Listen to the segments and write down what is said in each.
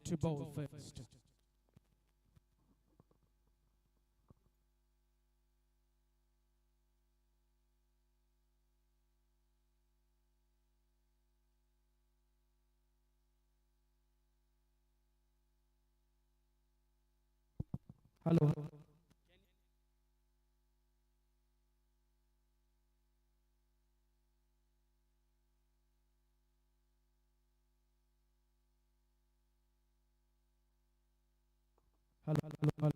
to bowl first. Hello. Hello.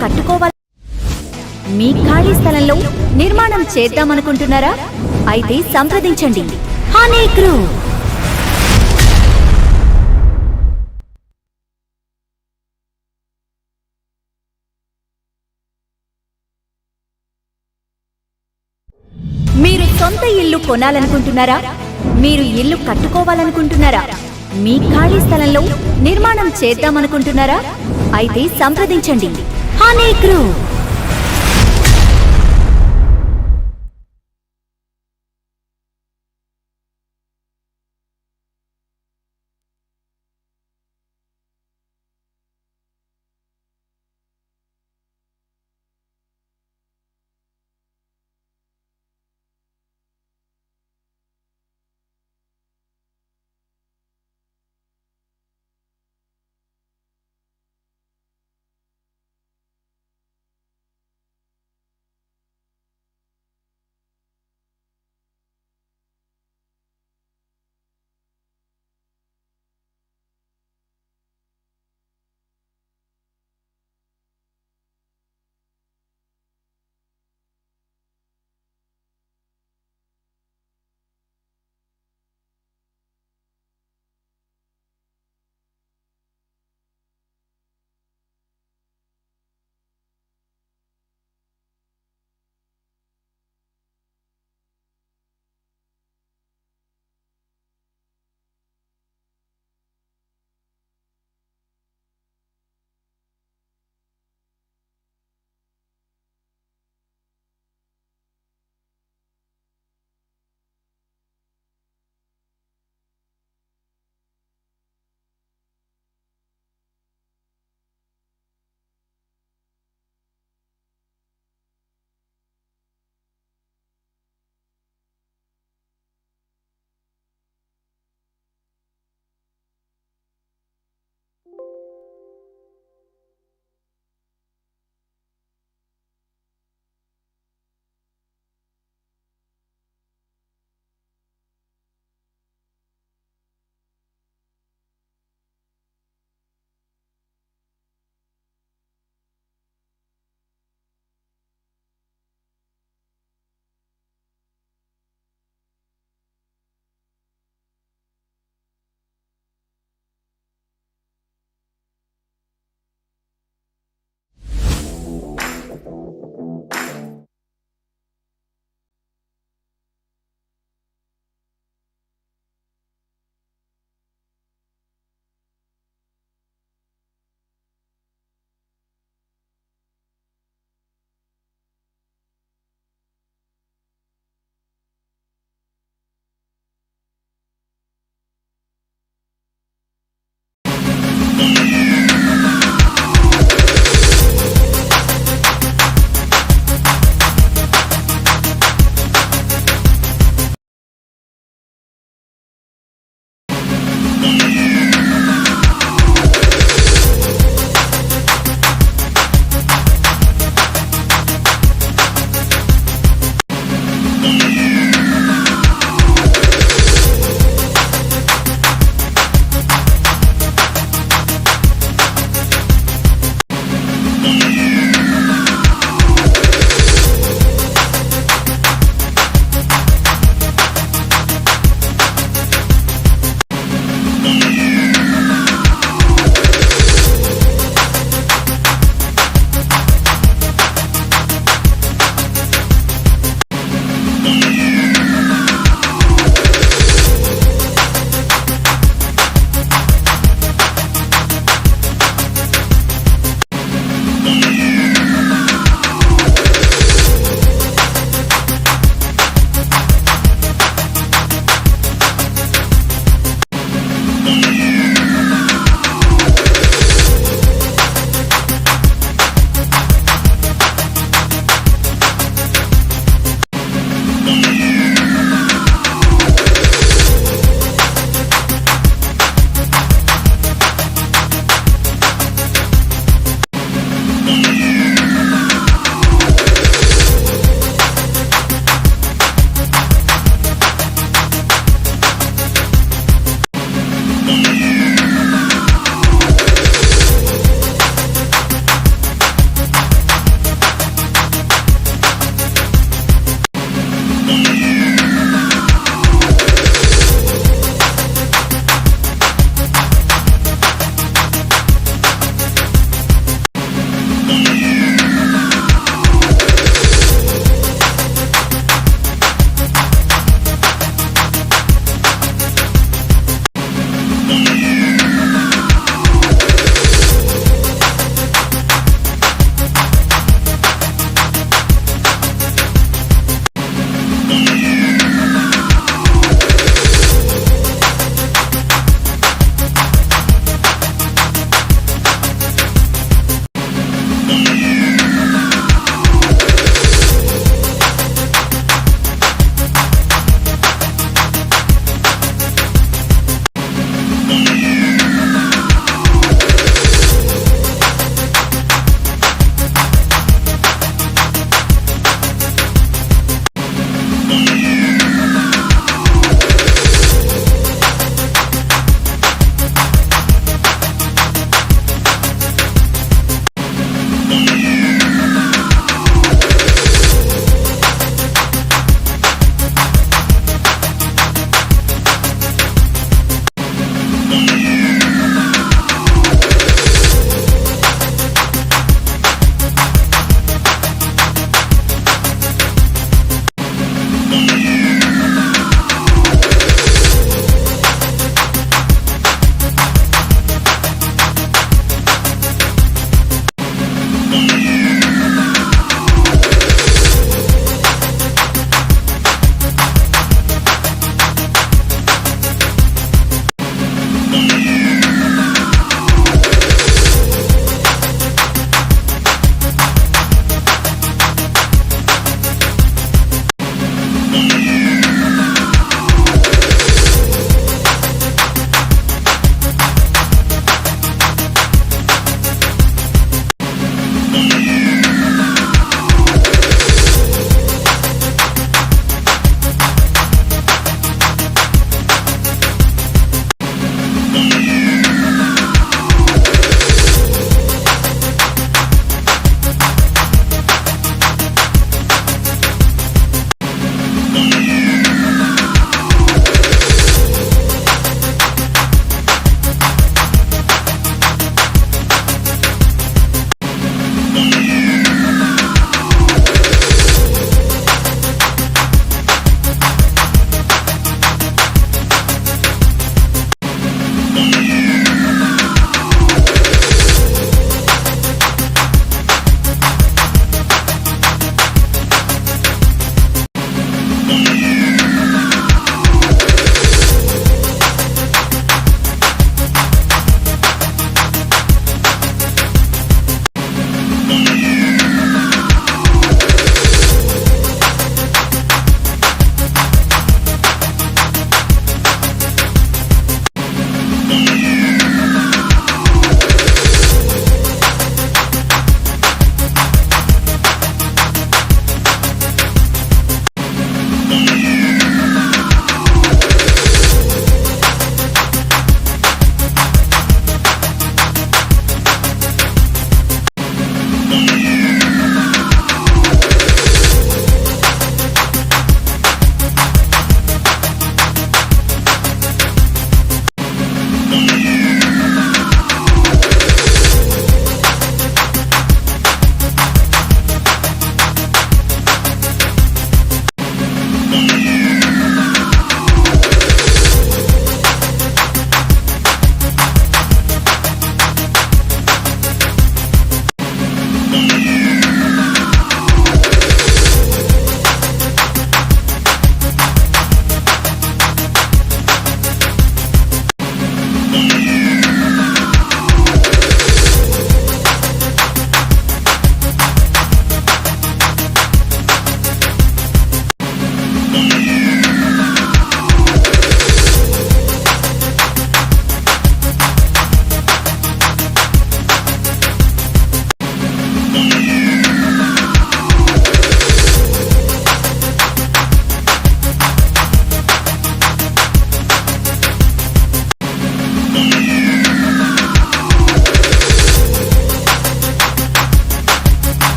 కట్టుకోవాలి. మీ ఖాళీ స్థలంలో నిర్మాణం చేద్దామనుకుంటున్నారా? అయితే సంప్రదించండి హనీ గ్రూప్. మీరు సొంత ఇల్లు కొనాలనుకుంటున్నారా? మీరు ఇల్లు కట్టుకోవాలనుకుంటున్నారా? మీ ఖాళీ స్థలంలో నిర్మాణం చేద్దామనుకుంటున్నారా? అయితే సంప్రదించండి Honey group. Yeah.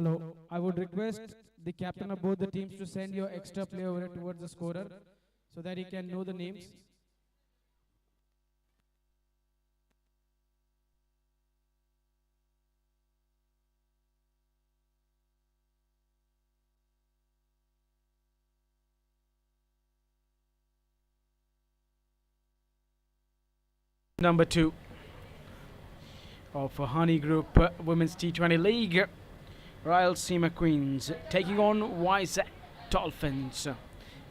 Hello. I would request the captain of both the teams to send your extra player over towards the scorer so that he can know the names. Number 2 of Honeyy Group Women's T20 League, RAYALASEEMA Queens taking on VIZAG Dolphins.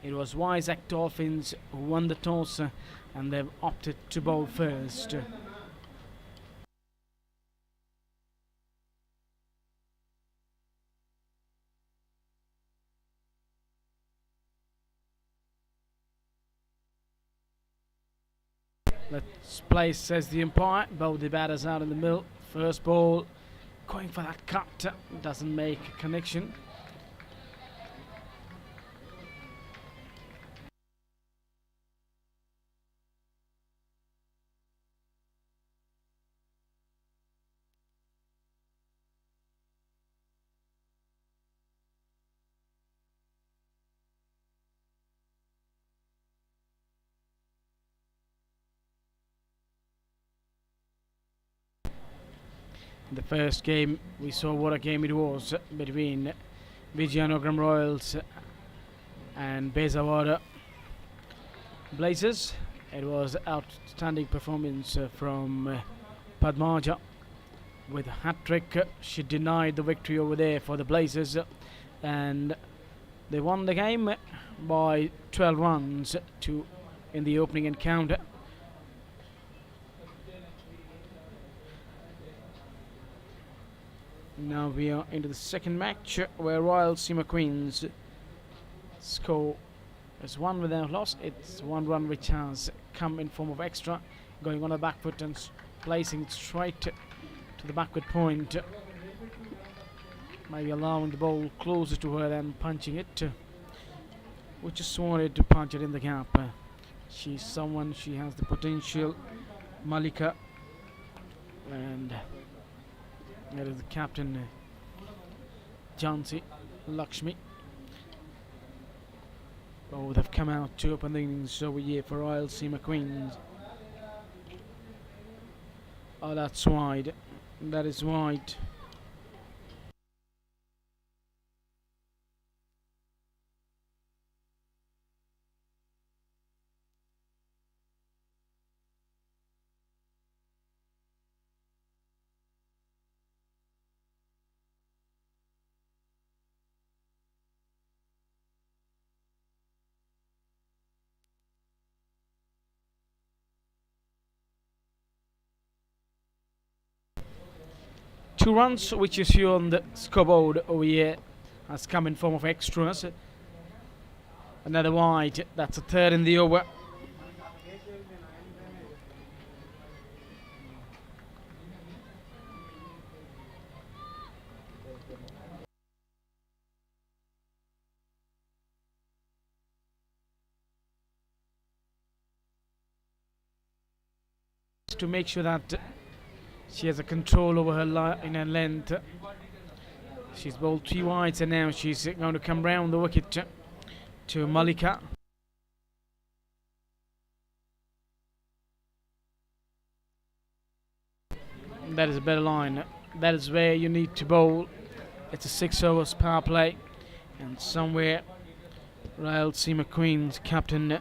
It was VIZAG Dolphins who won the toss and they've opted to bowl first. Let's play, says the umpire. Both the batters out in the middle. First ball, going for that cut, doesn't make a connection. The first game, we saw what a game it was between VIZAG Royals and Bezawada Blazers. It was outstanding performance from Padmaja with a hat-trick. She denied the victory over there for the Blazers, and they won the game by 12 runs to in the opening encounter. Now we are into the second match where RAYALASEEMA Queens score is 1 without loss. It's 1 run which has come in form of extra, going on the back foot and placing it straight to the backward point. Maybe allowing the ball closer to her than punching it. We just wanted to punch it in the gap. She's someone, she has the potential. Malika, and that is the captain, Jhansi Lakshmi. Both have come out to open the innings over here for RAYALASEEMA Queens. Oh, that's wide. That is wide. Two runs, which you see on the scoreboard over here, has come in form of extras. Another wide, that's a third in the over. To make sure that she has a control over her line and length. She's bowled 3 wides and now she's going to come round the wicket to Malika. That is a better line. That is where you need to bowl. It's a 6 overs power play, and somewhere RAYALASEEMA Queens captain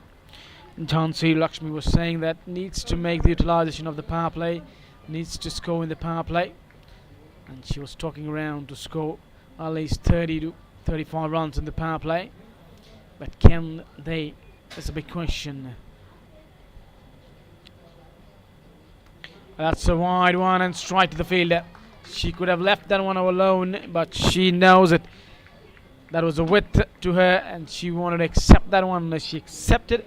Jhansi Lakshmi was saying that needs to make the utilisation of the power play, needs to score in the power play, and she was talking around to score at least 30 to 35 runs in the power play, but can they? That's a big question. That's a wide one and straight to the fielder. She could have left that one alone, but she knows it. That was a width to her, and she wanted to accept that one. She accepted,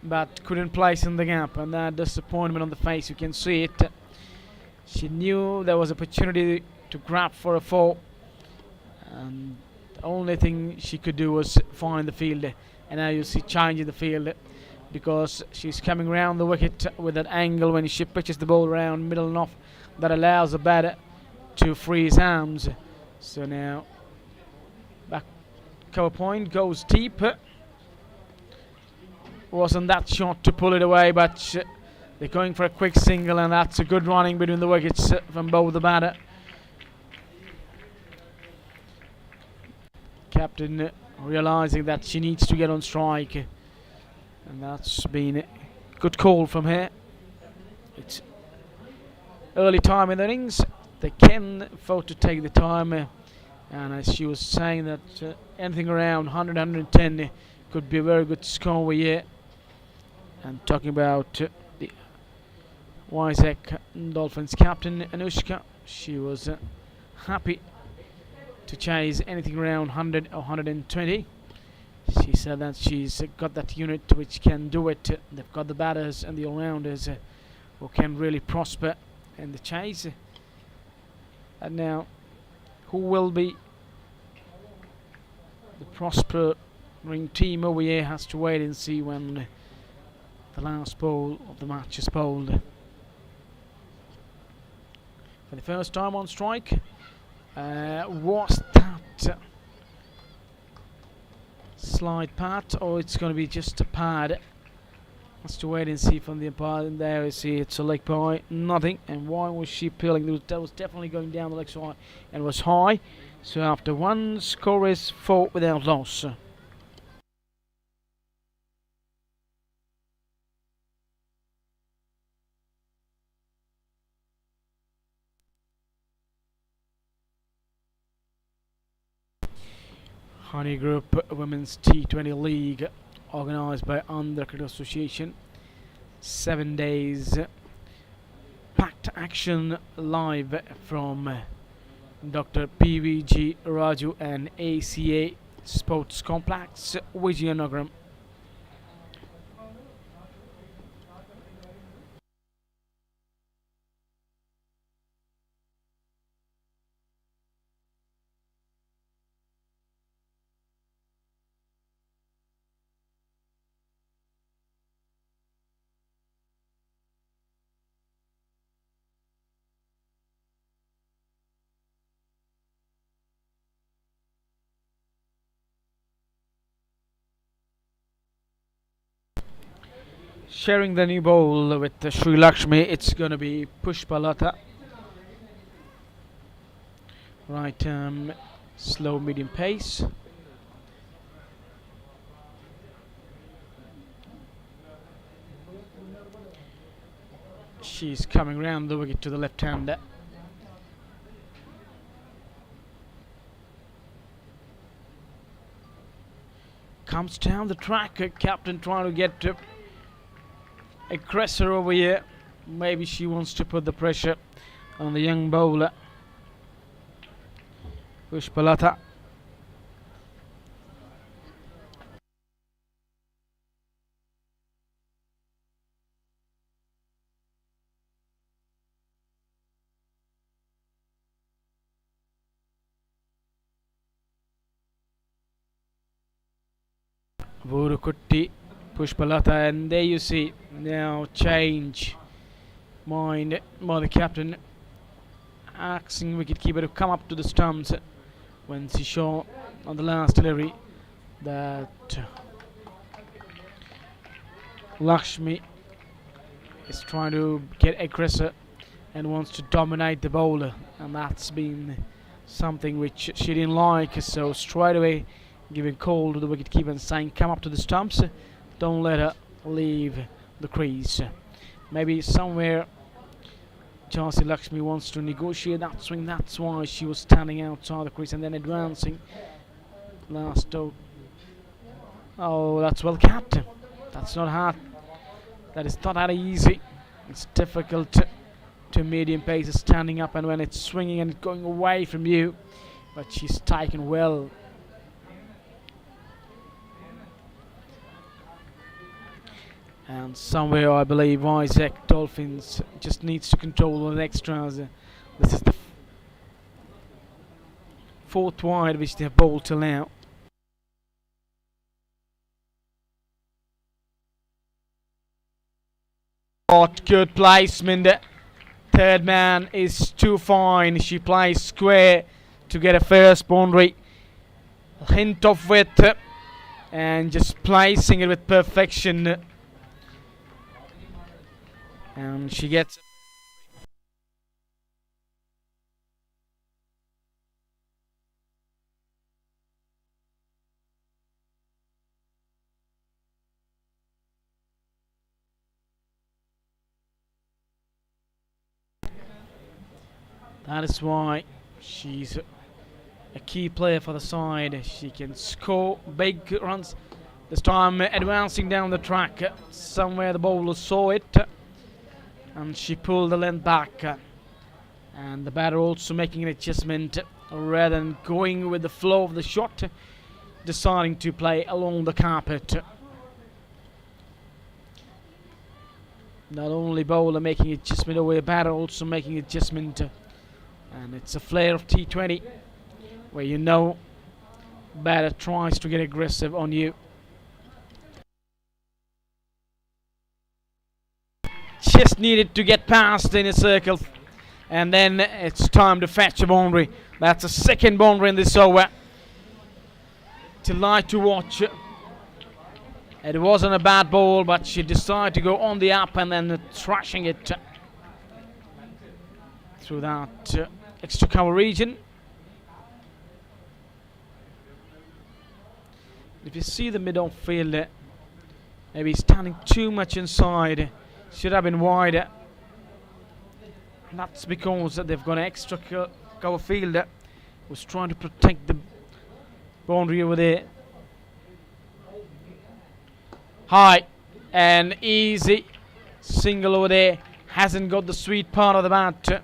but couldn't place in the gap, and that disappointment on the face, you can see it. She knew there was opportunity to grab for a 4, and the only thing she could do was find the field. And now you see change in the field, because she's coming round the wicket with that angle when she pitches the ball around middle and off, that allows the batter to free his arms. So now back cover point goes deep. Wasn't that shot to pull it away, but they're going for a quick single, and that's a good running between the wickets from both the batter. Captain realizing that she needs to get on strike, and that's been a good call from her. It's early time in the innings. They can afford to take the time, and as she was saying that anything around 100, 110 could be a very good score over here. And talking about the VIZAG Dolphins captain Anushka, she was happy to chase anything around 100 or 120. She said that she's got that unit which can do it. They've got the batters and the all-rounders who can really prosper in the chase. And now, who will be the prospering team over here has to wait and see when the last ball of the match is bowled. For the first time on strike, was that slide pad, or it's going to be just a pad? Has to wait and see from the umpire. And there you see it's a leg by nothing. And why was she peeling? That was definitely going down the leg side and was high. So after one, score is 4 without loss. Honeyy Group Women's T20 League, organised by Andhra Cricket Association. 7 days packed action live from Dr. PVG Raju and ACA Sports Complex, Vizianagaram. Sharing the new bowl with Sri Lakshmi, it's going to be Pushpalata. Right, slow medium pace. She's coming round the wicket to the left hander. Comes down the track, captain trying to get aggressor over here. Maybe she wants to put the pressure on the young bowler Pushpalata. Vurukutti, Pushpalata, and there you see now change mind by the captain, asking wicketkeeper to come up to the stumps when she saw on the last delivery that Lakshmi is trying to get aggressive and wants to dominate the bowler, and that's been something which she didn't like. So straight away giving call to the wicketkeeper and saying come up to the stumps, don't let her leave the crease. Maybe somewhere Jhansi Lakshmi wants to negotiate that swing, that's why she was standing outside the crease and then advancing. Last out. Oh, that's well capped. That's not hard. That is not that easy. It's difficult to medium pace is standing up, and when it's swinging and going away from you, but she's taken well. And somewhere I believe VIZAG Dolphins just needs to control the extras. This is the fourth wide which they have bowled till now. Not good placement. Third man is too fine. She plays square to get a first boundary. A hint of width and just placing it with perfection. And she gets. That is why she's a key player for the side. She can score big runs. This time advancing down the track. Somewhere the bowler saw it. And she pulled the length back. And the batter also making an adjustment. Rather than going with the flow of the shot, deciding to play along the carpet. Not only bowler making adjustment over the batter, also making adjustment. And it's a flair of T20 where you know batter tries to get aggressive on you. Just needed to get past in a circle, and then it's time to fetch a boundary. That's a second boundary in this over. Delight to watch. It wasn't a bad ball, but she decided to go on the up and then thrashing it through that extra cover region. If you see the middle fielder, maybe standing too much inside, should have been wider. And that's because they've got an extra cover fielder who's trying to protect the boundary over there. High and easy single over there. Hasn't got the sweet part of the bat.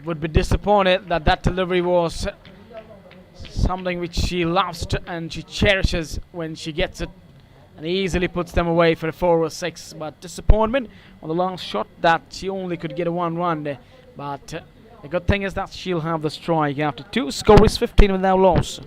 Would be disappointed that that delivery was something which she loves and she cherishes when she gets it, and easily puts them away for a 4 or 6. But disappointment on the last shot that she only could get a 1 run there. But the good thing is that she'll have the strike after 2. Score is 15 without loss.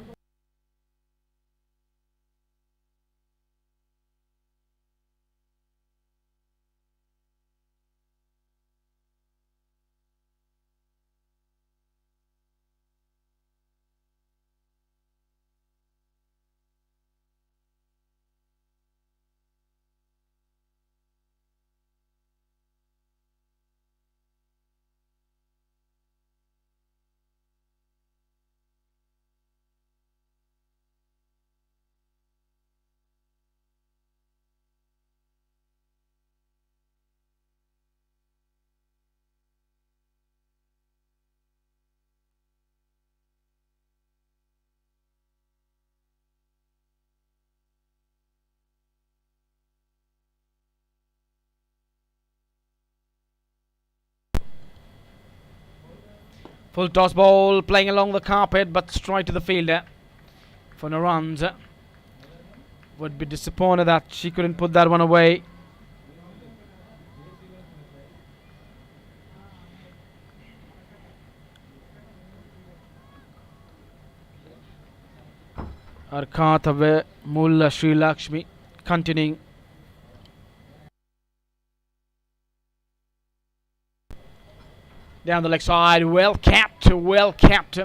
Full toss ball, playing along the carpet, but straight to the fielder for no runs. Would be disappointed that she couldn't put that one away. Arkatave Mulla Sri Lakshmi continuing. Down the leg side, well capped, well capped.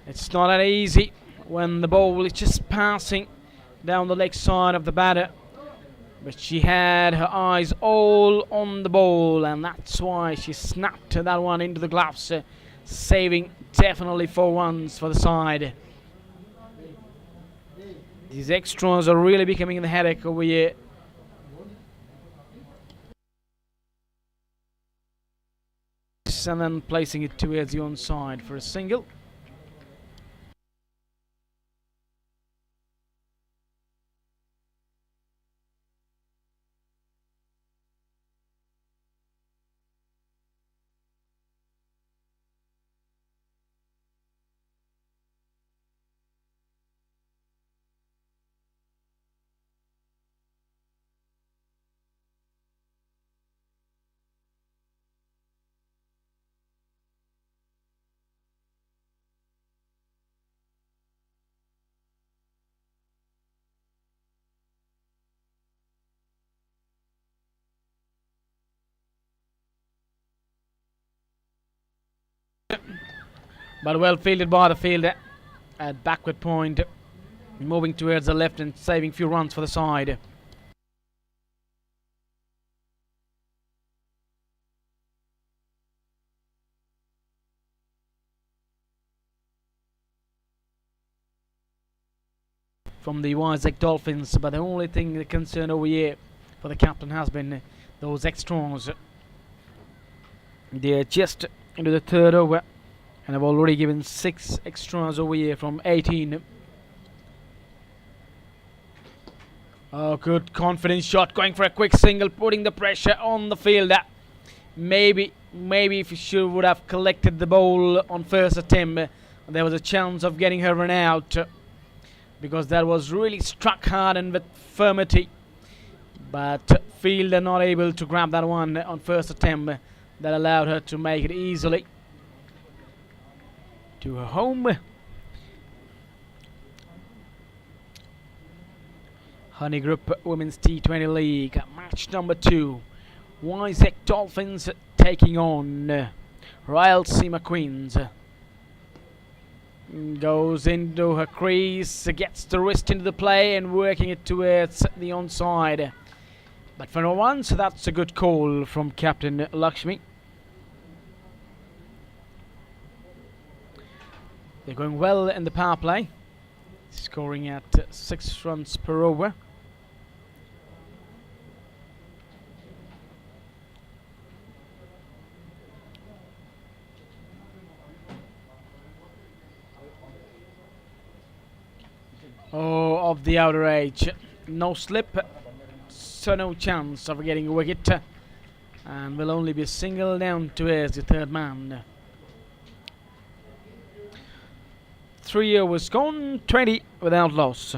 It's not that easy when the ball is just passing down the leg side of the batter. But she had her eyes all on the ball, and that's why she snapped that one into the gloves, saving definitely 4 runs for the side. These extras are really becoming the headache over here. And then placing it towards the onside for a single. but well fielded by the fielder at backward point, moving towards the left and saving few runs for the side. From the VIZAG Dolphins, but the only thing that concern over here for the captain has been those extras. They're just into the third over and have already given 6 extras over here from 18. Oh, good confidence shot, going for a quick single, putting the pressure on the fielder. Maybe if she would have collected the ball on first attempt, there was a chance of getting her run out, because that was really struck hard and with firmity. But fielder not able to grab that one on first attempt. That allowed her to make it easily to her home. Honeyy Group Women's T20 League, match number 2. VIZAG Dolphins taking on RAYALASEEMA Queens. Goes into her crease, gets the wrist into the play and working it towards the onside. But for no one, so that's a good call from Captain Lakshmi. They're going well in the power play, scoring at 6 runs per over. Oh, off the outer edge. No slip, so no chance of getting a wicket. And will only be a single down towards the third man. 3 overs gone, 20 without loss.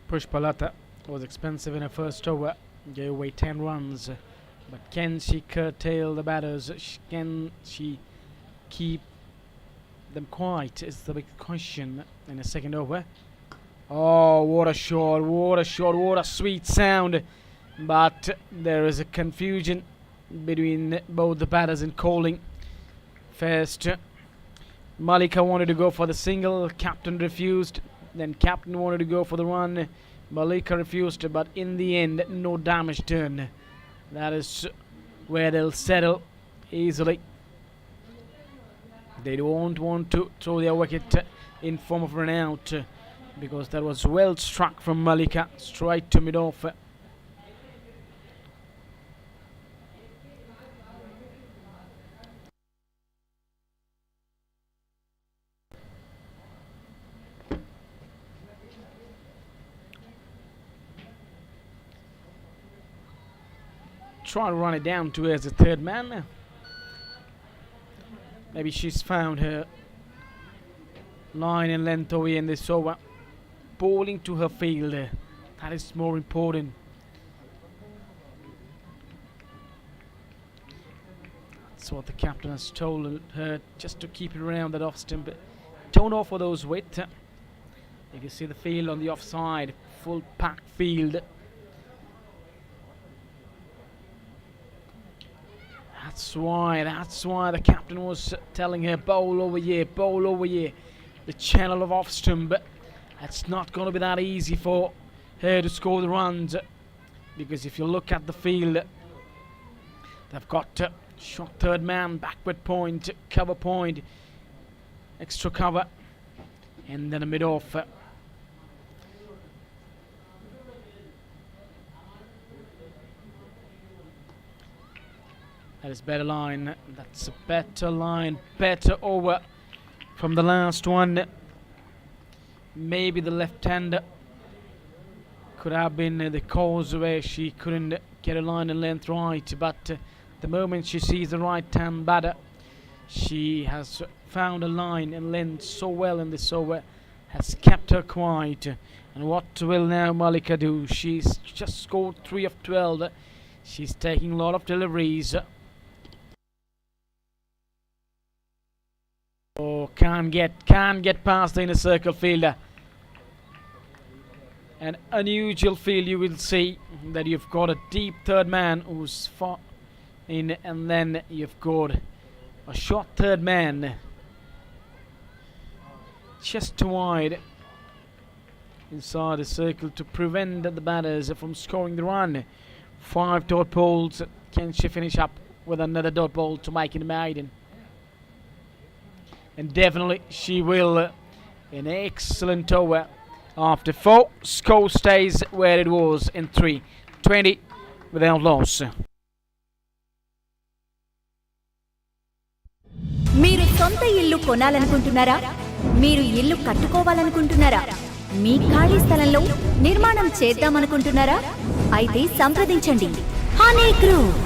Pushpalata was expensive in her first over, gave away 10 runs. But can she curtail the batters? Can she keep them quiet is the big question in the second over. Oh, what a shot, what a shot, what a sweet sound. But there is a confusion between both the batters in calling. First, Malika wanted to go for the single, captain refused. Then captain wanted to go for the run, Malika refused, but in the end, no damage done. That is where they'll settle easily. They don't want to throw their wicket in form of run out, because that was well struck from Malika, straight to mid-off. Try to run it down towards the third man. Maybe she's found her line and length over here in this over. Bowling to her fielder. That is more important. That's what the captain has told her, just to keep it around that off stump. Don't offer those width. You can see the field on the offside. Full pack field. That's why the captain was telling her, bowl over here, bowl over here. The channel of off stump. It's not going to be that easy for her to score the runs. because if you look at the field, they've got shot third man, backward point, cover point, extra cover, and then a mid-off. That is better line. That's a better line. Better over from the last one. Maybe the left-hander could have been the cause where she couldn't get a line and length right. But the moment she sees the right-hand batter, she has found a line and length so well in this over, has kept her quiet. And what will now Malika do? She's just scored 3 of 12. She's taking a lot of deliveries. Oh, can't get past the inner circle fielder. An unusual field, you will see that you've got a deep third man who's far in, and then you've got a short third man just wide inside the circle to prevent the batters from scoring the run. 5 dot balls. Can she finish up with another dot ball to make it maiden? And definitely she will. An excellent over. After 4, score stays where it was in 3. 20 without loss. మీరు సొంత ఇల్లు కొనాలనుకుంటున్నారా? మీరు ఇల్లు కట్టుకోవాలనుకుంటున్నారా? మీ ఖాళీ స్థలంలో నిర్మాణం చేద్దామనుకుంటున్నారా? అయితే సంప్రదించండి Honey group.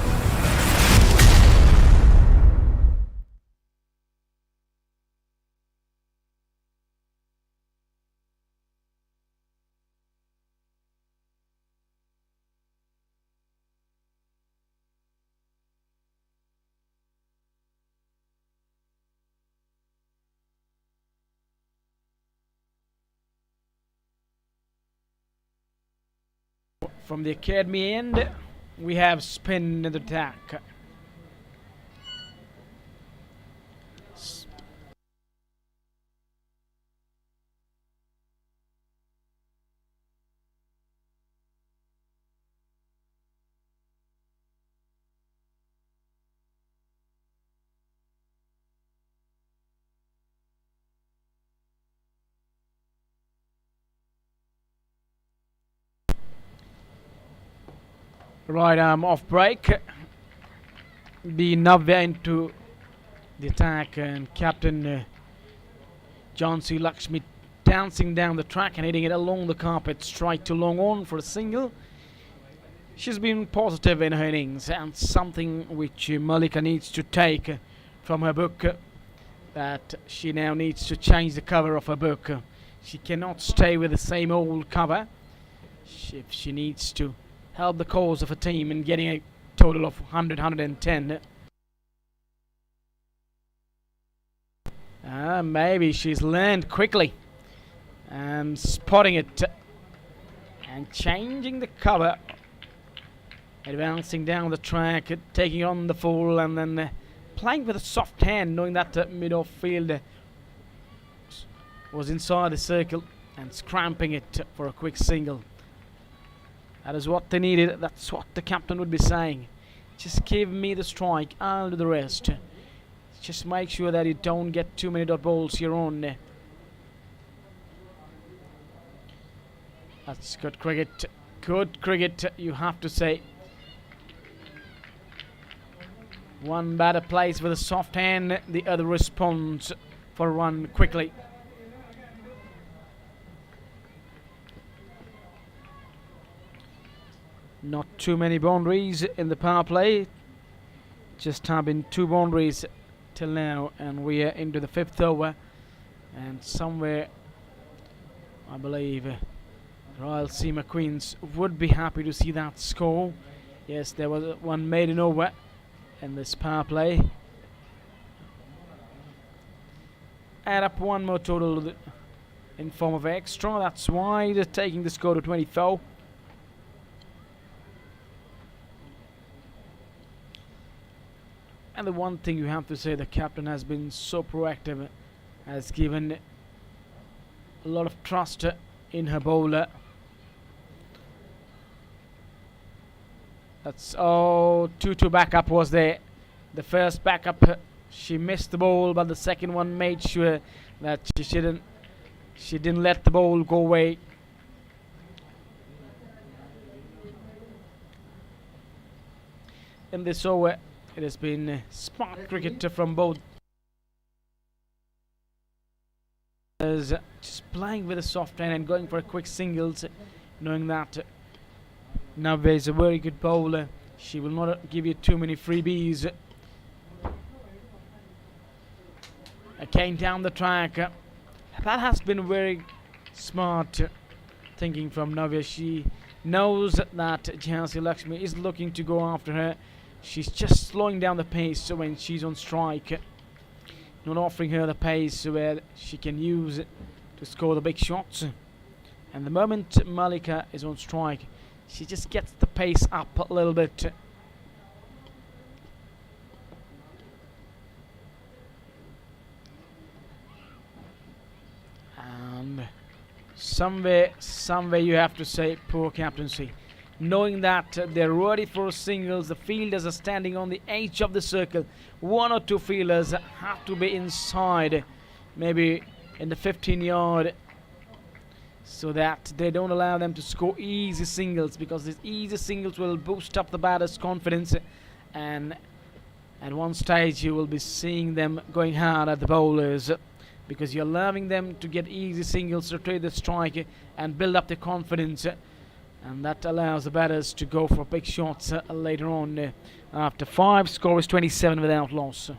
From the academy end, we have spin and attack. Right arm off break. The Navya into the attack, and Captain Jhansi Lakshmi dancing down the track and hitting it along the carpet, straight to long on for a single. She's been positive in her innings, and something which Malika needs to take from her book, that she now needs to change the cover of her book. She cannot stay with the same old cover. If she needs to help the cause of a team in getting a total of 110. Maybe she's learned quickly and spotting it and changing the cover, advancing down the track, taking on the full, and then playing with a soft hand, knowing that mid-off field was inside the circle, and scrapping it for a quick single. That is what they needed. That's what the captain would be saying. Just give me the strike, I'll do the rest. Just make sure that you don't get too many dot balls here on. That's good cricket. Good cricket, you have to say. One batter plays with a soft hand, the other responds for a run quickly. Not too many boundaries in the power play. Just have been 2 boundaries till now, and we are into the 5th over. And somewhere, I believe, RAYALASEEMA Queens would be happy to see that score. Yes, there was one maiden over in this power play. Add up one more total in form of extra. That's why they're taking the score to 24. And the one thing you have to say, the captain has been so proactive, has given a lot of trust in her bowler. That's 2-2 backup was there. The first backup, she missed the ball, but the second one made sure that she didn't let the ball go away. In this over, it has been smart cricket from both. Just playing with a soft hand and going for a quick singles, knowing that Navya is a very good bowler. She will not give you too many freebies. Again down the track. That has been very smart thinking from Navya. She knows that Jhansi Lakshmi is looking to go after her. She's just slowing down the pace when she's on strike, not offering her the pace where she can use it to score the big shots. And the moment Mallika is on strike, she just gets the pace up a little bit. And somewhere you have to say poor captaincy. Knowing that they're ready for singles, the fielders are standing on the edge of the circle. One or two fielders have to be inside, maybe in the 15-yard, so that they don't allow them to score easy singles, because these easy singles will boost up the batter's confidence, and at one stage you will be seeing them going hard at the bowlers, because you're allowing them to get easy singles, rotate the strike and build up their confidence. And that allows the batters to go for big shots later on. After 5, score is 27 without loss.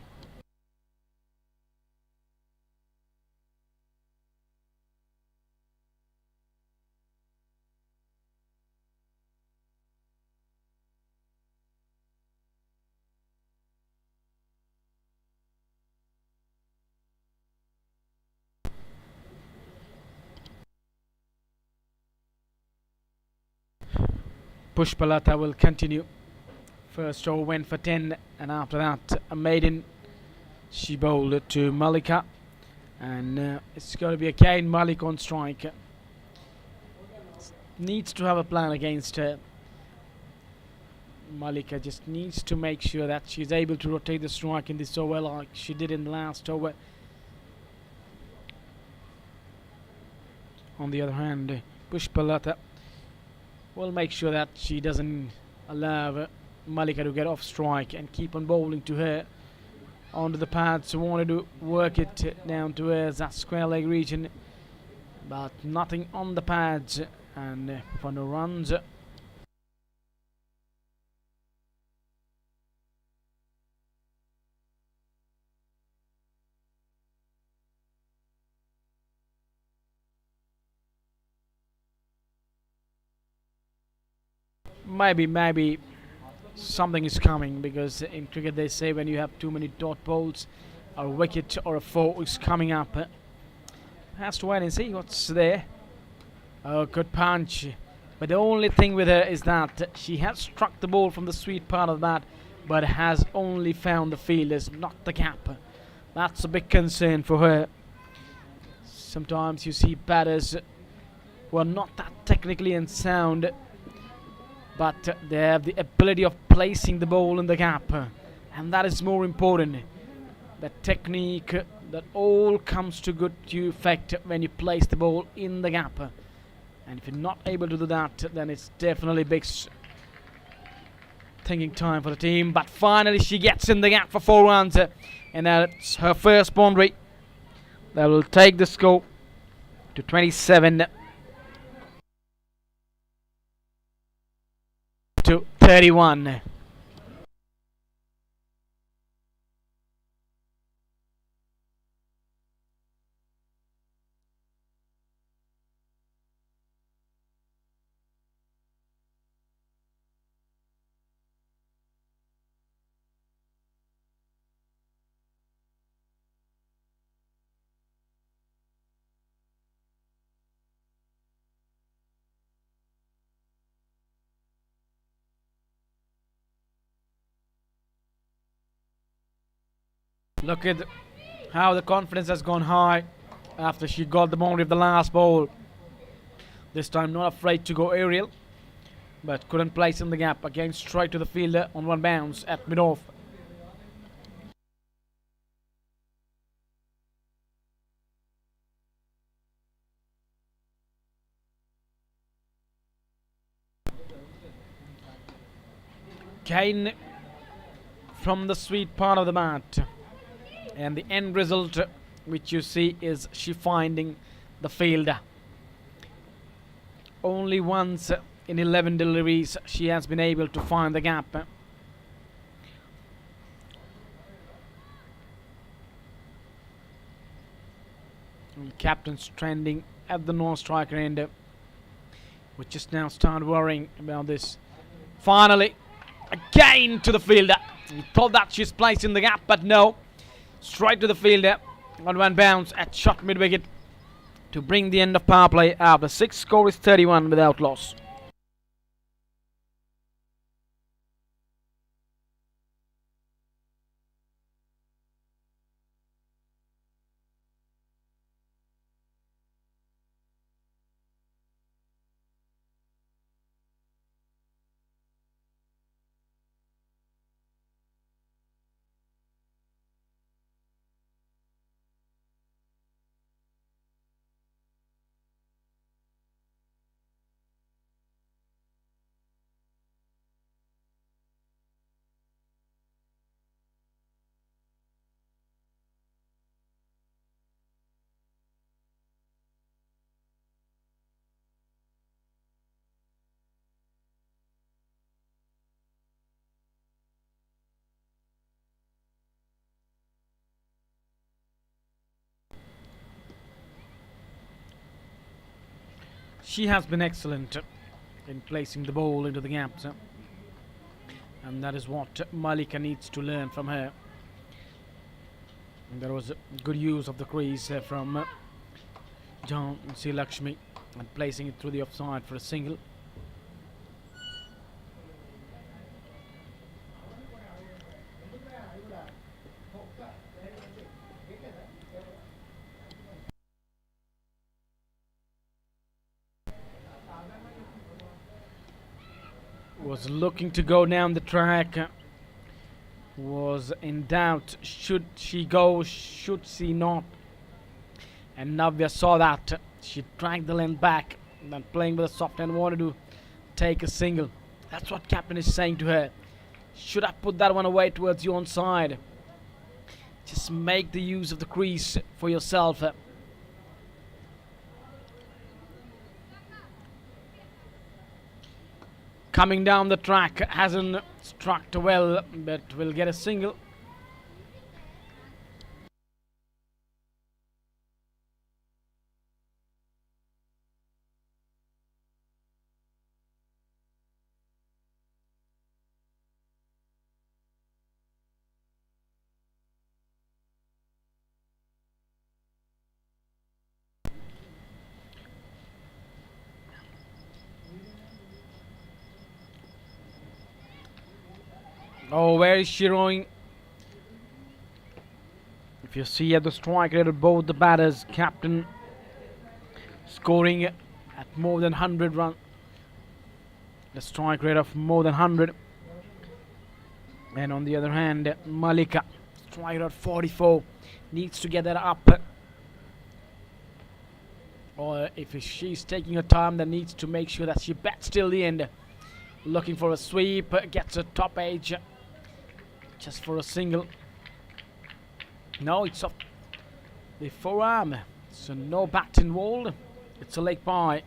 Pushpalata will continue. First over went for 10, and after that a maiden. She bowled to Mallika, and it's going to be again Malik on strike. Needs to have a plan against her. Mallika just needs to make sure that she's able to rotate the strike in this over like she did in the last over. On the other hand, Pushpalata will make sure that she doesn't allow Mallika to get off strike and keep on bowling to her onto the pads. Wanted to work it down to her that square leg region, but nothing on the pads, and for no runs. Maybe something is coming, because in cricket they say when you have too many dot balls, a wicket or a four is coming up. Has to wait and see what's there. Oh, good punch. But the only thing with her is that she has struck the ball from the sweet part of that, but has only found the fielders, not the gap. That's a big concern for her. Sometimes you see batters who are not that technically unsound, but they have the ability of placing the ball in the gap, and that is more important. The technique, that all comes to good effect when you place the ball in the gap, and if you're not able to do that, then it's definitely big thinking time for the team. But finally she gets in the gap for 4 runs, and that's her first boundary. That will take the score to 27 to 31. Look at how the confidence has gone high after she got the boundary of the last ball. This time not afraid to go aerial. but couldn't place in the gap. Again, straight to the fielder on one bounce at mid-off. Again, from the sweet part of the mat, and the end result which you see is she finding the fielder. Only once in 11 deliveries she has been able to find the gap. And captain's trending at the non-striker end, which just now started worrying about this. Finally, again to the fielder. He thought that she's placed in the gap, but no. Straight to the fielder on one bounce at shot mid-wicket to bring the end of power play out. The 6 score is 31 without loss. She has been excellent in placing the ball into the gaps, and that is what Malika needs to learn from her. And there was a good use of the crease from Jhansi Lakshmi, and placing it through the offside for a single. Was looking to go down the track, was in doubt, should she go, should she not, and Navya saw that. She dragged the length back, then playing with a soft hand, wanted to take a single. That's what captain is saying to her. Should I put that one away towards your own side? Just make the use of the crease for yourself. Coming down the track, hasn't struck well, but will get a single. Oh, where is she rowing? If you see at the strike rate of both the batters, captain scoring at more than 100 runs. The strike rate of more than 100. And on the other hand, Malika, strike rate 44, needs to get that up. Or if she's taking her time, then needs to make sure that she bats till the end. Looking for a sweep, gets a top edge. Just for a single. No, it's off the forearm. So no bat involved. It's a leg by.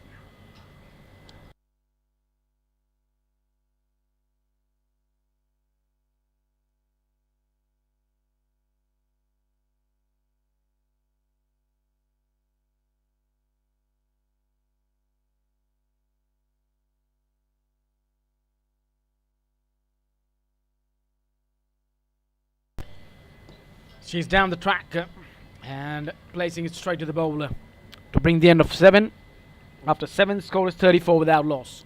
She's down the track and placing it straight to the bowler to bring the end of 7. After 7, score is 34 without loss.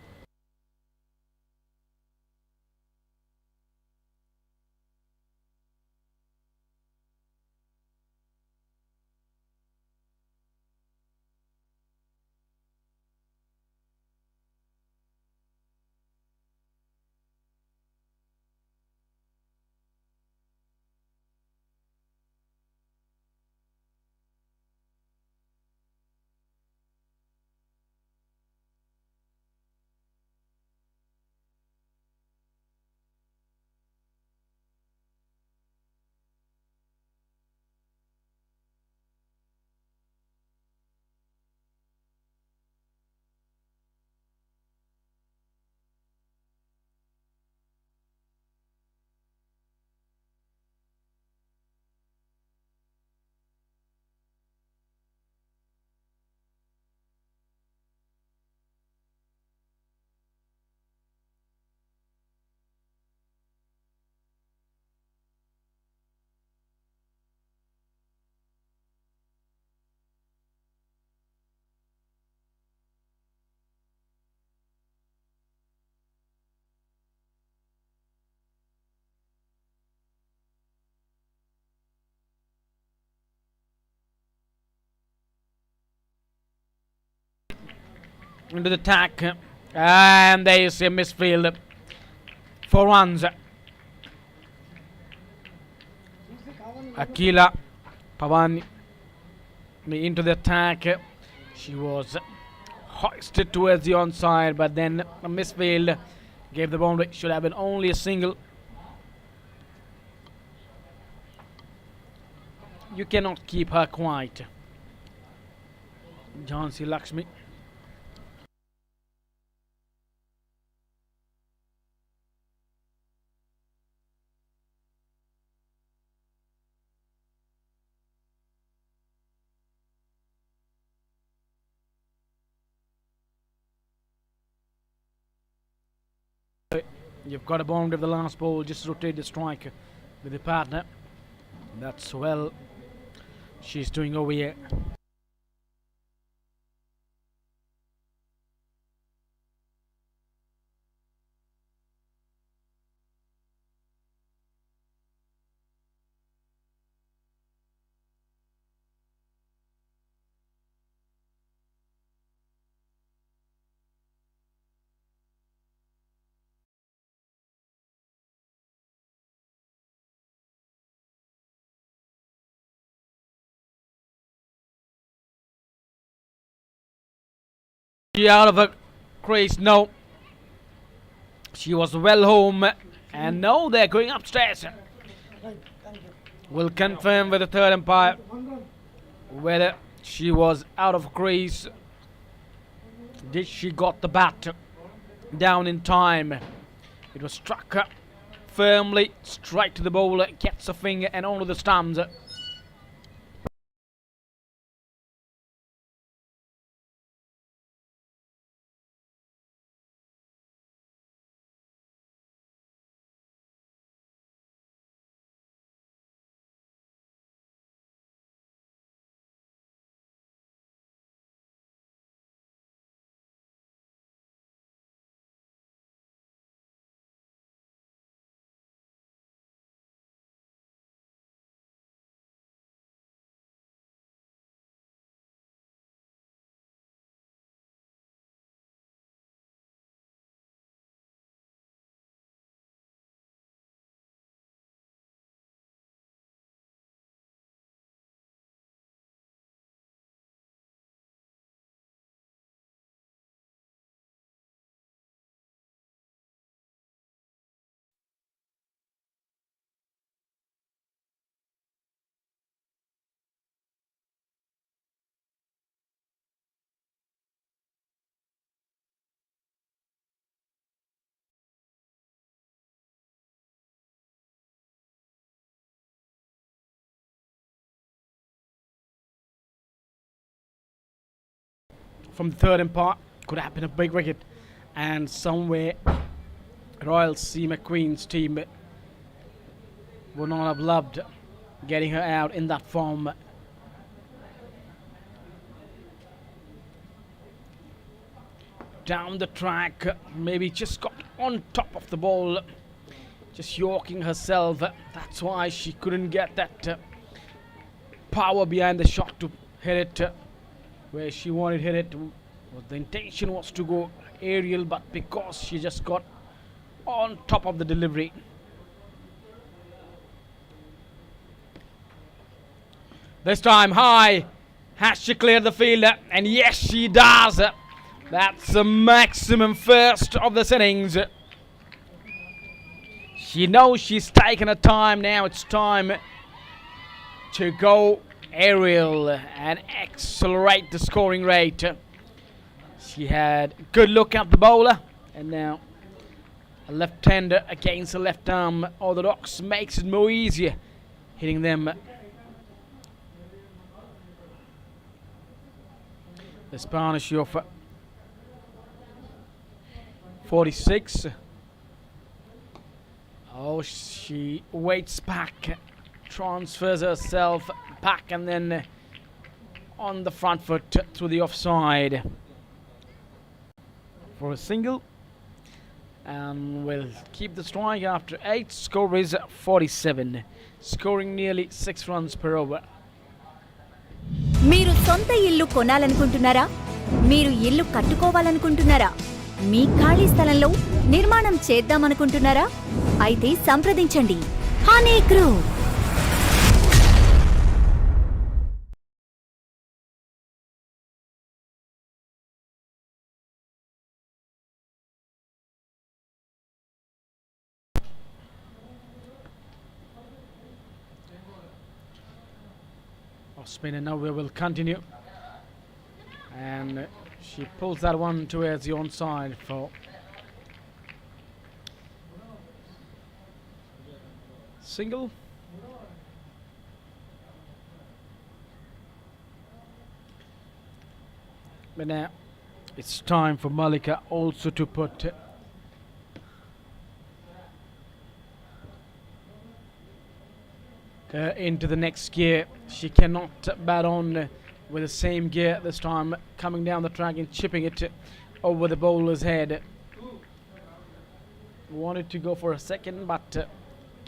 into the attack. And there is a misfield. 4 runs. Akila Pavani into the attack. She was hoisted towards the onside, but then a misfield gave the boundary. Should have been only a single. You cannot keep her quiet. Jhansi Lakshmi. You've got a boundary of the last ball. Just rotate the strike with the partner. That's well she's doing over here. She out of her crease. No. She was well home. And now they're going upstairs. We'll confirm with the third umpire whether she was out of crease. Did she got the bat down in time? It was struck firmly straight to the bowler. Gets a finger and onto the stumps. From the third umpire, could have been a big wicket, and somewhere RAYALASEEMA Queen's team would not have loved getting her out in that form. Down the track, maybe just got on top of the ball, just yorking herself. That's why she couldn't get that power behind the shot to hit it where she wanted to hit it. The intention was to go aerial, but because she just got on top of the delivery. This time high. Has she cleared the field? And yes, she does. That's the maximum first of this innings. She knows she's taken her time. Now it's time to go aerial and accelerate the scoring rate. She had a good look at the bowler, and now a left-hander against a left arm orthodox makes it more easier hitting them. The Spanish offer 46. Oh, she waits back, transfers herself back, and then on the front foot through the offside for a single, and will keep the strike after 8. Score is 47, scoring nearly 6 runs per over. మీరు సొంత ఇల్లు కొనాలనుకుంటున్నారా? మీరు ఇల్లు కట్టుకోవాలనుకుంటున్నారా? మీ ఖాళీ స్థలంలో నిర్మాణం చేద్దామనుకుంటున్నారా? అయితే సంప్రదించండి Honey group. Off spin, and now we will continue. And she pulls that one towards the onside for single. But now it's time for Malika also to put into the next gear. She cannot bat on with the same gear this time, coming down the track and chipping it over the bowler's head. Wanted to go for a second, but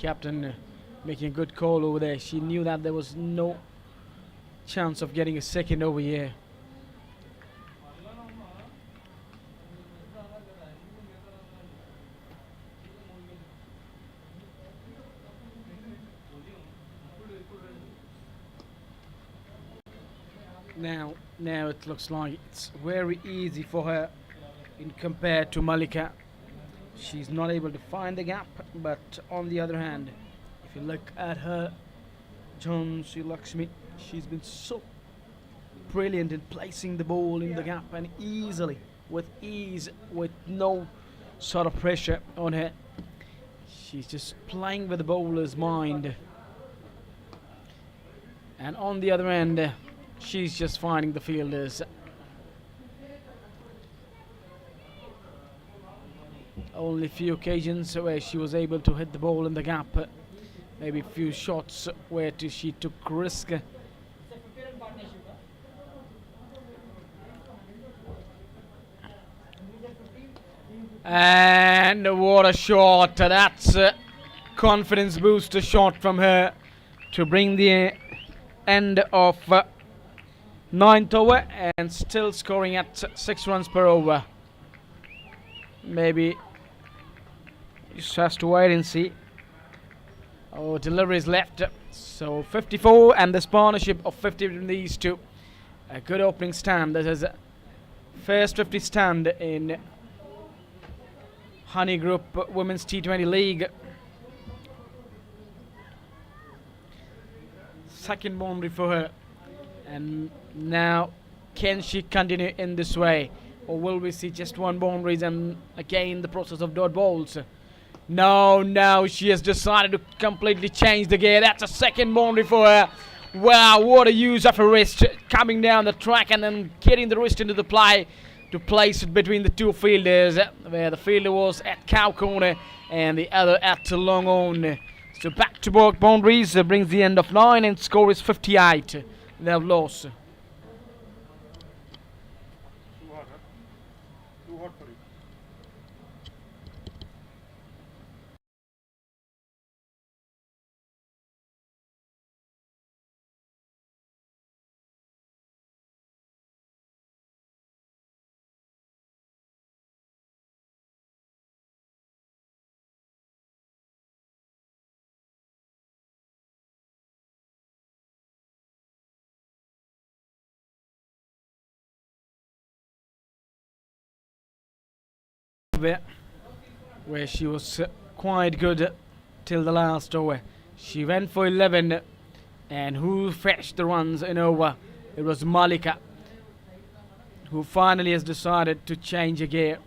captain making a good call over there. She knew that there was no chance of getting a second over here. Now it looks like it's very easy for her in compared to Malika. She's not able to find the gap, but on the other hand, if you look at her, Jhansi Lakshmi, she's been so brilliant in placing the ball in the gap and easily, with ease, with no sort of pressure on her. She's just playing with the bowler's mind. And on the other end, she's just finding the fielders. Only few occasions where she was able to hit the ball in the gap. Maybe a few shots where she took risk. And what a shot! That's a confidence booster shot from her to bring the end of 9th over, and still scoring at 6 runs per over. Maybe just has to wait and see. Oh, delivery is left. So 54, and this partnership of 50 between these two. A good opening stand. This is first 50 stand in Honeyy Group Women's T20 League. Second boundary for her. And now, can she continue in this way, or will we see just one boundary and again the process of dot balls? No, she has decided to completely change the gear. That's a second boundary for her. Wow, what a use of her wrist, coming down the track and then getting the wrist into the play to place it between the two fielders, where the fielder was at cow corner and the other at long on. So back-to-back boundaries brings the end of 9, and score is 58. They've lost. Too hot, huh? Too hot for you. Where she was quite good till the last over. She went for 11, and who fetched the runs in over? It was Malika, who finally has decided to change a gear.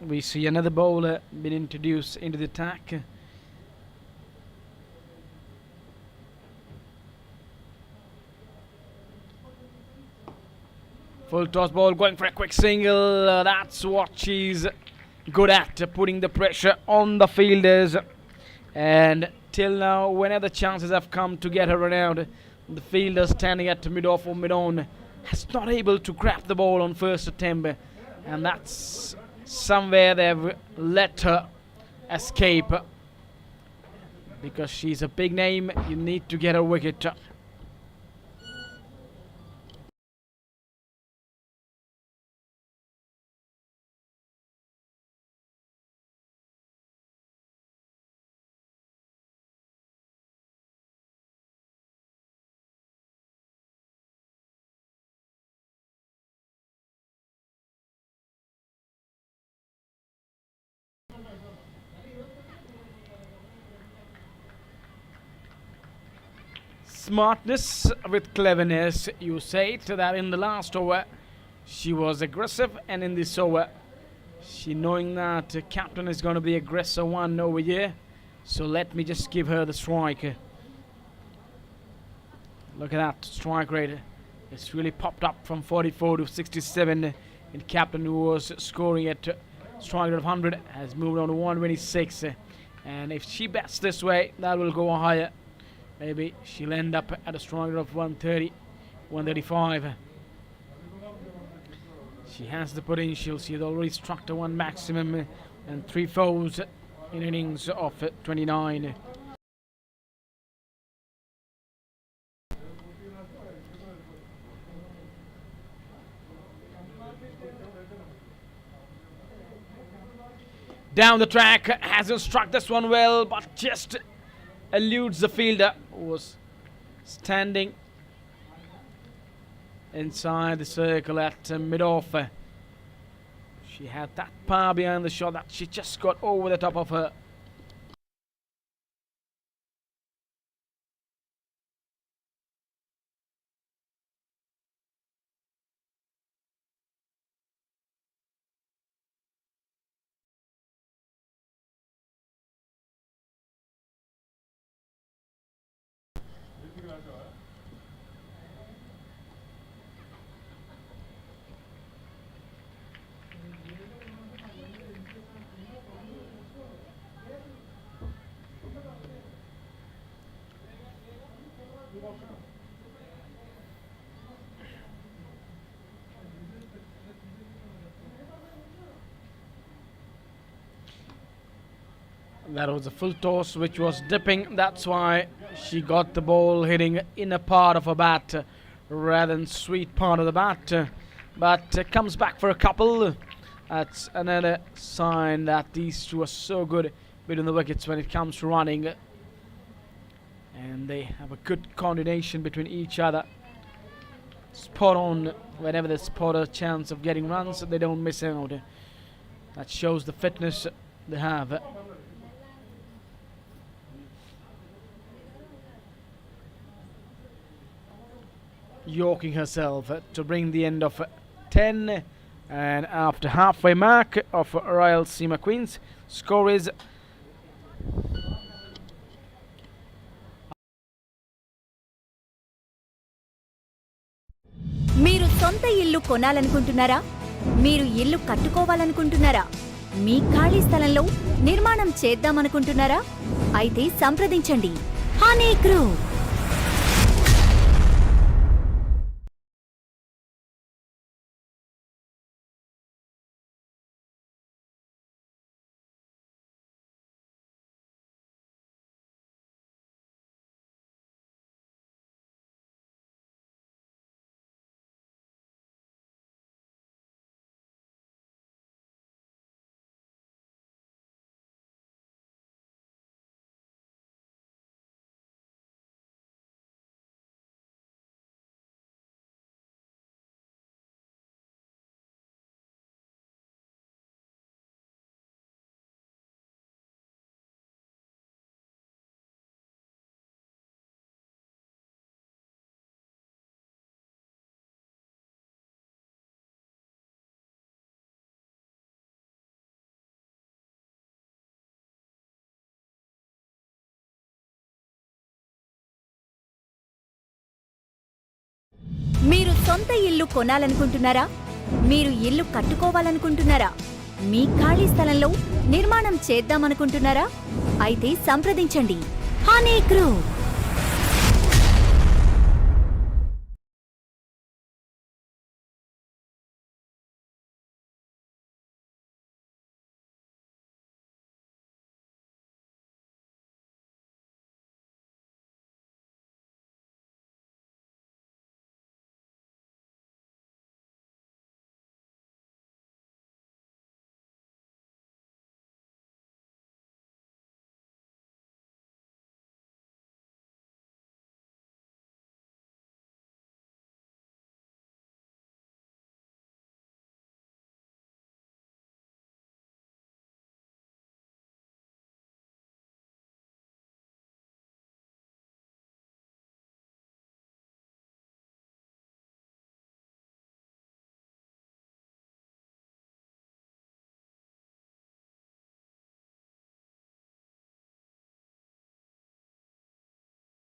We see another bowler being introduced into the attack. Full toss ball, going for a quick single. That's what she's good at, putting the pressure on the fielders. And till now, whenever chances have come to get her run out, The fielder standing at mid-off or mid-on is not able to grab the ball on first attempt, and that's somewhere they've let her escape. Because she's a big name, you need to get a wicket. Smartness with cleverness, you say it, that in the last over she was aggressive, and in this over she knowing that captain is going to be aggressive one over here, so let me just give her the strike. Look at that strike rate, it's really popped up from 44 to 67, and captain, who was scoring at strike rate of 100, has moved on to 126, and if she bats this way, that will go higher. Maybe she'll end up at a strike rate of 130, 135. She has the potential. She has already struck the one maximum and 3 fours in innings of 29. Down the track, hasn't struck this one well, but just eludes the fielder, who was standing inside the circle at mid-off. She had that power behind the shot that she just got over the top of her. That was a full toss which was dipping. That's why she got the ball hitting inner part of her bat rather than sweet part of the bat. But comes back for a couple. That's another sign that these two are so good between the wickets when it comes to running. And they have a good coordination between each other. Spot on whenever they spot a chance of getting runs, they don't miss out. That shows the fitness they have. Yorking herself to bring the end of 10, and after halfway mark of Rayalaseema Queens, score is మీరు సొంత ఇల్లు కొనాలనుకుంటున్నారా? మీరు ఇల్లు కట్టుకోవాలనుకుంటున్నారా? మీ ఖాళీ స్థలంలో నిర్మాణం చేద్దామనుకుంటున్నారా? అయితే సంప్రదించండి హనీ గ్రూప్. మీరు సొంత ఇల్లు కొనాలనుకుంటున్నారా? మీరు ఇల్లు కట్టుకోవాలనుకుంటున్నారా? మీ ఖాళీ స్థలంలో నిర్మాణం చేద్దామనుకుంటున్నారా? అయితే సంప్రదించండి Honey group.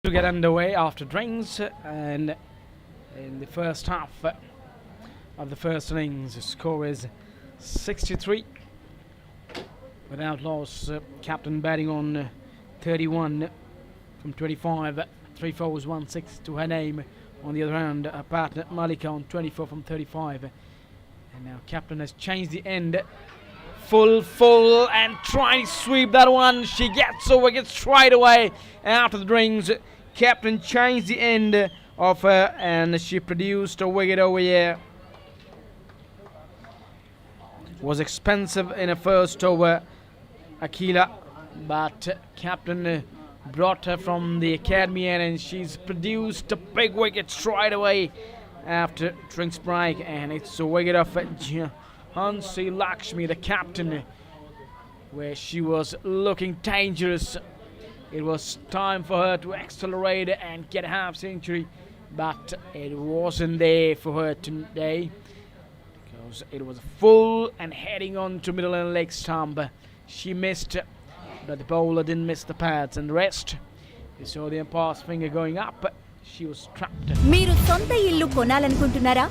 to get underway after drinks, and in the first half of the first innings, the score is 63. Without loss, captain batting on 31 from 25. 3 fours, 1 6 to her name. On the other hand, her partner Malika on 24 from 35. And now captain has changed the end. Full, and trying to sweep that one. She gets over, gets right away after the drinks. Captain changed the end of her, and she produced a wicket over here. Was expensive in a first over, Akila, but captain brought her from the academy and she's produced a big wicket straight away after drinks break, and it's a wicket of Honeyy Lakshmi, the captain, where she was looking dangerous. It was time for her to accelerate and get a half century, but it wasn't there for her today because it was full and heading on to middle and leg stump. She missed, but the bowler didn't miss the pads, and the rest, you saw the umpire's finger going up. She was trapped. మీరు సొంత ఇల్లు కొనాలనుకుంటున్నారా?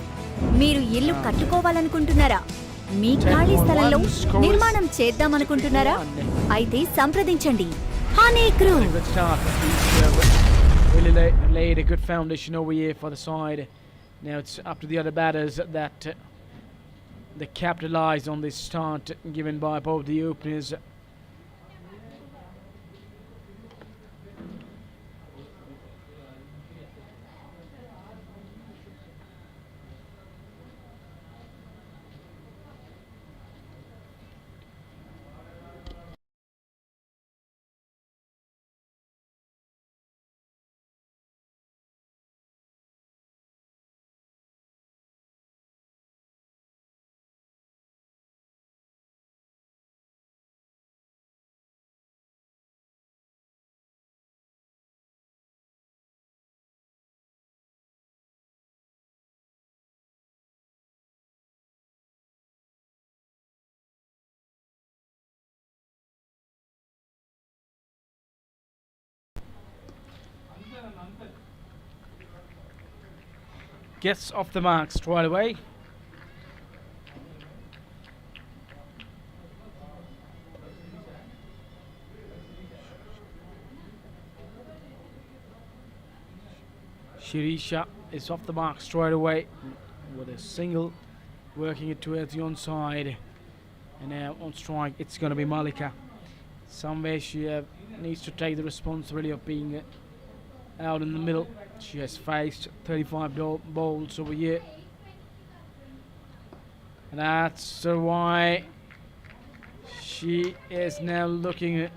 మీరు ఇల్లు కట్టుకోవాలనుకుంటున్నారా? మీ ఖాళీ స్థలంలో నిర్మాణం చేద్దామనుకుంటున్నారా? అయితే సంప్రదించండి Honeyy Group. Good start. Really laid a good foundation over here for the side. Now it's up to the other batters that they capitalised on this start given by both the openers. Gets off the mark straight away. Shirisha is off the mark straight away with a single, working it towards the onside. And now on strike, it's going to be Malika. Somewhere she needs to take the responsibility of being out in the middle. She has faced 35 bowls over here, and that's why she is now looking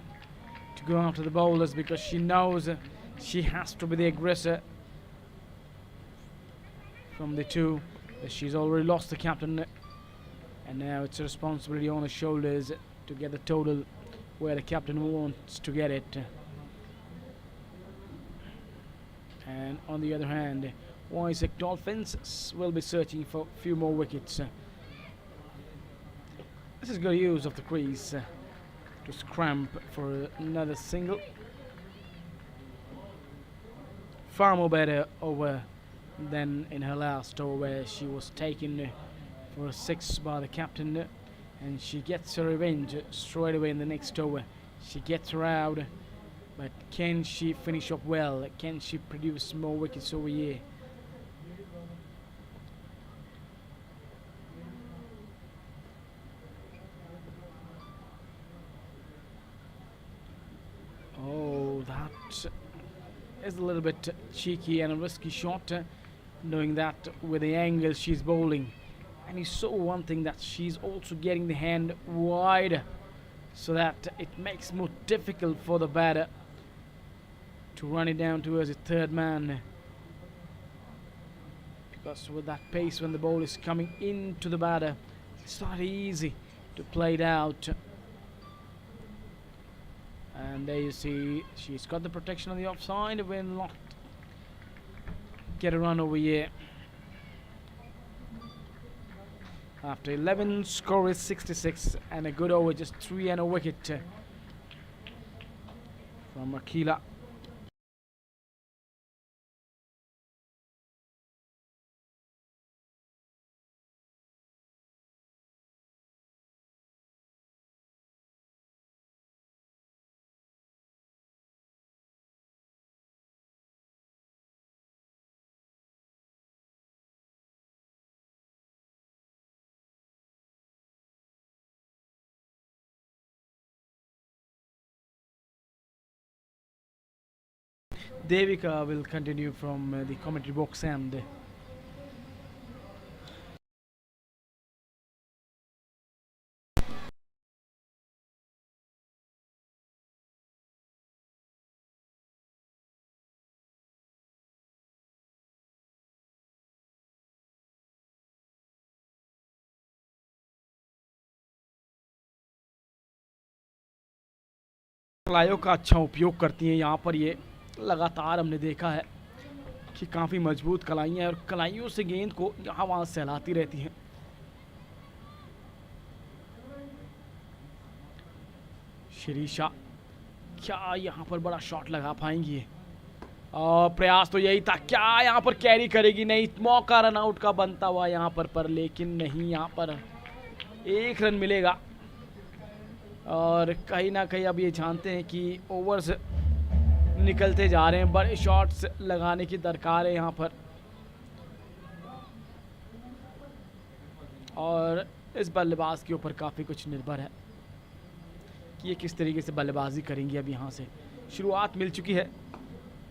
to go after the bowlers, because she knows she has to be the aggressor from the two. She's already lost the captain, and now it's a responsibility on her shoulders to get the total where the captain wants to get it. And on the other hand, VIZAG Dolphins will be searching for a few more wickets. This is good use of the crease to scramp for another single. Far more better over than in her last over, where she was taken for a 6 by the captain, and she gets her revenge straight away in the next over. She gets her out. But can she finish up well? Can she produce more wickets over here? Oh, that is a little bit cheeky and a risky shot, knowing that with the angle she's bowling. And you saw one thing, that she's also getting the hand wide, so that it makes it more difficult for the batter to run it down towards the third man, because with that pace when the ball is coming into the batter, it's not easy to play it out. And there you see she's got the protection on the offside, will not get a run over here. After 11, score is 66, and a good over, just 3 and a wicket from Akila. Devika will continue from the commentary box and कलाइयों का अच्छा उपयोग करती हैं यहाँ पर। ये लगातार हमने देखा है कि काफ़ी मजबूत कलाइयाँ हैं और कलाइयों से गेंद को यहाँ वहाँ सहलाती रहती हैं। शिरीषा क्या यहाँ पर बड़ा शॉट लगा पाएंगी? और प्रयास तो यही था, क्या यहाँ पर कैरी करेगी? नहीं, मौका रन आउट का बनता हुआ यहाँ पर लेकिन नहीं, यहाँ पर 1 रन मिलेगा। और कहीं ना कहीं अब ये जानते हैं कि ओवर्स निकलते जा रहे हैं, बड़े शॉट्स लगाने की दरकार है यहाँ पर। और इस बल्लेबाज के ऊपर काफ़ी कुछ निर्भर है कि ये किस तरीके से बल्लेबाजी करेंगी। अब यहाँ से शुरुआत मिल चुकी है,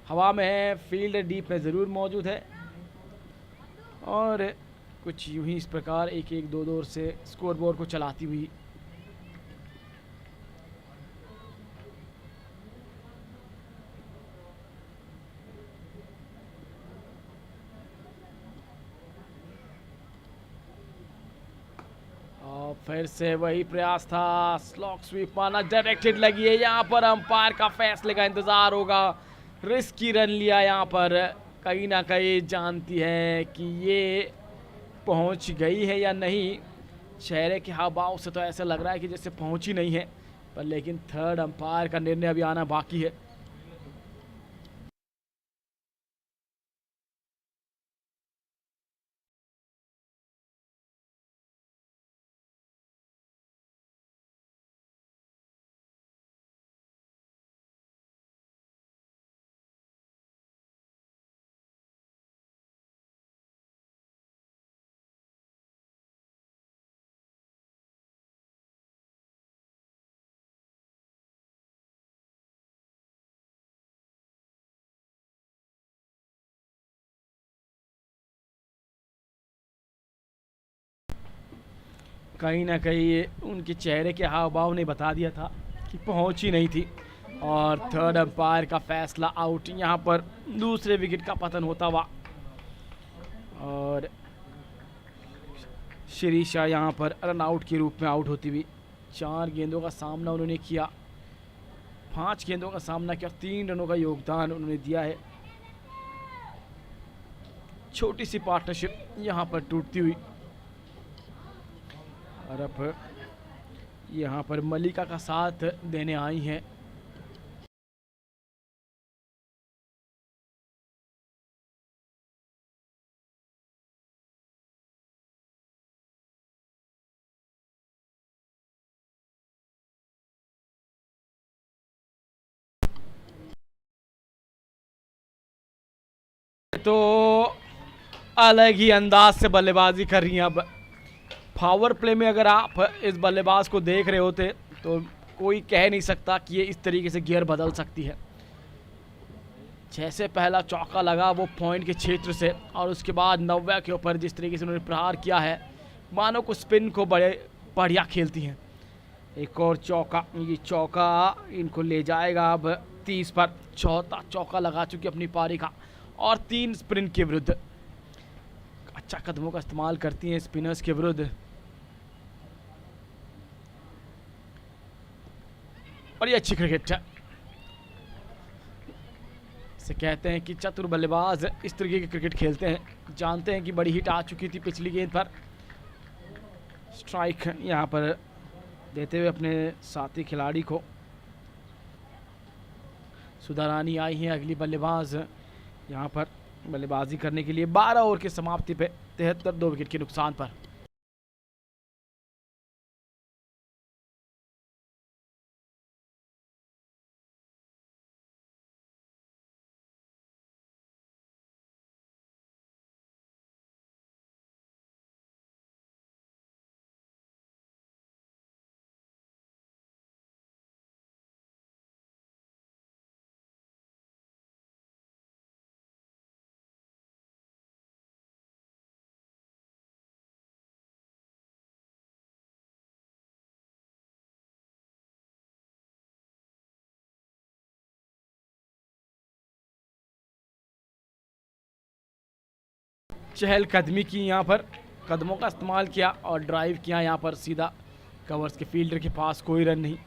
हवा में है, फील्ड डीप में ज़रूर मौजूद है और कुछ यूं ही इस प्रकार 1-1, 2-2 से स्कोर बोर्ड को चलाती हुई फिर से वही प्रयास था, स्लॉक स्वीप माना, डायरेक्टेड लगी है। यहाँ पर अंपायर का फैसले का इंतज़ार होगा। रिस्की रन लिया यहाँ पर, कहीं ना कहीं जानती है कि ये पहुँच गई है या नहीं। चेहरे के हाव भाव से तो ऐसा लग रहा है कि जैसे पहुँची नहीं है, पर लेकिन थर्ड अंपायर का निर्णय अभी आना बाकी है। कहीं ना कहीं उनके चेहरे के हाव भाव ने बता दिया था कि पहुंच ही नहीं थी। और थर्ड अंपायर का फैसला आउट, यहाँ पर दूसरे विकेट का पतन होता हुआ। और शिरीषा यहाँ पर रन आउट के रूप में आउट होती हुई। 4 गेंदों का सामना उन्होंने किया, 5 गेंदों का सामना किया, 3 रनों का योगदान उन्होंने दिया है। छोटी सी पार्टनरशिप यहाँ पर टूटती हुई। और अब यहाँ पर मलिका का साथ देने आई हैं। तो अलग ही अंदाज से बल्लेबाजी कर रही हैं। अब पावर प्ले में अगर आप इस बल्लेबाज को देख रहे होते तो कोई कह नहीं सकता कि ये इस तरीके से गियर बदल सकती है। जैसे पहला चौका लगा वो पॉइंट के क्षेत्र से, और उसके बाद 90 के ऊपर जिस तरीके से उन्होंने प्रहार किया है, मानो को स्पिन को बड़े बढ़िया खेलती हैं। एक और चौका, ये चौका इनको ले जाएगा अब 30 पर। चौथा चौका लगा चुकी अपनी पारी का, और 3 स्पिन के विरुद्ध। अच्छा कदमों का इस्तेमाल करती हैं स्पिनर्स के विरुद्ध। और ये अच्छी क्रिकेट है, इसे कहते हैं कि चतुर बल्लेबाज इस तरीके की क्रिकेट खेलते हैं। जानते हैं कि बड़ी हिट आ चुकी थी पिछली गेंद पर। स्ट्राइक यहाँ पर देते हुए अपने साथी खिलाड़ी को। सुधा रानी आई हैं अगली बल्लेबाज यहाँ पर बल्लेबाजी करने के लिए। 12 ओवर की समाप्ति पे 73, 2 विकेट के नुकसान पर। चहलकदमी की, यहाँ पर कदमों का इस्तेमाल किया और ड्राइव किया यहाँ पर सीधा कवर्स के फील्डर के पास, कोई रन नहीं।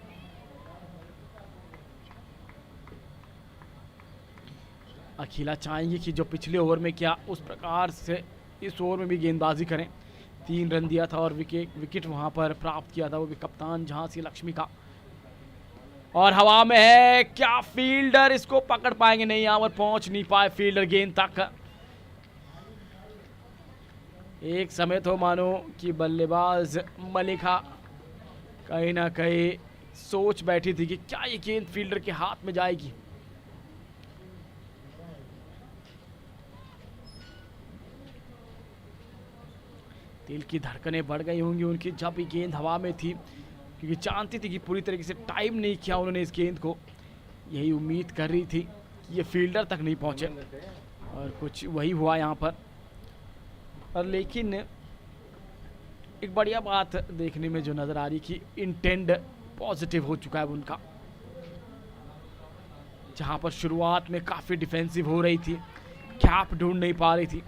अखिला चाहेंगे कि जो पिछले ओवर में किया उस प्रकार से इस ओवर में भी गेंदबाजी करें। 3 रन दिया था और विकेट वहां पर प्राप्त किया था, वो भी कप्तान झांसी लक्ष्मी का। और हवा में है, क्या फील्डर इसको पकड़ पाएंगे? नहीं, यहाँ पर पहुंच नहीं पाए फील्डर गेंद तक। एक समय तो मानो कि बल्लेबाज मलिका कहीं ना कहीं सोच बैठी थी कि क्या ये गेंद फील्डर के हाथ में जाएगी। दिल की धड़कनें बढ़ गई होंगी उनकी जब ये गेंद हवा में थी, क्योंकि जानती थी कि पूरी तरीके से टाइम नहीं किया उन्होंने इस गेंद को। यही उम्मीद कर रही थी कि ये फील्डर तक नहीं पहुंचे, और कुछ वही हुआ यहाँ पर। और लेकिन एक बढ़िया बात देखने में जो नज़र आ रही कि इंटेंट पॉजिटिव हो चुका है उनका। जहाँ पर शुरुआत में काफ़ी डिफेंसिव हो रही थी, कैप ढूंढ नहीं पा रही थी।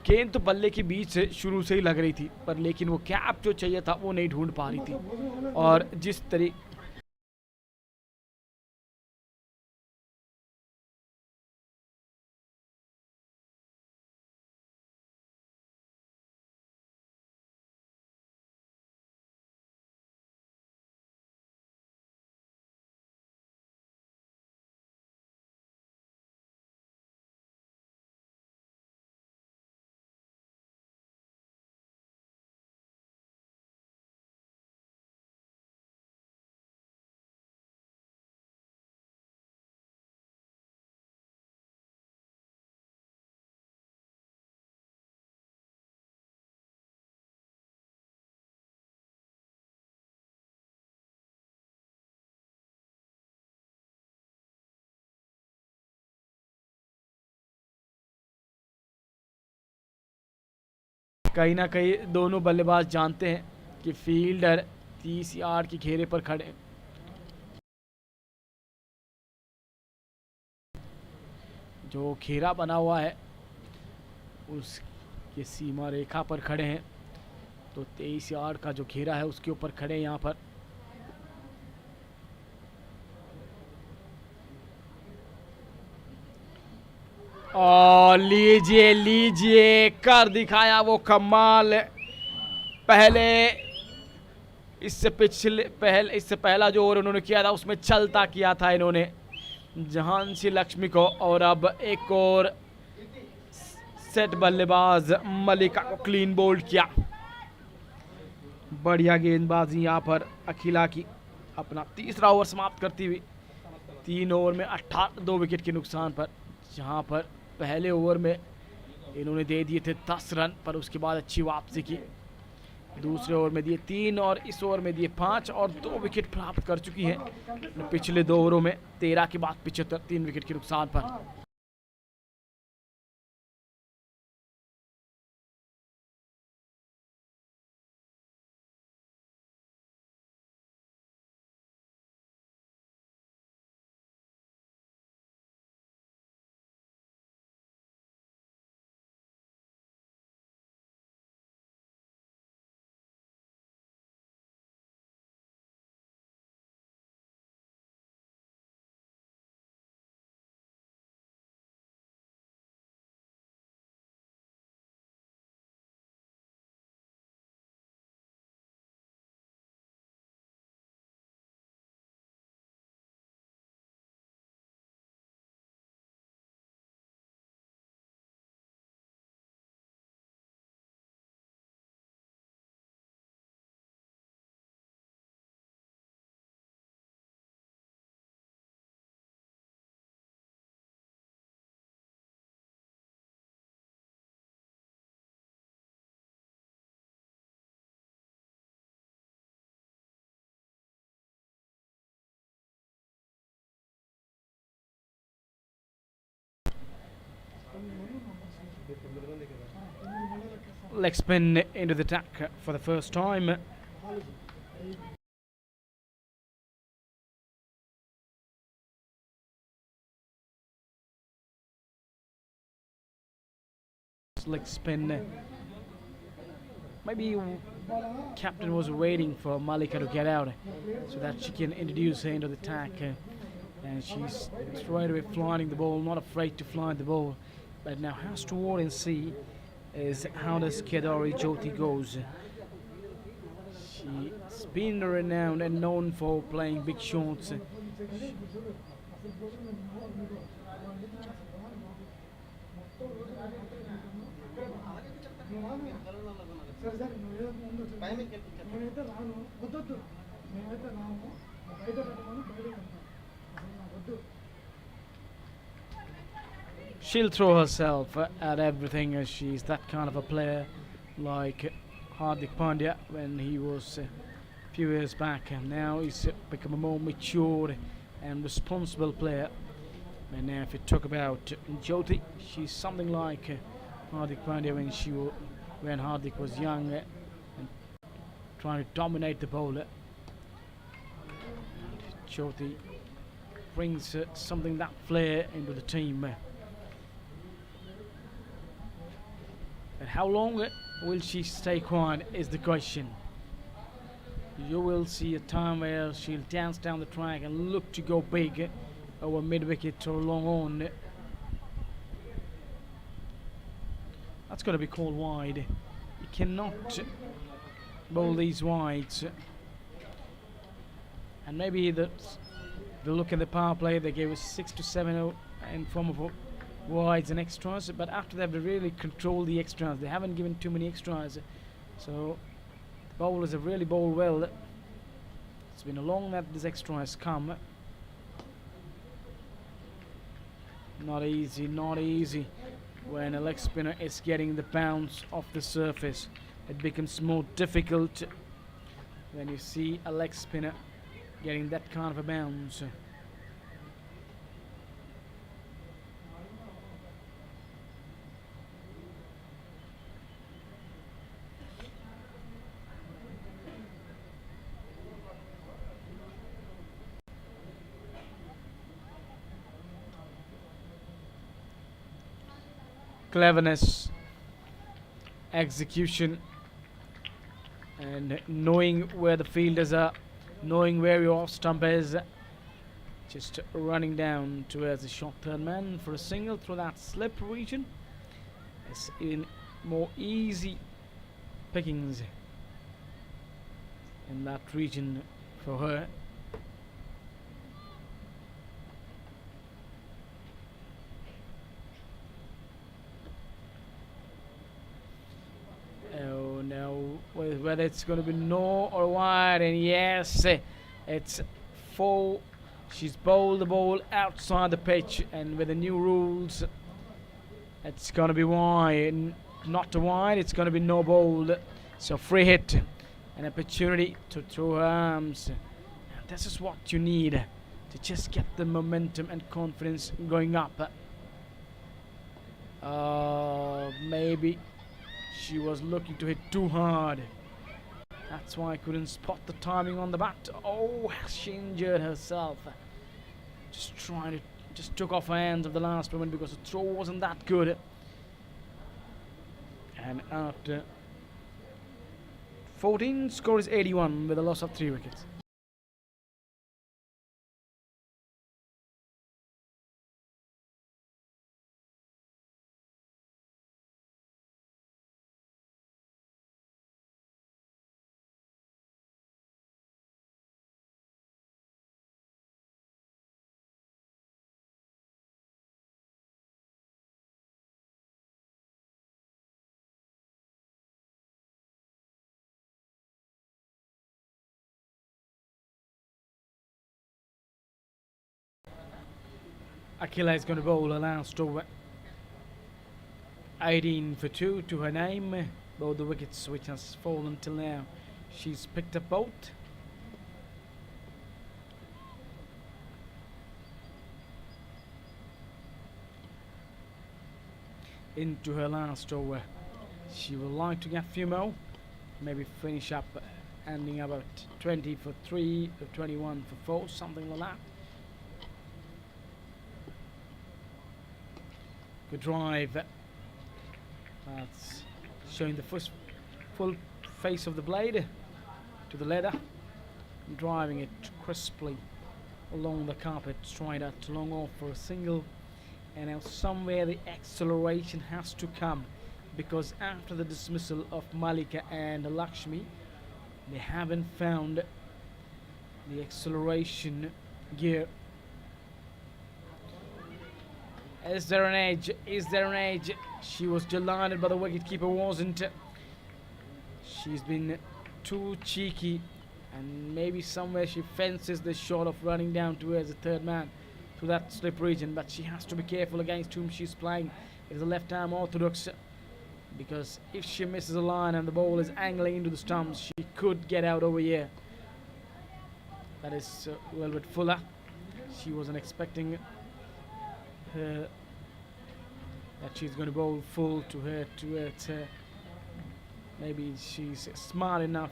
गेंद तो बल्ले के बीच से शुरू से ही लग रही थी, पर लेकिन वो कैप जो चाहिए था वो नहीं ढूंढ पा रही थी। और जिस तरीके कहीं ना कहीं दोनों बल्लेबाज जानते हैं कि फील्डर 30 यार्ड के घेरे पर खड़े हैं। जो घेरा बना हुआ है उसके सीमा रेखा पर खड़े हैं, तो 23 यार्ड का जो घेरा है उसके ऊपर खड़े हैं यहाँ पर। और लीजिए लीजिए, कर दिखाया वो कमाल। पहले इससे पहला जो ओवर उन्होंने किया था उसमें चलता किया था इन्होंने झांसी लक्ष्मी को, और अब एक और सेट बल्लेबाज मलिका को क्लीन बोल्ड किया। बढ़िया गेंदबाजी यहाँ पर अखिला की, अपना तीसरा ओवर समाप्त करती हुई 3 ओवर में 2 विकेट के नुकसान पर। जहाँ पर पहले ओवर में इन्होंने दे दिए थे 10 रन, पर उसके बाद अच्छी वापसी की। दूसरे ओवर में दिए 3 और इस ओवर में दिए 5 और 2 विकेट प्राप्त कर चुकी हैं पिछले 2 ओवरों में। 13 के बाद 75, 3 विकेट के नुकसान पर। Leg spin into the attack for the first time. leg spin. Maybe captain was waiting for Malika to get out so that she can introduce her into the attack. And she's straight away flying the ball, not afraid to fly the ball. But now has to wait and see is how does Kedari Jyoti goes. She's been renowned and known for playing big shots. She'll throw herself at everything as she's that kind of a player, like Hardik Pandya when he was a few years back, and now he's become a more mature and responsible player. And now if you talk about Jyoti, she's something like Hardik Pandya when Hardik was young and trying to dominate the bowler. And Jyoti brings something that flair into the team. But how long will she stay quiet is the question. You will see a time where she'll dance down the track and look to go big over mid-wicket or long on. That's got to be called wide. You cannot bowl these wides. And maybe if you look at the power play, they gave us 6 to 7 in form of wides and extras, but after that they really control the extras. They haven't given too many extras, so the bowlers have really bowled well. It's been a long that this extra has come. Not easy, not easy. When a leg spinner is getting the bounce off the surface, it becomes more difficult when you see a leg spinner getting that kind of a bounce. Cleverness, execution, and knowing where the fielders are, knowing where your off stump is, just running down towards the short third man for a single through that slip region. It's in more easy pickings in that region for her. Oh no, whether it's going to be no or wide, and yes, it's full. She's bowled the ball outside the pitch, and with the new rules, it's going to be wide. Not wide, it's going to be no bowl. So free hit, an opportunity to throw her arms. And this is what you need to just get the momentum and confidence going up. Maybe she was looking to hit too hard. That's why I couldn't spot the timing on the bat. Oh, she injured herself. Just took off her hands at the last moment because the throw wasn't that good. And after 14, score is 81 with a loss of 3 wickets. Akila is going to bowl a last over. 18 for 2 to her name. Both the wickets which has fallen till now, she's picked up both. Into her last over. She would like to get a few more. Maybe finish up ending up at 20 for 3 or 21 for 4, something like that. Good drive That's showing the first full face of the blade to the leather, driving it crisply along the carpet, trying that long off for a single. And now somewhere the acceleration has to come, because after the dismissal of Malika and Lakshmi, they haven't found the acceleration gear. Is there an edge? Is there an edge? She was delighted, but the wicketkeeper wasn't. She's been too cheeky, and maybe somewhere she fences the shot of running down towards the third man to that slip region, but she has to be careful against whom she's playing. It is a left arm orthodox, because if she misses a line and the ball is angling into the stumps, she could get out over here. That is a little bit fuller. She wasn't expecting her that she's going to bowl full to her towards her. Maybe she's smart enough,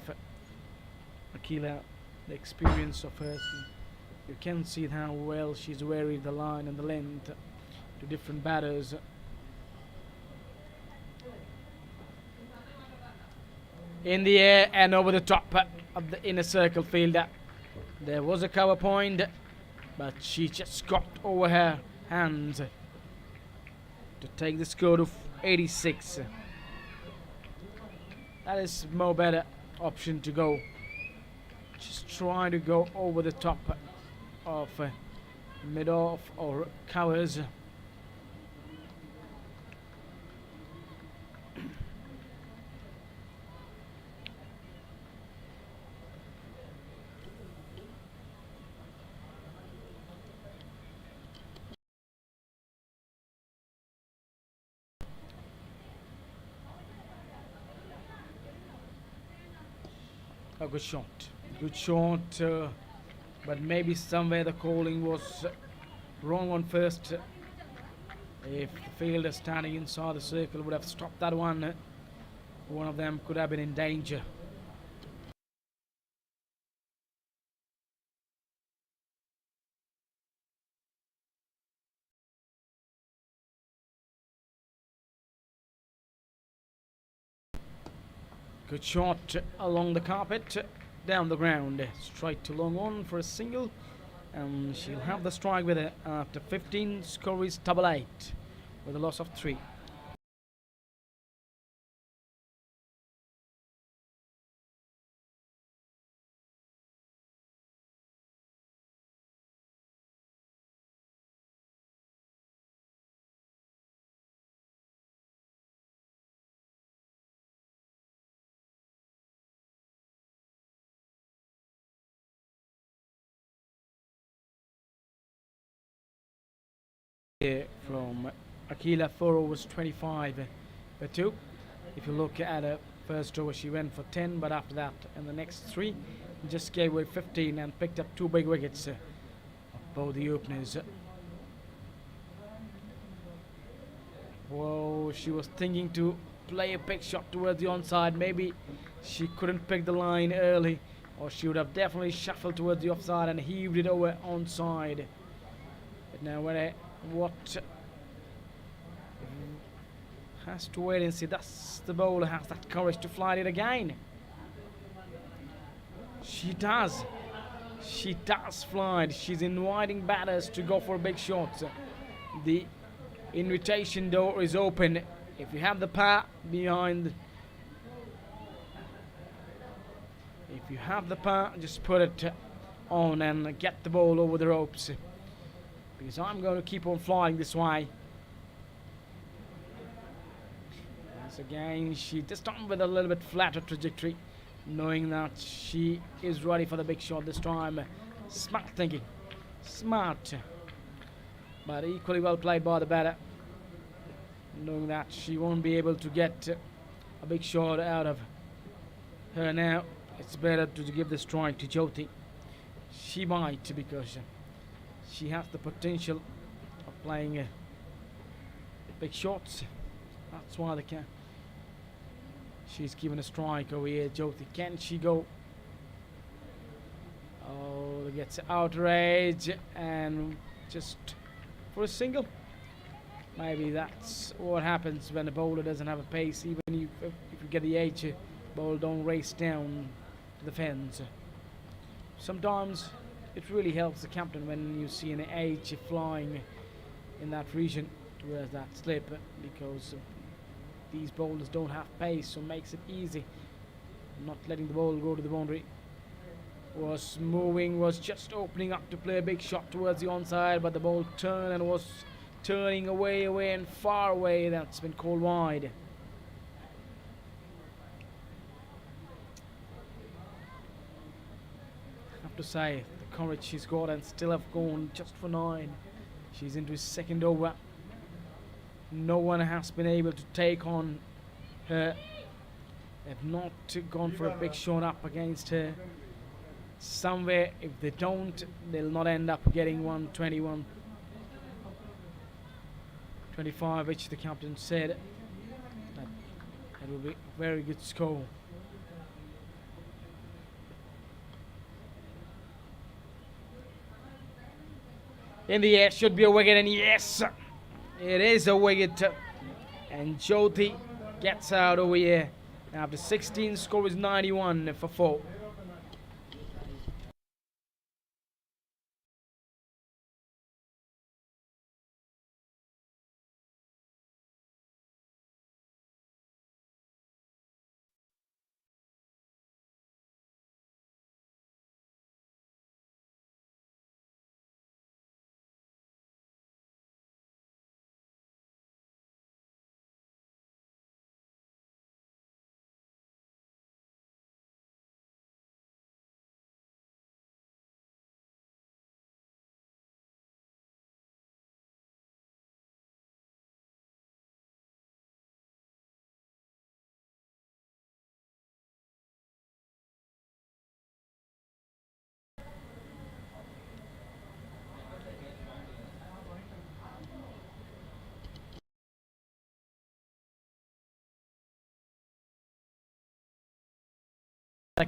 Akila, the experience of her. You can see how well she's varied the line and the length to different batters. In the air and over the top of the inner circle fielder. There was a cover point, but she just got over her hands to take the score to 86. That is more better option to go. Just trying to go over the top of mid-off or covers. A good shot, but maybe somewhere the calling was wrong on first. If the fielder standing inside the circle would have stopped that one of them could have been in danger. Good shot along the carpet, down the ground, straight to long on for a single, and she'll have the strike with her after 15. Score is 88 with a loss of 3. From Akila, 4 overs 25 for 2. If you look at her first over, she went for 10, but after that, in the next 3, just gave away 15 and picked up 2 big wickets of both the openers. Whoa, she was thinking to play a big shot towards the onside. Maybe she couldn't pick the line early, or she would have definitely shuffled towards the offside and heaved it over onside. But now what has to wait and see. That's the bowler has that courage to fly it again. She does fly it. She's inviting batters to go for big shots. The invitation door is open. If you have the power behind, if you have the power, just put it on and get the ball over the ropes, because I'm going to keep on flying this way. Once again, she this time with a little bit flatter trajectory, knowing that she is ready for the big shot this time. Smart thinking, smart, but equally well played by the batter, knowing that she won't be able to get a big shot out of her now. It's better to give the strike to Jyoti. She might, because she has the potential of playing big shots. That's why they can. She's given a strike over here. Jyoti, can she go? Oh, gets outrage and just for a single. maybe that's what happens when a bowler doesn't have a pace. Even if you get the edge, bowler don't race down to the fence. Sometimes it really helps the captain when you see an edge flying in that region towards that slip, because these bowlers don't have pace, so it makes it easy not letting the ball go to the boundary. Was moving, was just opening up to play a big shot towards the onside, but the ball turned and was turning away and far away. That's been called wide. I have to say, the courage she's got, and still have gone just for 9. She's into his second over. No one has been able to take on her. They've not gone for a big shot up against her. Somewhere, if they don't, they'll not end up getting 121, 25, which the captain said that will be a very good score. In the air, should be a wicket, and yes, it is a wicket. And Jyoti gets out over here. After 16, score is 91 for 4.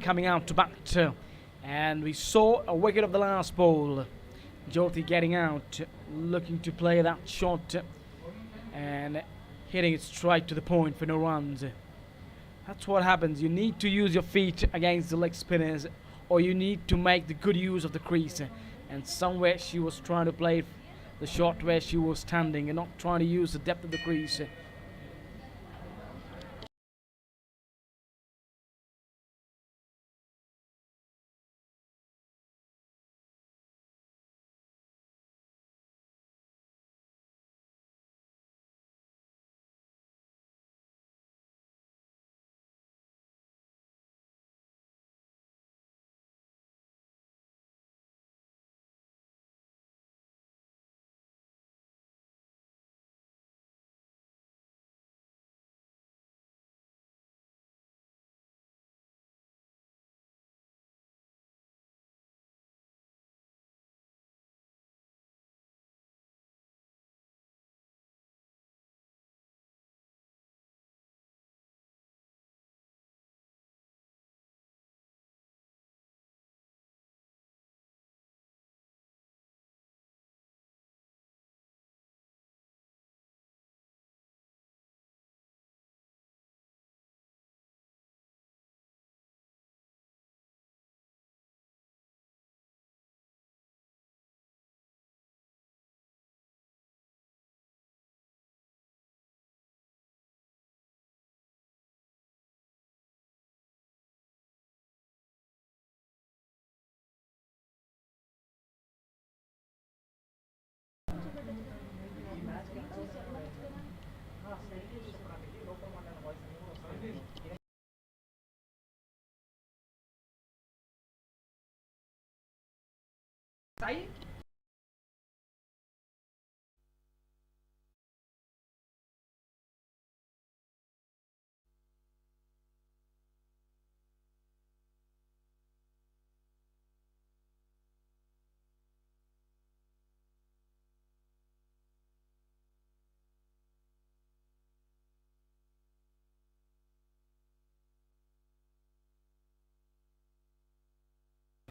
Coming out to bat, and we saw a wicket of the last ball. Jyoti getting out, looking to play that shot and hitting it straight to the point for no runs. That's what happens. You need to use your feet against the leg spinners, or you need to make the good use of the crease. And somewhere she was trying to play the shot where she was standing and not trying to use the depth of the crease.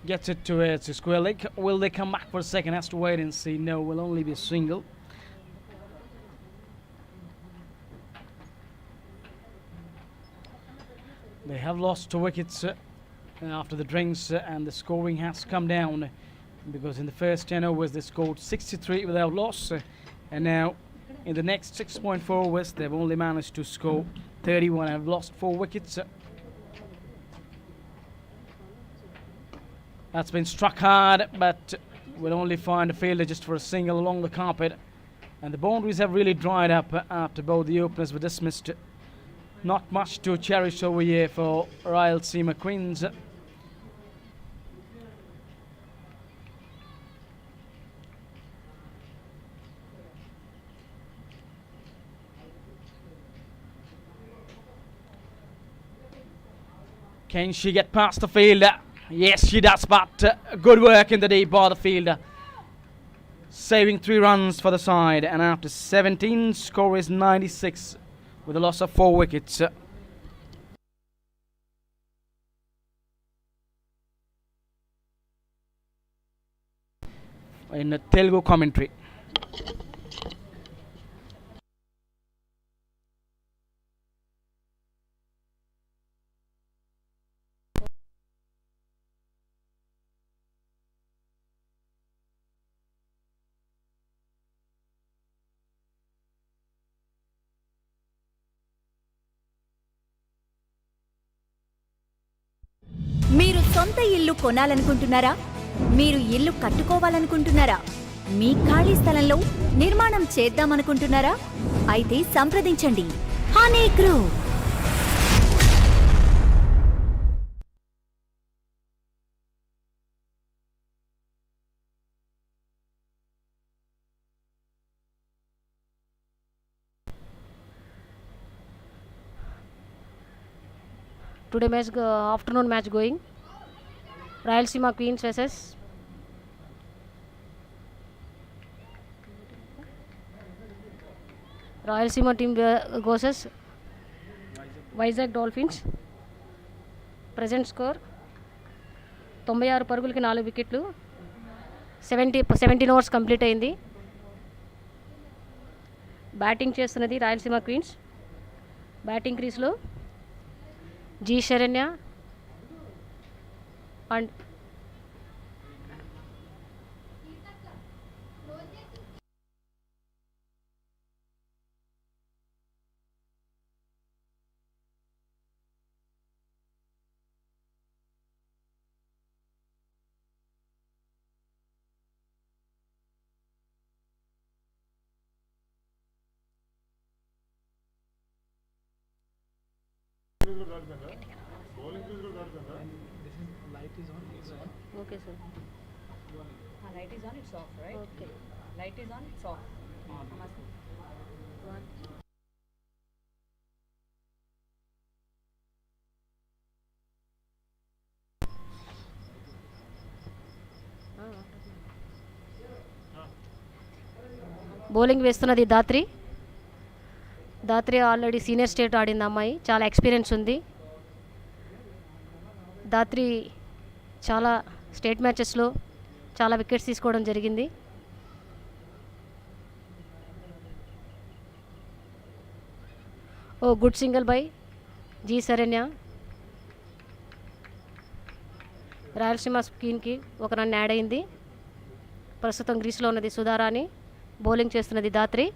Gets it to square leg. Will they come back for a second? Has to wait and see. No, will only be a single. They have lost 2 wickets after the drinks, and the scoring has come down because in the first 10 overs they scored 63 without loss, and now in the next 6.4 overs they've only managed to score 31 and have lost 4 wickets. That's been struck hard, but will only find a fielder just for a single along the carpet, and the boundaries have really dried up after both the openers were dismissed. Not much to cherish over here for Rayalaseema Queens. Can she get past the fielder? Yes, she does, but good work in the deep by the fielder. Saving 3 runs for the side, and after 17, score is 96 with a loss of 4 wickets. In a Telugu commentary. మీరు సొంత ఇల్లు కొనాలనుకుంటున్నారా? మీరు ఇల్లు కట్టుకోవాలనుకుంటున్నారా? మీ ఖాళీ స్థలంలో నిర్మాణం చేద్దామనుకుంటున్నారా? అయితే సంప్రదించండి Honey group. Today match afternoon match going. Rayalaseema Queens versus Rayalaseema team versus VIZAG Dolphins. Present score 96 పరుగులకి 4 వికెట్లు. 17 ఓవర్స్ కంప్లీట్ అయింది. బ్యాటింగ్ చేస్తున్నది రాయలసీమ క్వీన్స్. బ్యాటింగ్ క్రీస్లో G Saranya and okay sir. Light is on, it's off, right? Okay. Light is on, it's off. Bowling వేస్తున్నది Dhatri. Dhatri already senior state ఆడింది అమ్మాయి, చాలా experience ఉంది. దాత్రి చాలా స్టేట్ మ్యాచెస్లో చాలా వికెట్స్ తీసుకోవడం జరిగింది. Oh good single by G Saranya. Rayalaseema స్కీన్కి ఒక రన్ యాడ్ అయింది. ప్రస్తుతం గ్రీస్లో ఉన్నది సుధారాణి, బౌలింగ్ చేస్తున్నది దాత్రి.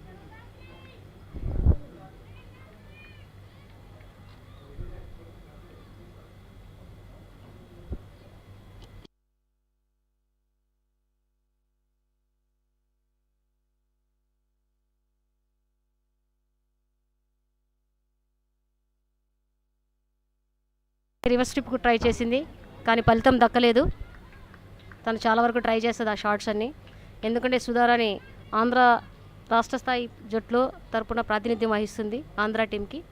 రివర్స్ స్ట్రిప్కు ట్రై చేసింది కానీ ఫలితం దక్కలేదు. తను చాలా వరకు ట్రై చేస్తుంది ఆ షాట్స్ అన్నీ, ఎందుకంటే సుధారాణి ఆంధ్ర రాష్ట్ర స్థాయి జట్లో తరపున ప్రాతినిధ్యం వహిస్తుంది ఆంధ్ర టీంకి.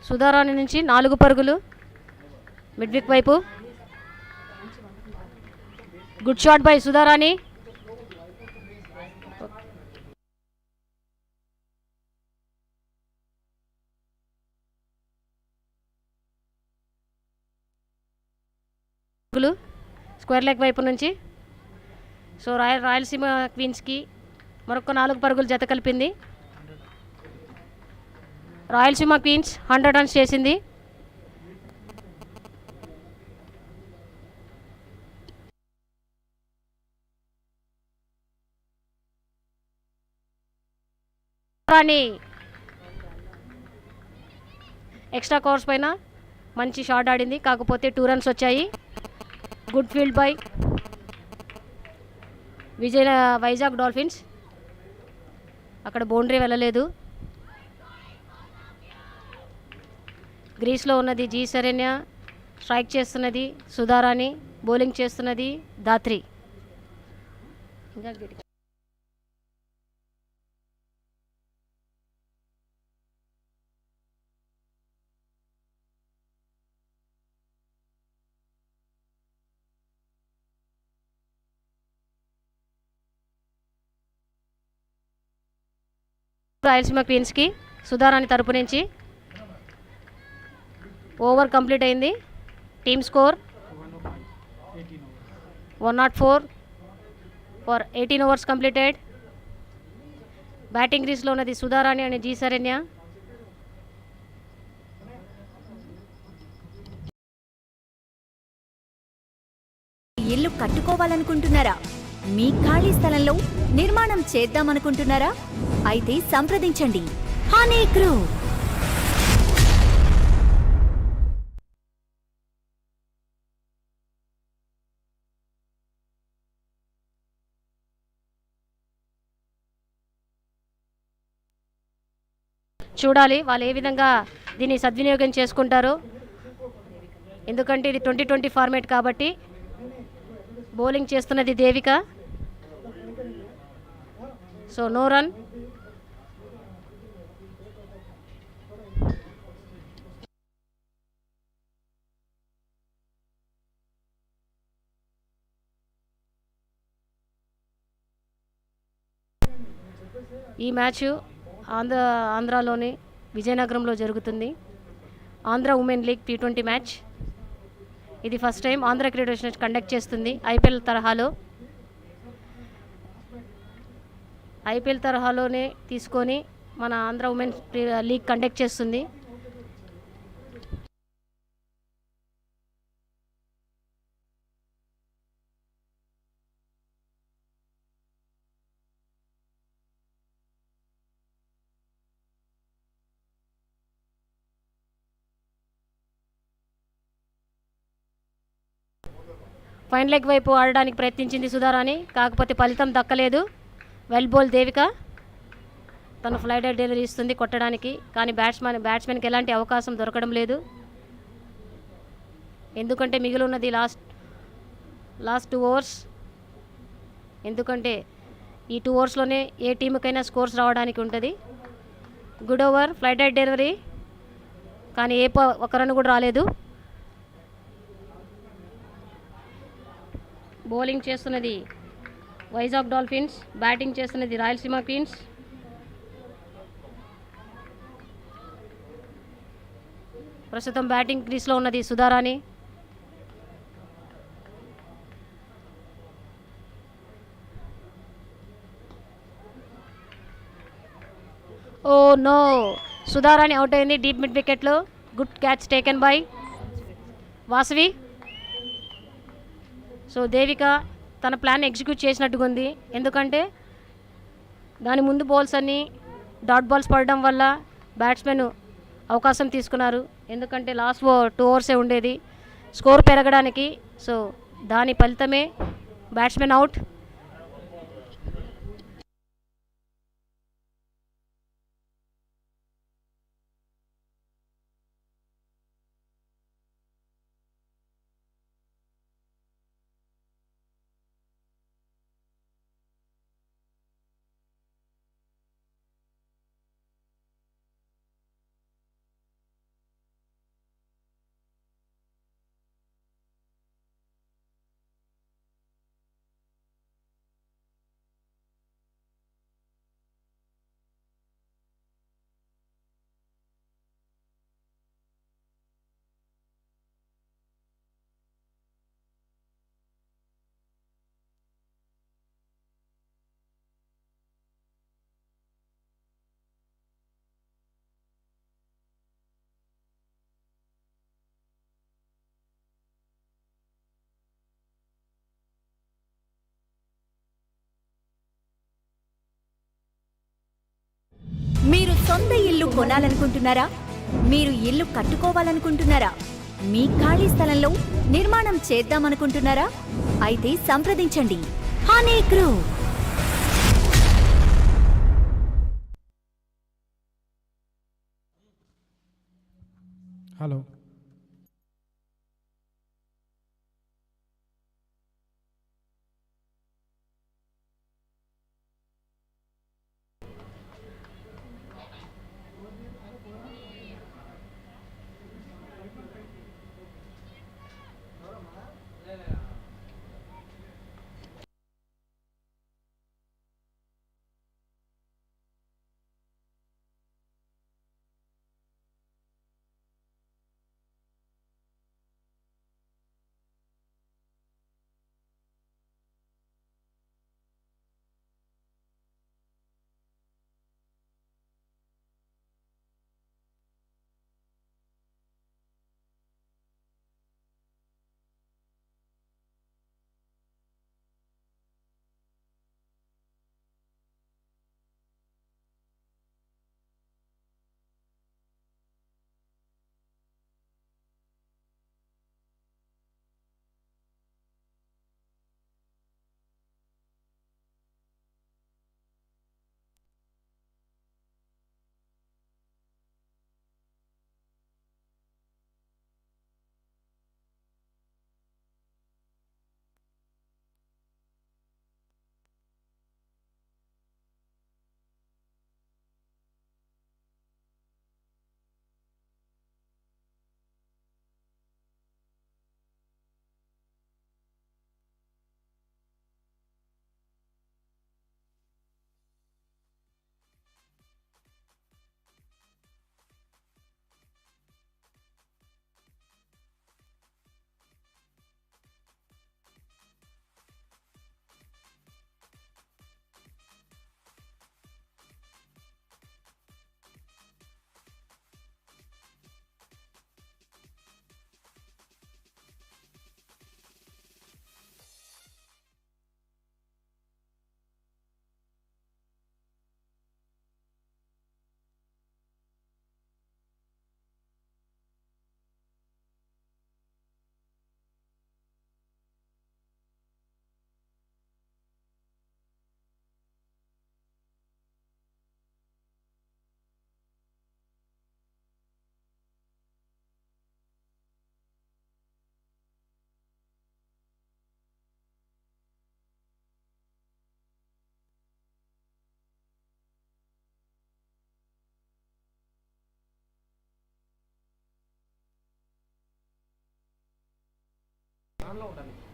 సుధారాణి నుంచి 4 పరుగులు మిడ్విక్ వైపు. Good shot by Sudharani. కిక్కులు స్క్వేర్ లెగ్ వైపు నుంచి. సో రాయలసీమ క్వీన్స్కి మరొక 4 పరుగులు జత కలిపింది. రాయలసీమ క్వీన్స్ 100 రన్స్ చేసింది. ఎక్స్ట్రా కవర్స్ పైన మంచి షాట్ ఆడింది, కాకపోతే 2 రన్స్ వచ్చాయి. Good field by Vizag dolphins. అక్కడ బౌండరీ వెళ్ళలేదు. గ్రీస్లో ఉన్నది జీ శరణ్య, స్ట్రైక్ చేస్తున్నది సుధారాణి, బౌలింగ్ చేస్తున్నది దాత్రి. ఇంకా రాయలసీమ క్వీన్స్కి సుధారాణి తరపు నుంచి ఓవర్ కంప్లీట్ అయింది. Team score 104 for 18 overs completed. Batting క్రీస్లో ఉన్నది సుధారాణి అండ్ జీ శరణ్య. ఇల్లు కట్టుకోవాలనుకుంటున్నారా? మీ ఖాళీ స్థలంలో నిర్మాణం చేద్దామనుకుంటున్నారా? అయితే సంప్రదించండి హనీ గ్రూప్. చూడాలి వాళ్ళు ఏ విధంగా దీన్ని సద్వినియోగం చేసుకుంటారో. ఎందుకంటే ఇది 2020 ఫార్మేట్ కాబట్టి. బౌలింగ్ చేస్తున్నది దేవిక. So no run. ఈ మ్యాచ్ ఆంధ్రాలోని విజయనగరంలో జరుగుతుంది. Andhra women league T20 match. ఇది first time Andhra cricket conduct చేస్తుంది ఐపీఎల్ తరహాలోనే తీసుకొని మన ఆంధ్ర ఉమెన్ లీగ్ కండక్ట్ చేస్తుంది. ఫైన్ లెగ్ వైపు ఆడడానికి ప్రయత్నించింది సుధారాణి, కాకపోతే ఫలితం దక్కలేదు. Well bowl Devika. తను ఫ్లైట్ డెలివరీ ఇస్తుంది కొట్టడానికి, కానీ బ్యాట్స్మెన్కి ఎలాంటి అవకాశం దొరకడం లేదు. ఎందుకంటే మిగిలి ఉన్నది లాస్ట్ 2 ఓవర్స్. ఎందుకంటే ఈ 2 ఓవర్స్లోనే ఏ టీముకైనా స్కోర్స్ రావడానికి ఉంటుంది. గుడ్ ఓవర్ ఫ్లైట్ డెలివరీ, కానీ ఒక రన్ కూడా రాలేదు. బౌలింగ్ చేస్తున్నది వైజాగ్ డాల్ఫిన్స్, బ్యాటింగ్ చేస్తున్నది రాయలసీమ క్వీన్స్. ప్రస్తుతం బ్యాటింగ్ క్రీస్లో ఉన్నది Sudharani. Oh no, Sudharani out అయింది డీప్ మిడ్ వికెట్లో. Good catch taken by Vasavi. So Devika తన ప్లాన్ ఎగ్జిక్యూట్ చేసినట్టుగా ఉంది. ఎందుకంటే దాని ముందు బాల్స్ అన్నీ డాట్ బాల్స్ పడడం వల్ల బ్యాట్స్మెన్ అవకాశం తీసుకున్నారు. ఎందుకంటే లాస్ట్ 2 ఓవర్సే ఉండేది స్కోర్ పెరగడానికి. సో దాని ఫలితమే బ్యాట్స్మెన్ అవుట్. సొంత ఇల్లు కొనాలనుకుంటున్నారా? మీరు ఇల్లు కట్టుకోవాలనుకుంటున్నారా? మీ ఖాళీ స్థలంలో నిర్మాణం చేద్దామనుకుంటున్నారా? అయితే సంప్రదించండి హనీ గ్రూప్. Hello.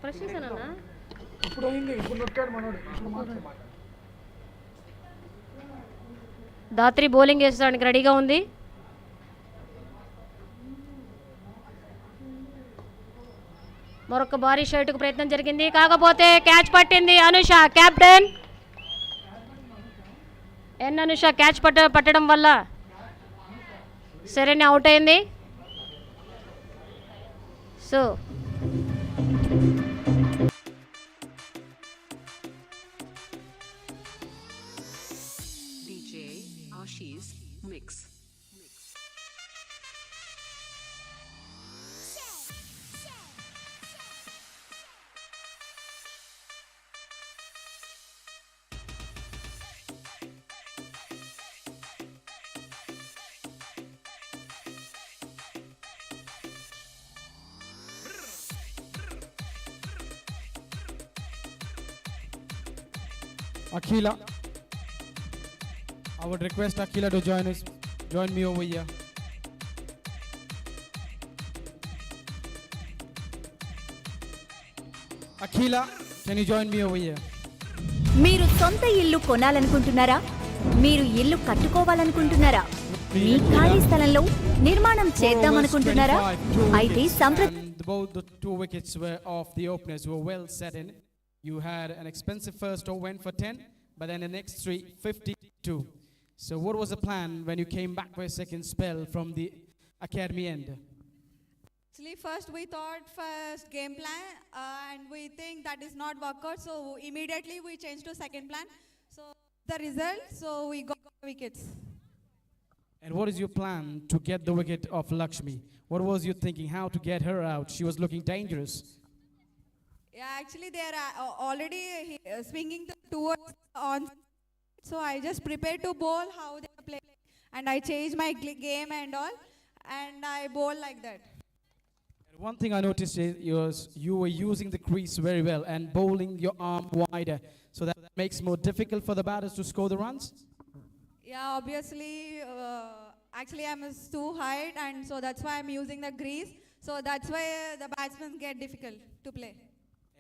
ఫ్రెష్ చేశానన్నా. దాత్రి బౌలింగ్ వేసడానికి రెడీగా ఉంది. మరొక భారీ షాట్కు ప్రయత్నం జరిగింది, కాకపోతే క్యాచ్ పట్టింది అనుష. కెప్టెన్ అనుష క్యాచ్ పట్టడం వల్ల సరైన అవుట్ అయింది. So mix. Akila, I would request Akila to join me over here. Akila, can you join me over here? మీరు సొంత ఇల్లు కొనాలనుకుంటున్నారా? మీరు ఇల్లు కట్టుకోవాలనుకుంటున్నారా? మీ ఖాళీ స్థలంలో నిర్మాణం చేద్దామనుకుంటున్నారా? అయితే both the two wickets were off. The openers were well set in. You had an expensive first over, went for 10, but then the next three, 52. So what was the plan when you came back for a second spell from the academy end? Actually, first we thought first game plan and we think that is not work out. So immediately we changed to second plan. So the result, so we got wickets. And what is your plan to get the wicket of Lakshmi? What was you thinking? How to get her out? She was looking dangerous. Yeah, actually they are already swinging towards on. So I just prepared to bowl how they are playing. And I changed my game and all. And I bowl like that. And one thing I noticed is you were using the crease very well and bowling your arm wider. So that makes more difficult for the batters to score the runs. Yeah, obviously, actually I'm too height and so that's why I'm using the grease. So that's why the batsmen get difficult to play.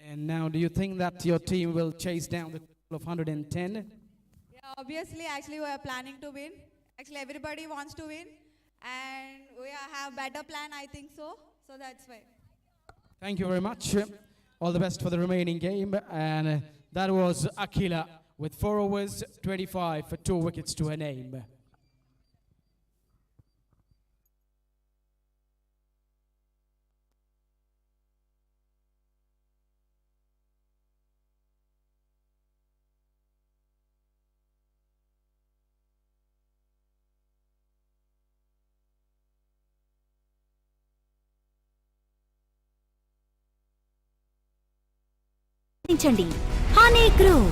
And now do you think that your team will chase down the total of 110? Yeah, obviously, actually we are planning to win. Actually everybody wants to win. And we have better plan, I think so. So that's why. Thank you very much. All the best for the remaining game. And that was Akila with 4 overs, 25 for 2 wickets to her name. Honeyy Group.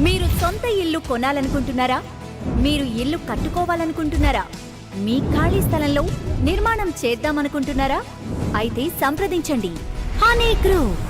మీరు సొంత ఇల్లు కొనాలనుకుంటున్నారా? మీరు ఇల్లు కట్టుకోవాలనుకుంటున్నారా? మీ ఖాళీ స్థలంలో నిర్మాణం చేద్దామనుకుంటున్నారా? అయితే సంప్రదించండి హనీ గ్రూప్.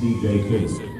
VIZAG.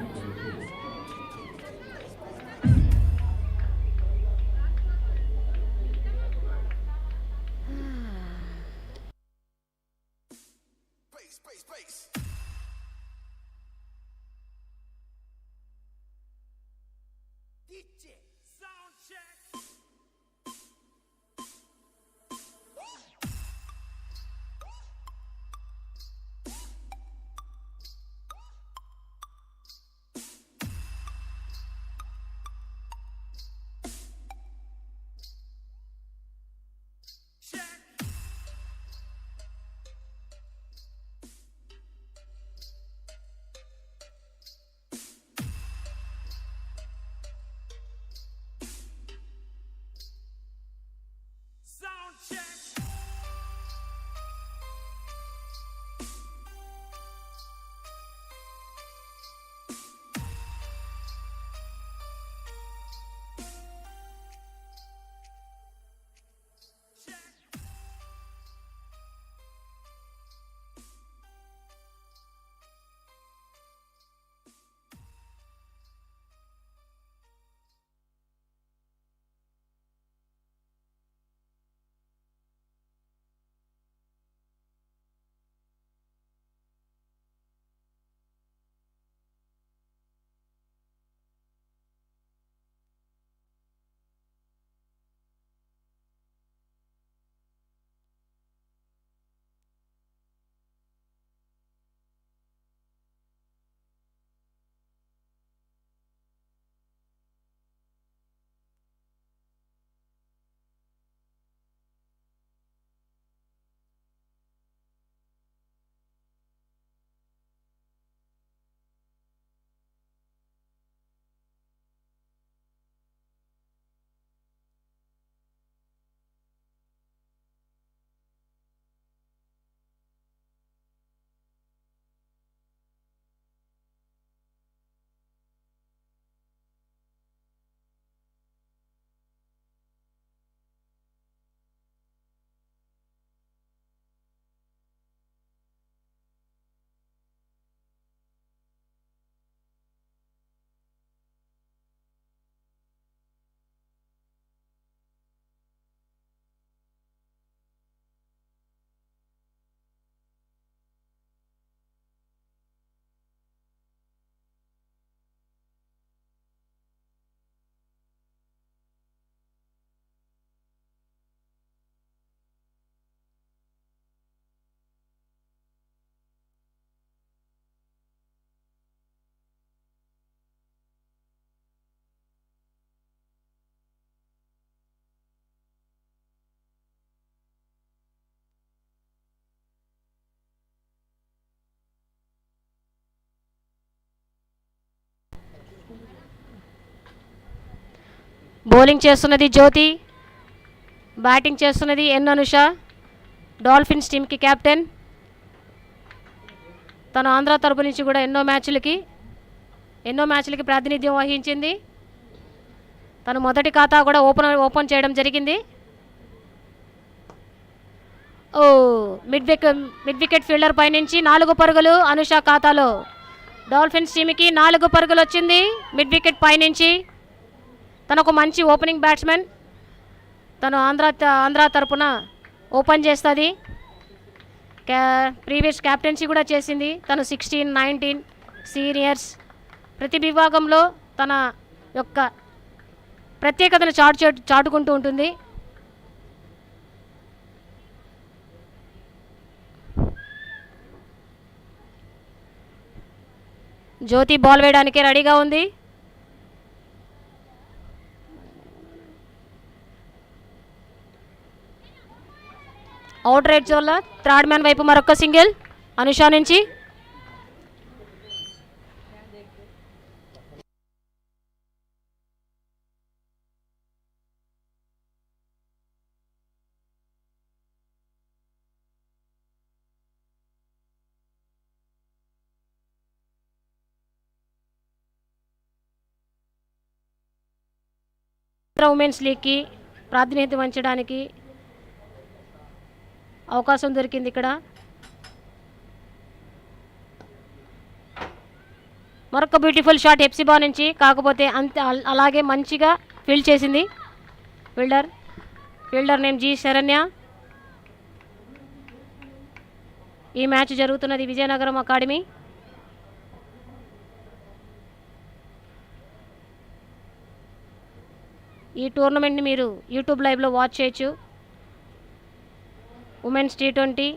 బౌలింగ్ చేస్తున్నది జ్యోతి, బ్యాటింగ్ చేస్తున్నది ఎన్ అనుష, డాల్ఫిన్స్ టీమ్కి కెప్టెన్. తను ఆంధ్ర తరపు నుంచి కూడా ఎన్నో మ్యాచ్లకి ప్రాతినిధ్యం వహించింది. తను మొదటి ఖాతా కూడా ఓపెన్ చేయడం జరిగింది. మిడ్ వికెట్ ఫీల్డర్ పైనుంచి 4 పరుగులు అనుష ఖాతాలో. డాల్ఫిన్స్ టీమ్కి 4 పరుగులు వచ్చింది మిడ్ వికెట్ పైనుంచి. తను ఒక మంచి ఓపెనింగ్ బ్యాట్స్మెన్. తను ఆంధ్ర తరపున ఓపెన్ చేస్తుంది. ప్రీవియస్ క్యాప్టెన్సీ కూడా చేసింది. తను 16, 19 సీనియర్స్ ప్రతి విభాగంలో తన యొక్క ప్రత్యేకతను చాటుకుంటూ ఉంటుంది. జ్యోతి బాల్ వేయడానికి రెడీగా ఉంది. అవుట్ రైట్ వల్ల థర్డ్ మ్యాన్ వైపు మరొక సింగిల్ అనుష నుంచి. ఉమెన్స్ లీగ్కి ప్రాతినిధ్యం వహించడానికి అవకాశం దొరికింది ఇక్కడ. మరొక బ్యూటిఫుల్ షాట్ హెప్సిబా నుంచి, కాకపోతే అంతే అలాగే మంచిగా ఫీల్డ్ చేసింది ఫీల్డర్ నేమ్ జి శరణ్య. ఈ మ్యాచ్ జరుగుతున్నది విజయనగరం అకాడమీ. ఈ టోర్నమెంట్ని మీరు యూట్యూబ్ లైవ్లో వాచ్ చేయొచ్చు. ఉమెన్స్ T20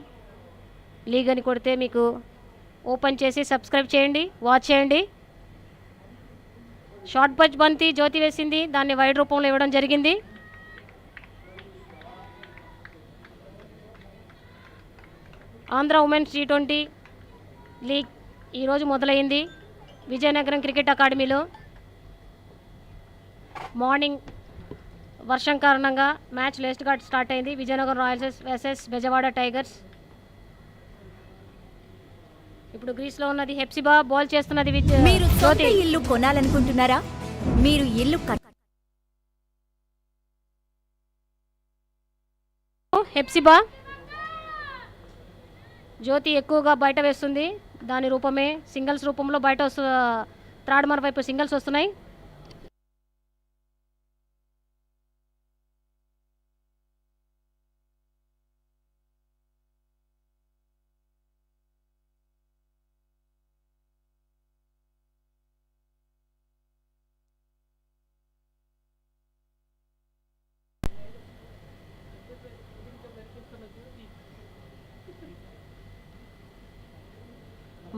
లీగ్ అని కొడితే మీకు ఓపెన్ చేసి సబ్స్క్రైబ్ చేయండి, వాచ్ చేయండి. షార్ట్ పచ్ బంతి జ్యోతి వేసింది, దాన్ని వైడ్ రూపంలో ఇవ్వడం జరిగింది. ఆంధ్ర ఉమెన్స్ T20 లీగ్ ఈరోజు మొదలైంది విజయనగరం క్రికెట్ అకాడమీలో. మార్నింగ్ వర్షం కారణంగా మ్యాచ్ లేట్గా స్టార్ట్ అయింది. Vizianagaram Royals versus Bezawada tigers. ఇప్పుడు గ్రీస్లో ఉన్నది హెప్సిబా, బాల్ చేస్తున్నది మీరు సొంత జ్యోతి. ఇల్లు కొనాలనుకుంటున్నారా? మీరు ఇల్లు హెప్సిబా జ్యోతి ఎక్కువగా బయట వేస్తుంది, దాని రూపమే సింగిల్స్ రూపంలో బయట థర్డ్ మర్ వైపు సింగిల్స్ వస్తున్నాయి.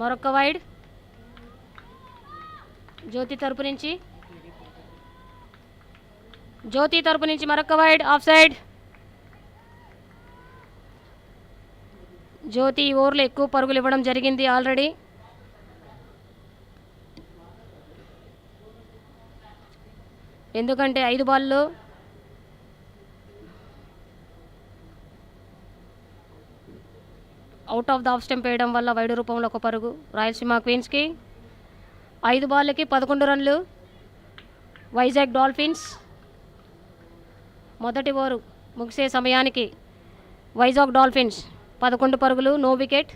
మరొక వైడ్ జ్యోతి తరపు నుంచి మరొక వైడ్ ఆఫ్ సైడ్. జ్యోతి ఈ ఓవర్లో ఎక్కువ పరుగులు ఇవ్వడం జరిగింది ఆల్రెడీ. ఎందుకంటే 5 బాల్లో out of the off stump వేయడం వల్ల వైడ్ రూపంలో ఒక పరుగు రాయలసీమ క్వీన్స్కి. 5 బాళ్ళకి 11 రన్లు వైజాగ్ డాల్ఫిన్స్. మొదటి ఓవరు ముగిసే సమయానికి వైజాగ్ డాల్ఫిన్స్ 11 పరుగులు, no wicket.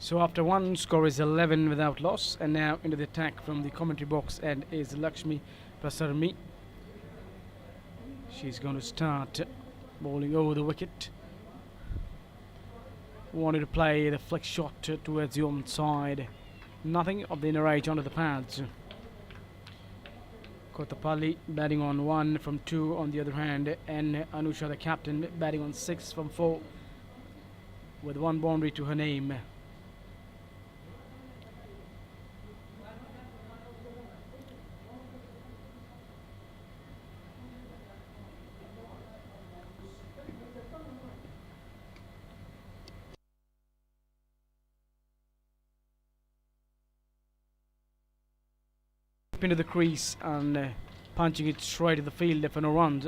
So after one, score is 11 without loss, and now into the attack from the commentary box and is Lakshmi Prasarmi. She's going to start bowling over the wicket. Wanted to play the flick shot towards the home side. Nothing of the inner edge onto the pads. Kotapalli batting on 1 from 2 on the other hand, and Anusha the captain batting on 6 from 4 with 1 boundary to her name. Into the crease and punching it straight to the field for no runs.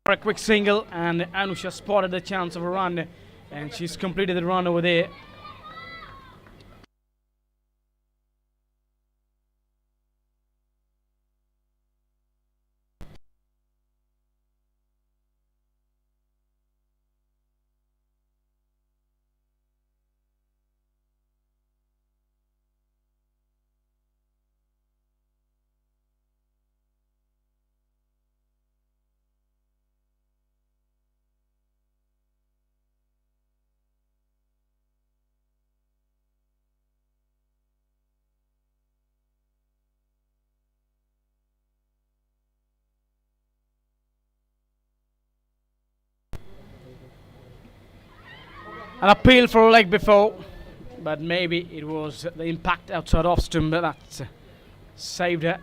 For a quick single, and Anusha spotted the chance of a run, and she's completed the run over there. An appeal for a leg before, but maybe it was the impact outside off stump that saved her.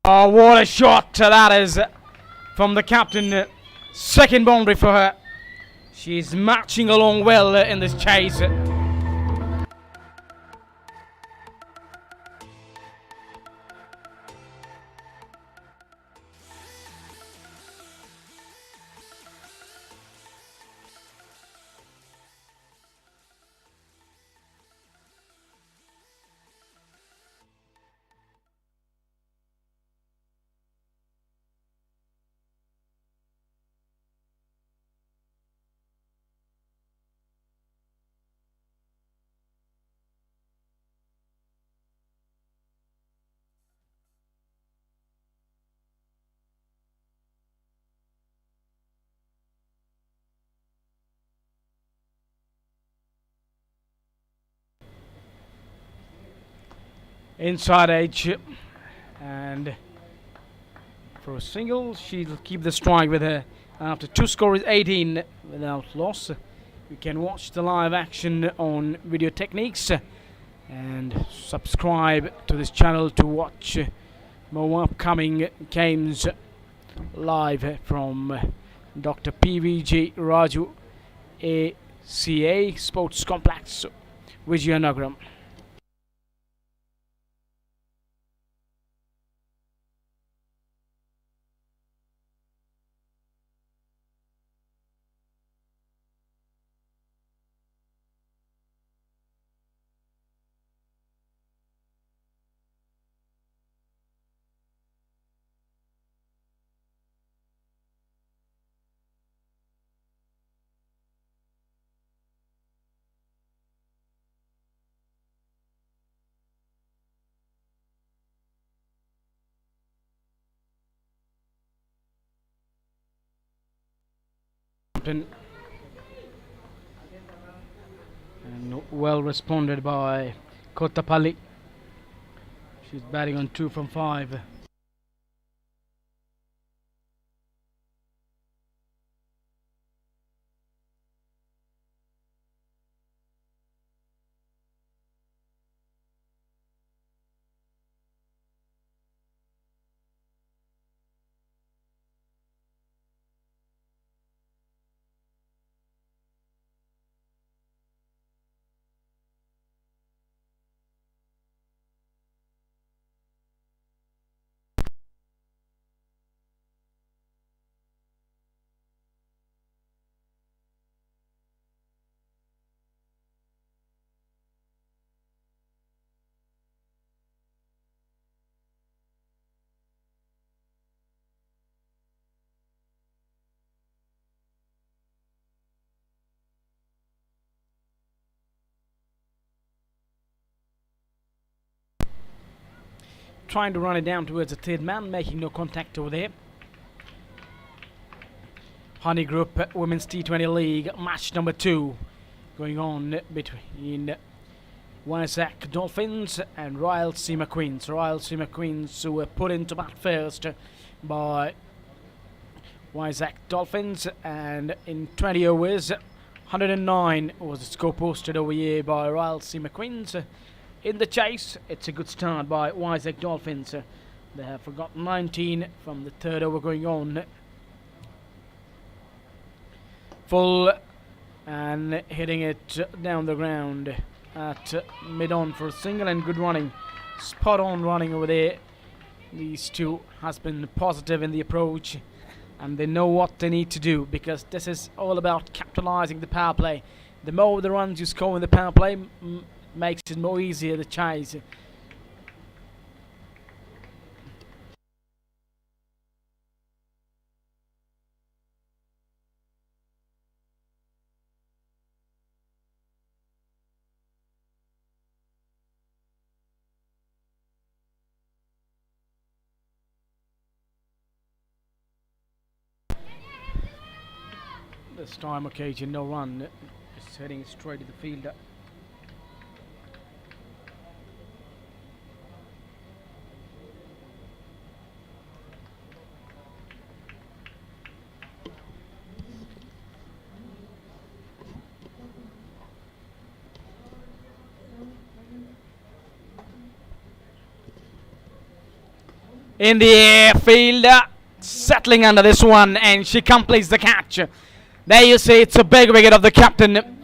Oh, what a shot that is from the captain. Second boundary for her. She's marching along well in this chase. Inside edge, and for a single she'll keep the strike with her. After two score is 18 without loss. You can watch the live action on Video Techniques and subscribe to this channel to watch more upcoming games live from Dr. PVG Raju ACA Sports Complex, Vizianagaram. And well responded by Kottapalli. She's batting on 2 from 5. Trying to run it down towards the third man, making no contact over there. Honeyy Group Women's T20 League match number 2 going on between VIZAG Dolphins and RAYALASEEMA Queens. RAYALASEEMA Queens who were put into bat first by VIZAG Dolphins, and in 20 overs, 109 was the score posted over here by RAYALASEEMA Queens. In the chase, it's a good start by VIZAG Dolphins. They have got 19 from the third over going on. Full and hitting it down the ground at mid-on for a single, and good running. Spot on running over there. These two has been positive in the approach, and they know what they need to do, because this is all about capitalizing the power play. The more the runs you score in the power play makes it more easier to chase. This time occasion, no run, just heading straight to the fielder. In the air, fielder settling under this one, and she completes the catch. There you see, it's a big wicket of the captain.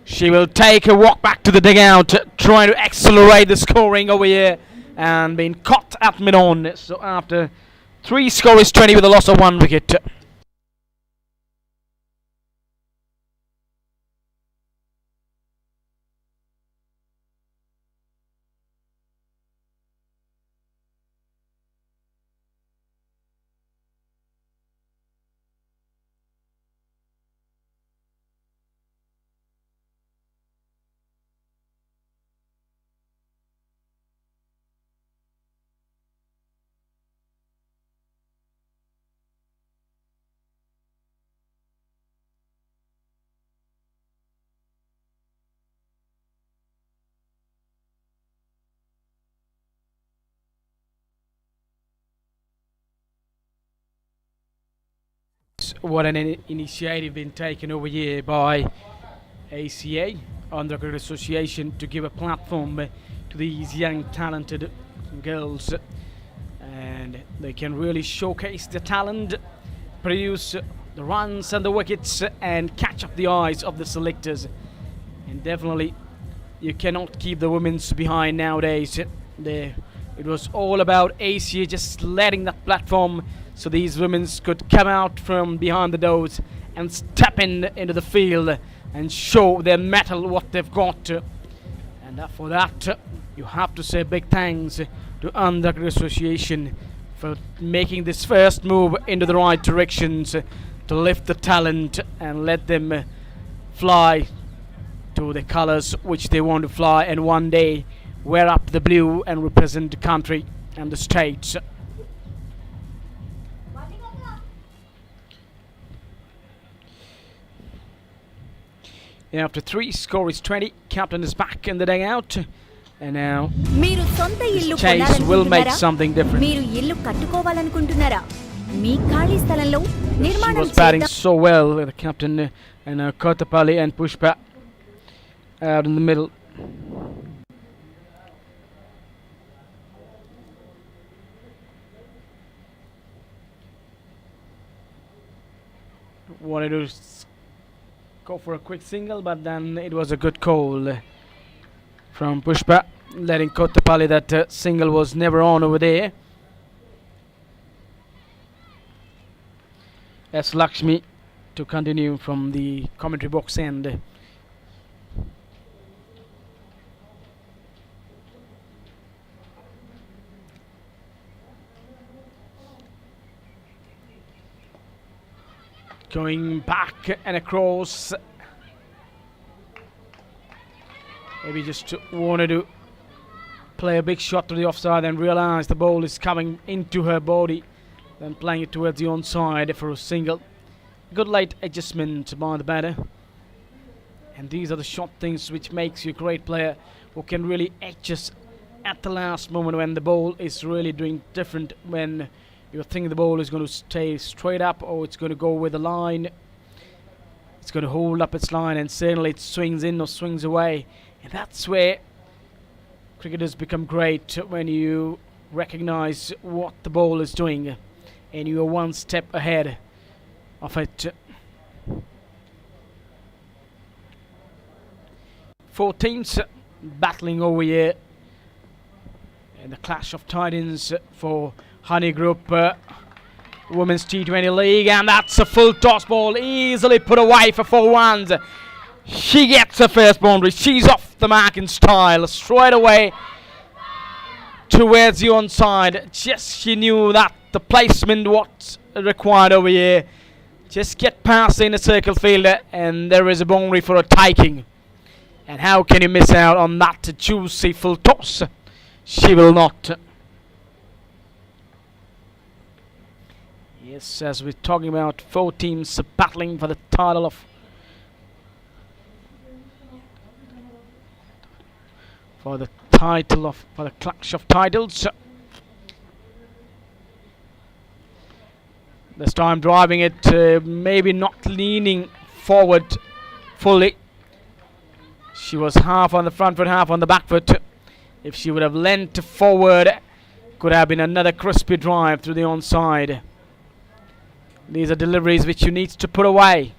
She will take a walk back to the dugout, trying to accelerate the scoring over here, and being caught at mid-on. So after 3 scores 20 with a loss of 1 wicket. What an initiative been taken over here by ACA, Andhra Cricket Association, to give a platform to these young talented girls, and they can really showcase their talent, produce the runs and the wickets, and catch up the eyes of the selectors. And definitely you cannot keep the women's behind nowadays. It was all about ACA just letting that platform so these women could come out from behind the doors and step into the field and show their mettle, what they've got. And for that, you have to say big thanks to Andhra Cricket Association for making this first move into the right directions to lift the talent and let them fly to the colours which they want to fly, and one day wear up the blue and represent the country and the states. After 3 scores 20, captain is back in the dugout, and now మీరు సొంత ఇల్లు Chase will make కొనాలనుకుంటున్నారా? something different. మీరు ఇల్లు కట్టుకోవాలనుకుంటున్నారా? మీ ఖాళీ స్థలంలో She నిర్మాణం was batting చేద్దాం. so well, the captain, and Kotapalli and Pushpa out in the middle. Wanted to go for a quick single, but then it was a good call from Pushpa, letting Kotapalli that single was never on over there. That's Lakshmi to continue from the commentary box end. Going back and across. Maybe just wanted to play a big shot to the offside and realize the ball is coming into her body, then playing it towards the onside for a single. Good late adjustment by the batter. And these are the short things which makes you a great player, who can really adjust at the last moment when the ball is really doing different, when You think the ball is going to stay straight up, or it's going to go with the line. It's going to hold up its line, and suddenly it swings in or swings away. And that's where cricketers become great, when you recognize what the ball is doing and you are one step ahead of it. 4 teams battling over here in the clash of titans for Honeyy Group Women's T20 League, and that's a full toss ball, easily put away for 4 runs. She gets her first boundary. She's off the mark in style, straight away towards the onside. Just she knew that the placement was required over here. Just get past the inner circle fielder, and there is a boundary for a taking. And how can you miss out on that juicy full toss? She will not. Yes, as we're talking about 4 teams battling for the title of for the clash of titles. This time driving it, maybe not leaning forward fully. She was half on the front foot, half on the back foot. If she would have leant forward, could have been another crispy drive through the onside. These are deliveries which you need to put away.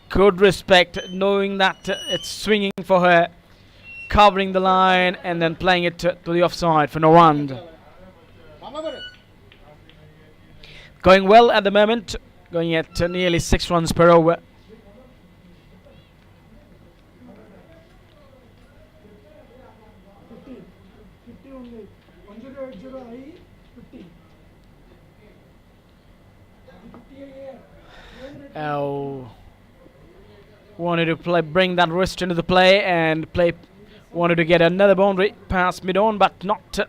Good respect, knowing that it's swinging for her, covering the line, and then playing it to the offside for no run. Going well at the moment, going at nearly 6 runs per over. Wanted to bring that wrist into the play and wanted to get another boundary past mid-on, but not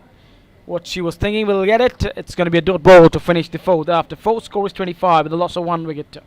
what she was thinking. Will get it. It's going to be a dot ball to finish the 4th. After 4, score is 25 with a loss of 1 wicket.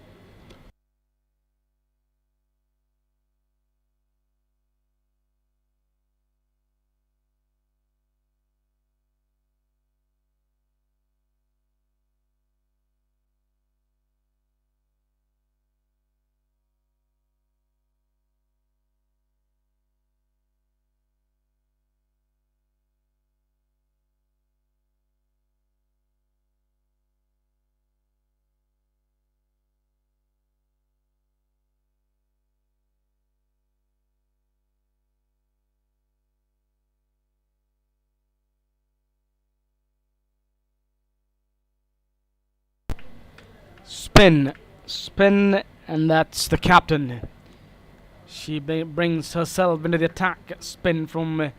Spin, and that's the captain. She brings herself into the attack. Spin from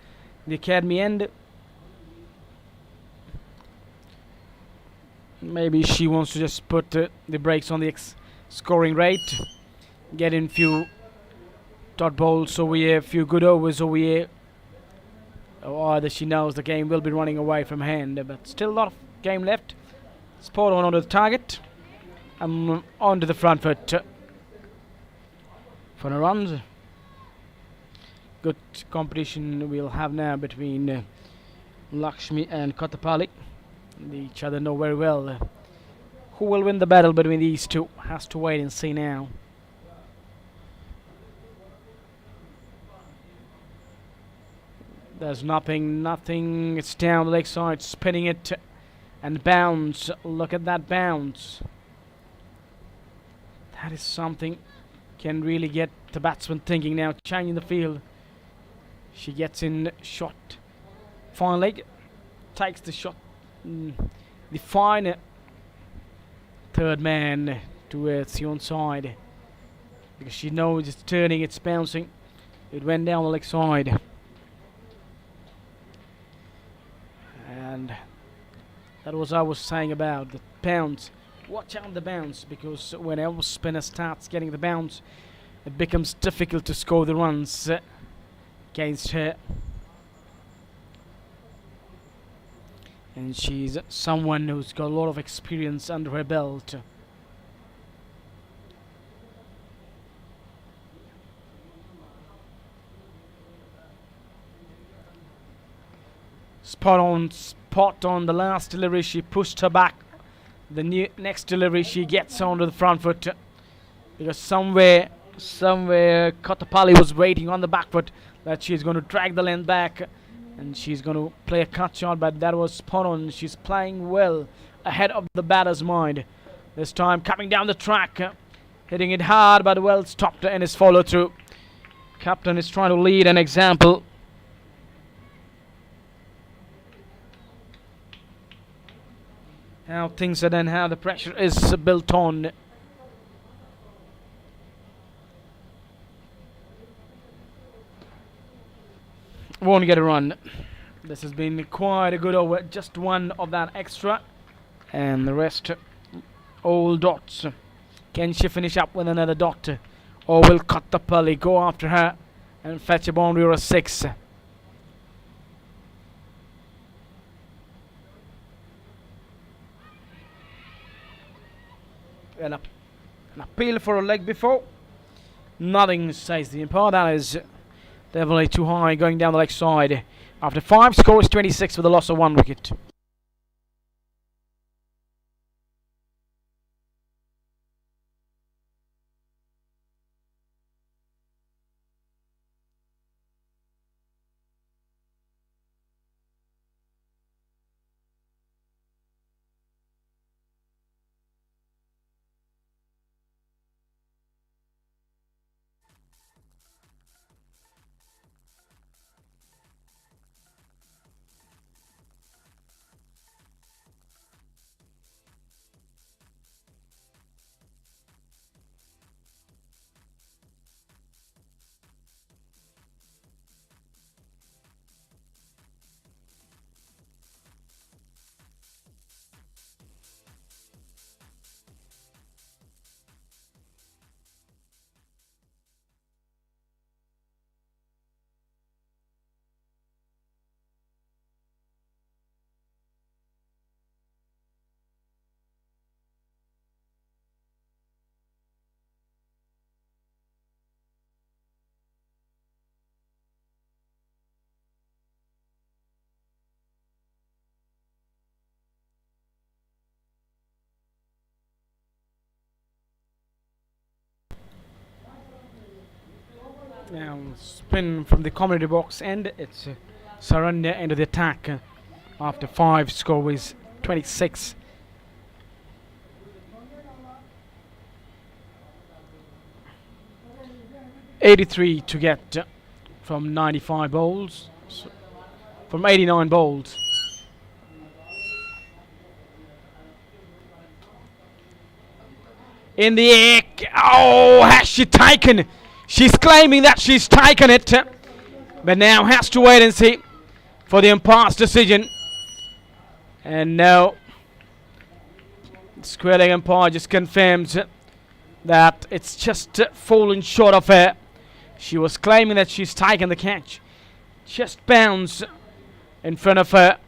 the academy end. Maybe she wants to just put the brakes on the scoring rate, get in few dot balls over here, few good overs over here. Or either she knows the game will be running away from hand, but still a lot of game left. Spot on onto the target. Onto the front foot for the runs. Good competition we'll have now between Lakshmi and Kottapalli. Each other know very well. Who will win the battle between these two? Has to wait and see now. There's nothing. It's down the leg side, spinning it and bounce. Look at that bounce. That is something can really get the batsman thinking now, changing the field. She gets in shot. Fine leg. Takes the shot. The fine third man towards the onside. Because she knows it's turning, it's bouncing. It went down the leg side. And that was I was saying about the bounce. Watch out the bounce, because whenever spinner starts getting the bounce, it becomes difficult to score the runs against her. And she's someone who's got a lot of experience under her belt. spot on the last delivery. She pushed her back. The next delivery she gets onto the front foot, because somewhere Kottapalli was waiting on the back foot that she's going to drag the length back and she's going to play a cut shot, but that was spot on. She's playing well ahead of the batter's mind. This time coming down the track, hitting it hard but well stopped in his follow through. Captain is trying to lead an example. How things are done, how the pressure is built on. Won't get a run. This has been quite a good over. Just one of that extra, and the rest all dots. Can she finish up with another dot, or will Kottapalli go after her and fetch a boundary or a 6? An appeal for a leg before. Nothing, says the umpire. That is definitely too high, going down the leg side. After 5, score is 26 with a loss of 1 wicket. Now spin from the commentary box, and it's surrender into the attack after 5, score is 26. $83 to get from 95 bowls, from 89 bowls. In the air, oh, has she taken? She's claiming that she's taken it, but now has to wait and see for the umpire's decision. And now, square leg umpire just confirms that it's just fallen short of her. She was claiming that she's taken the catch. Just bounce in front of her.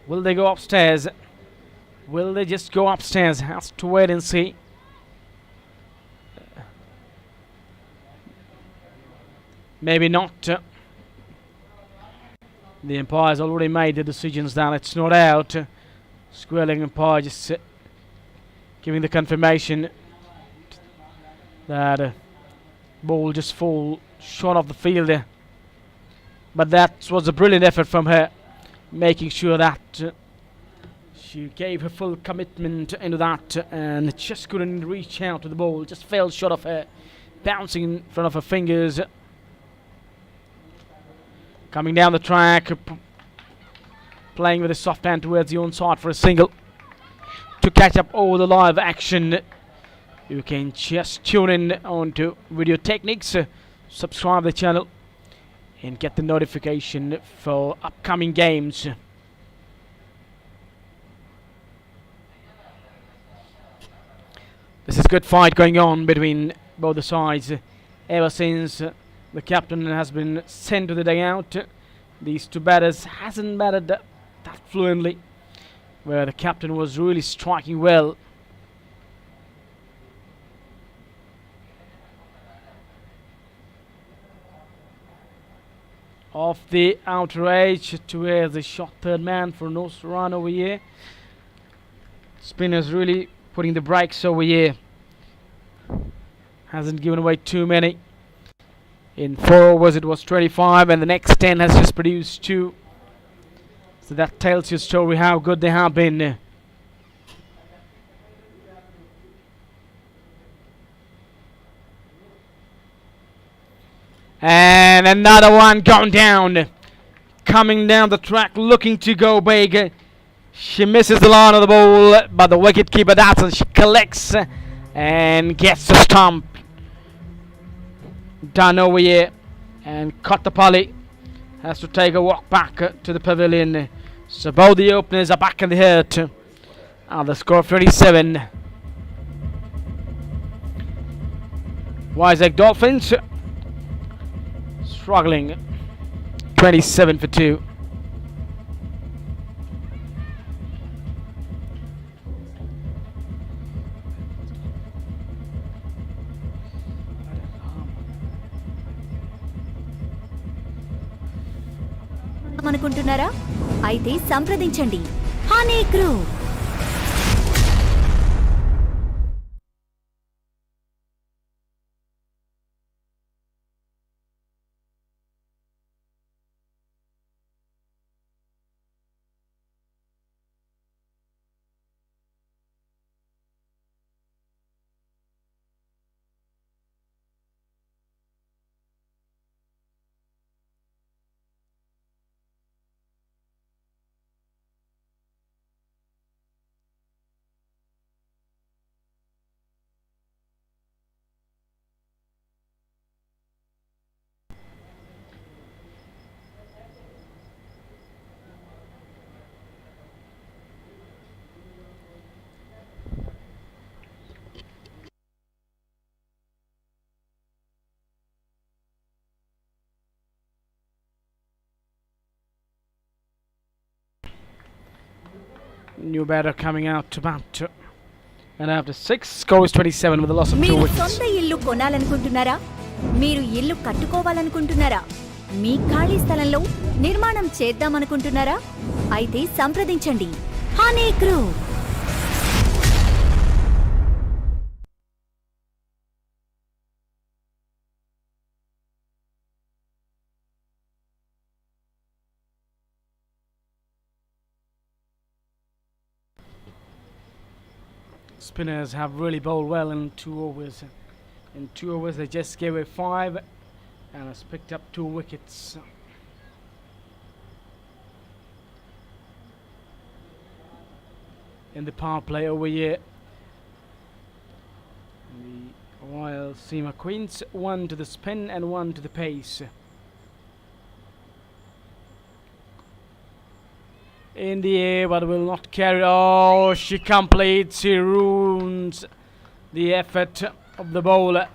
Will they go upstairs? Will they just go upstairs? Has to wait and see. Maybe not. The umpire's already made the decisions that it's not out. Square leg umpire just giving the confirmation that ball just fall short of the fielder. But that was a brilliant effort from her, making sure that she gave her full commitment into that and just couldn't reach out to the ball, just fell short of her, bouncing in front of her fingers. Coming down the track, playing with a soft hand towards the onside for a single. To catch up all the live action, you can just tune in onto Video Techniques, subscribe the channel and get the notification for upcoming games. This is good fight going on between both the sides ever since the captain has been sent to the dugout. These two batters hasn't batted that fluently, where the captain was really striking well. off the outer edge towards the shot third man for no run over here. Spinners really putting the brakes over here. Hasn't given away too many. In 4 overs it was 25 and the next 10 has just produced 2. So that tells you a story how good they have been. And another one gone down. Coming down the track looking to go big. She misses the line of the ball, but the wicketkeeper doesn't. She collects and gets the stump. Done over here. And Kottapalli has to take a walk back to the pavilion. So both the openers are back in the hurt. The score of 27. VIZAG Dolphins struggling. 27 for 2. అనుకుంటున్నారా? అయితే సంప్రదించండి Honey group. New batter coming out to bat. And after 6, score is 27 with a loss of 2 మీరు wickets. సొంత ఇల్లు కొనాలనుకుంటున్నారా? మీరు ఇల్లు కట్టుకోవాలనుకుంటున్నారా? మీ ఖాళీ స్థలంలో నిర్మాణం చేద్దామనుకుంటున్నారా? అయితే సంప్రదించండి Honey group. Spinners have really bowled well in 2 overs. In 2 overs they just gave away 5 and has picked up 2 wickets. In the power play over here, the RAYALASEEMA Queens, 1 to the spin and 1 to the pace. In the air, but will not carry. Oh, she completes. She ruins the effort of the bowler.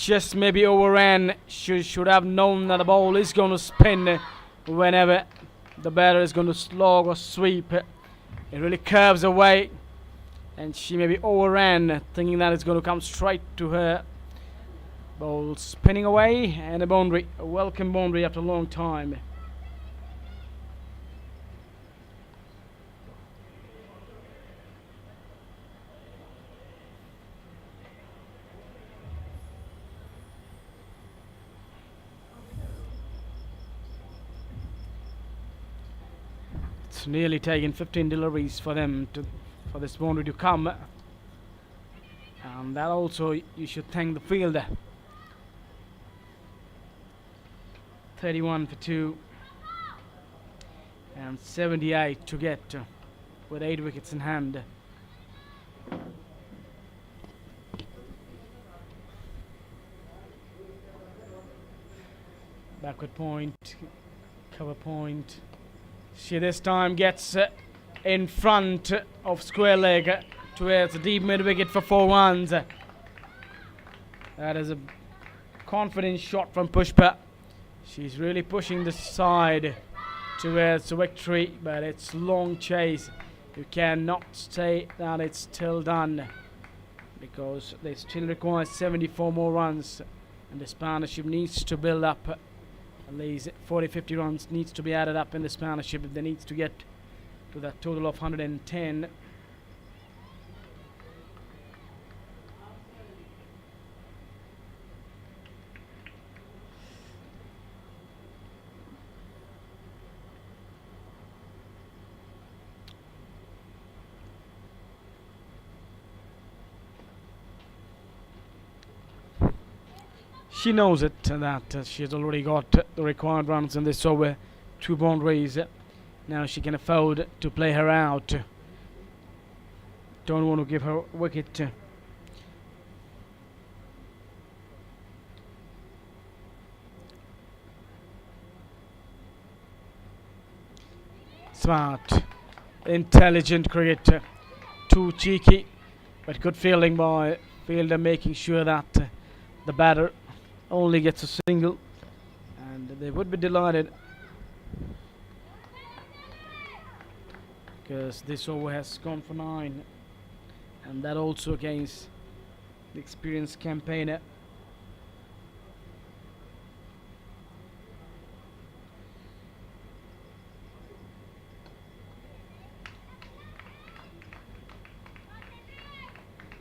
Just maybe overran. She should have known that the ball is going to spin whenever the batter is going to slog or sweep. It really curves away, and she maybe overran, thinking that it's going to come straight to her. Ball spinning away, and a boundary, a welcome boundary after a long time. It's nearly taken 15 deliveries for them for this boundary to come, and that also you should thank the fielder. 31 for 2 and 78 to get with 8 wickets in hand. Backward point, cover point. She this time gets in front of square leg towards the deep mid wicket for 4 runs. That is a confident shot from Pushpa. She's really pushing the side towards the victory, but it's long chase. You cannot say that it's still done, because they still require 74 more runs, and this partnership needs to build up At least 40-50 runs needs to be added up in this partnership if they need to get to that total of 110. She knows it that she has already got the required runs in this over 2 boundaries. Now she can afford to play her out. Don't want to give her wicket. Smart, intelligent cricket. Too cheeky, but good fielding by fielder, making sure that the batter only gets a single, and they would be delighted because this over has gone for 9, and that also against the experienced campaigner.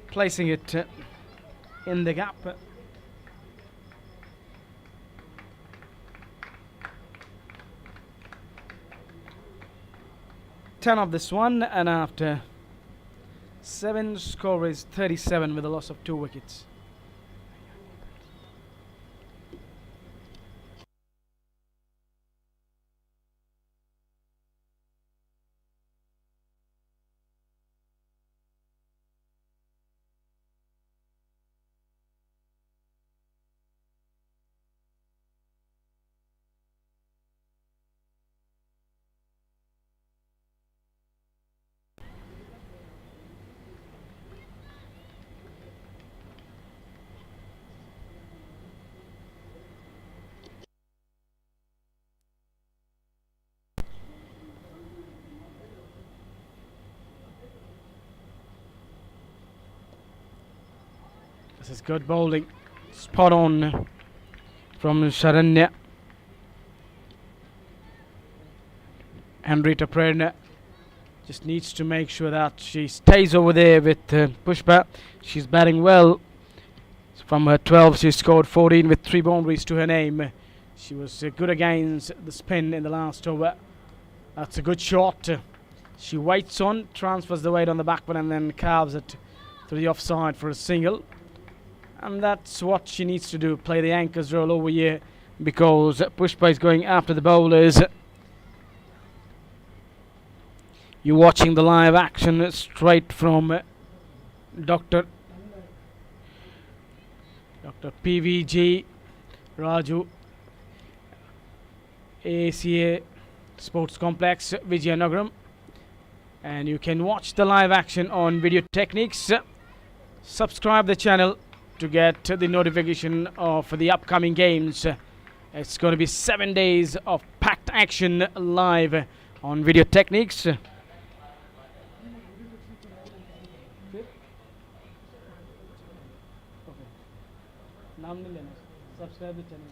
Placing it in the gap. 10 of this one, and after 7, score is 37 with a loss of 2 wickets. This is good bowling, spot on from Sharanya. Henrietta Prerna just needs to make sure that she stays over there with Pushpa. She's batting well. From her 12, she scored 14 with 3 boundaries to her name. She was good against the spin in the last over. That's a good shot. She waits on, transfers the weight on the back one, and then carves it to the offside for a single. And that's what she needs to do, play the anchor's role over here, because Pushpa is going after the bowlers. You're watching the live action straight from Dr. PVG Raju, ACA Sports Complex, Vizianagaram. And you can watch the live action on Video Techniques. Subscribe the channel to get the notification of the upcoming games. It's going to be 7 days of packed action live on Video Techniques. Subscribe the channel.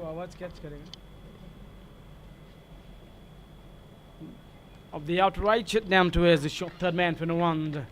आवाज catch करेगा of the outright shut down to as the shot third man for no one.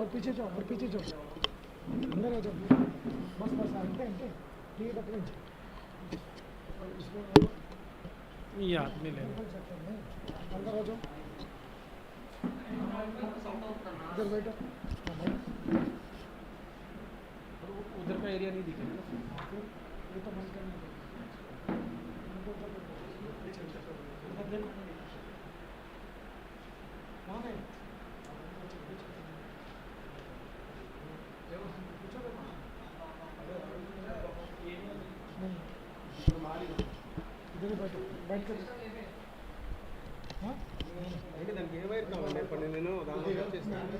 और पीछे जाओ अंदर आ जाओ बस अंते ठीक है पकड़ो ये आदमी ले अंदर आ जाओ इधर बैठो उधर का एरिया नहीं दिखेगा ये तो बंद करना इधर बैठो बैठ कर हाँ అంటే దానికి ఏ వైర్ కావాలి పని నేను దాని చేస్తాను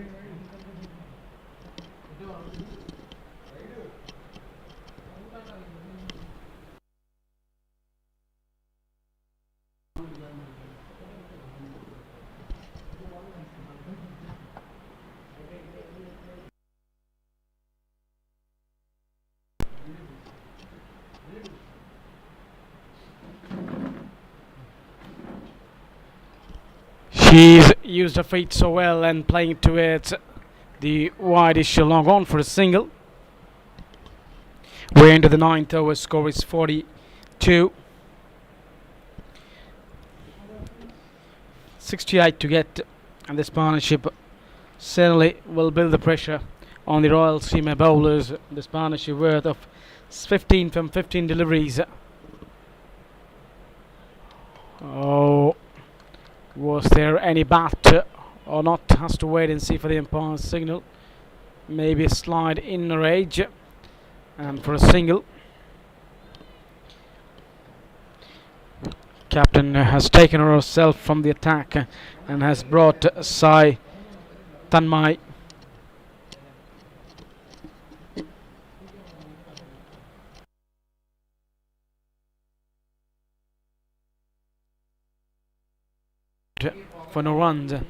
She's used her feet so well and playing towards the wide-ish long on for a single. We're into the ninth over. Score is 42. 68 to get, and this partnership certainly will build the pressure on the Royalseema bowlers. This partnership worth of 15 from 15 deliveries. Oh. Was there any bat or not? Has to wait and see for the umpire's signal. Maybe a slide in range and for a single. Captain has taken herself from the attack and has brought Sai Tanmay. For no runs. In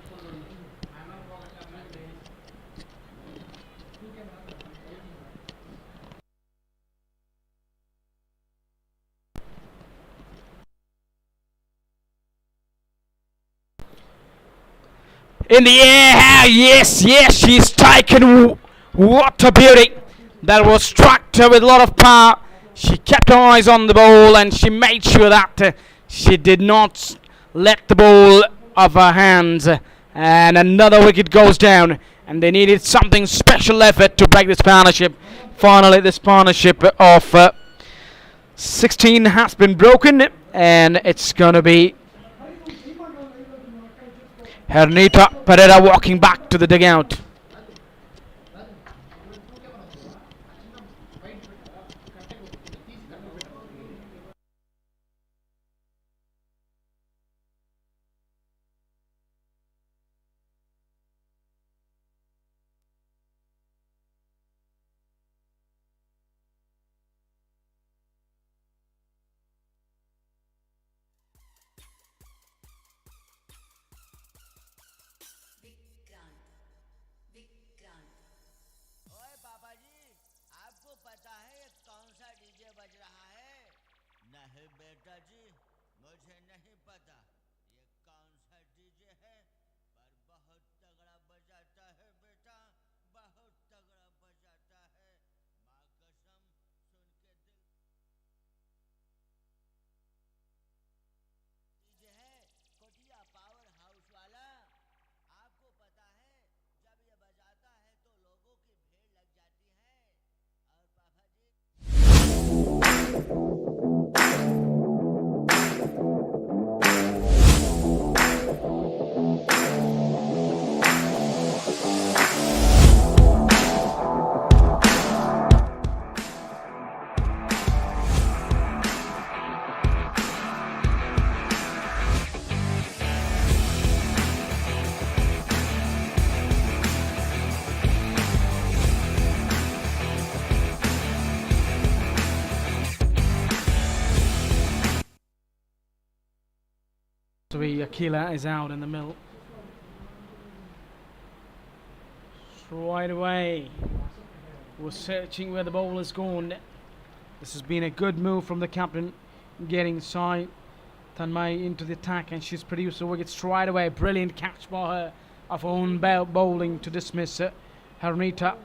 the air, yes, she's taken. What a beauty! That was struck with a lot of power. She kept her eyes on the ball and she made sure that she did not let the ball of her hands, and another wicket goes down, and they needed something special effort to break this partnership. Finally, this partnership of 16 has been broken, and it's going to be Hernita Pereira walking back to the dugout. see Akila is out in the middle. Right away, we're searching where the ball has gone. This has been a good move from the captain, getting Sai Tanmay into the attack, and she's produced a wicket straight away. Brilliant catch by her of her own bowling to dismiss Harnita.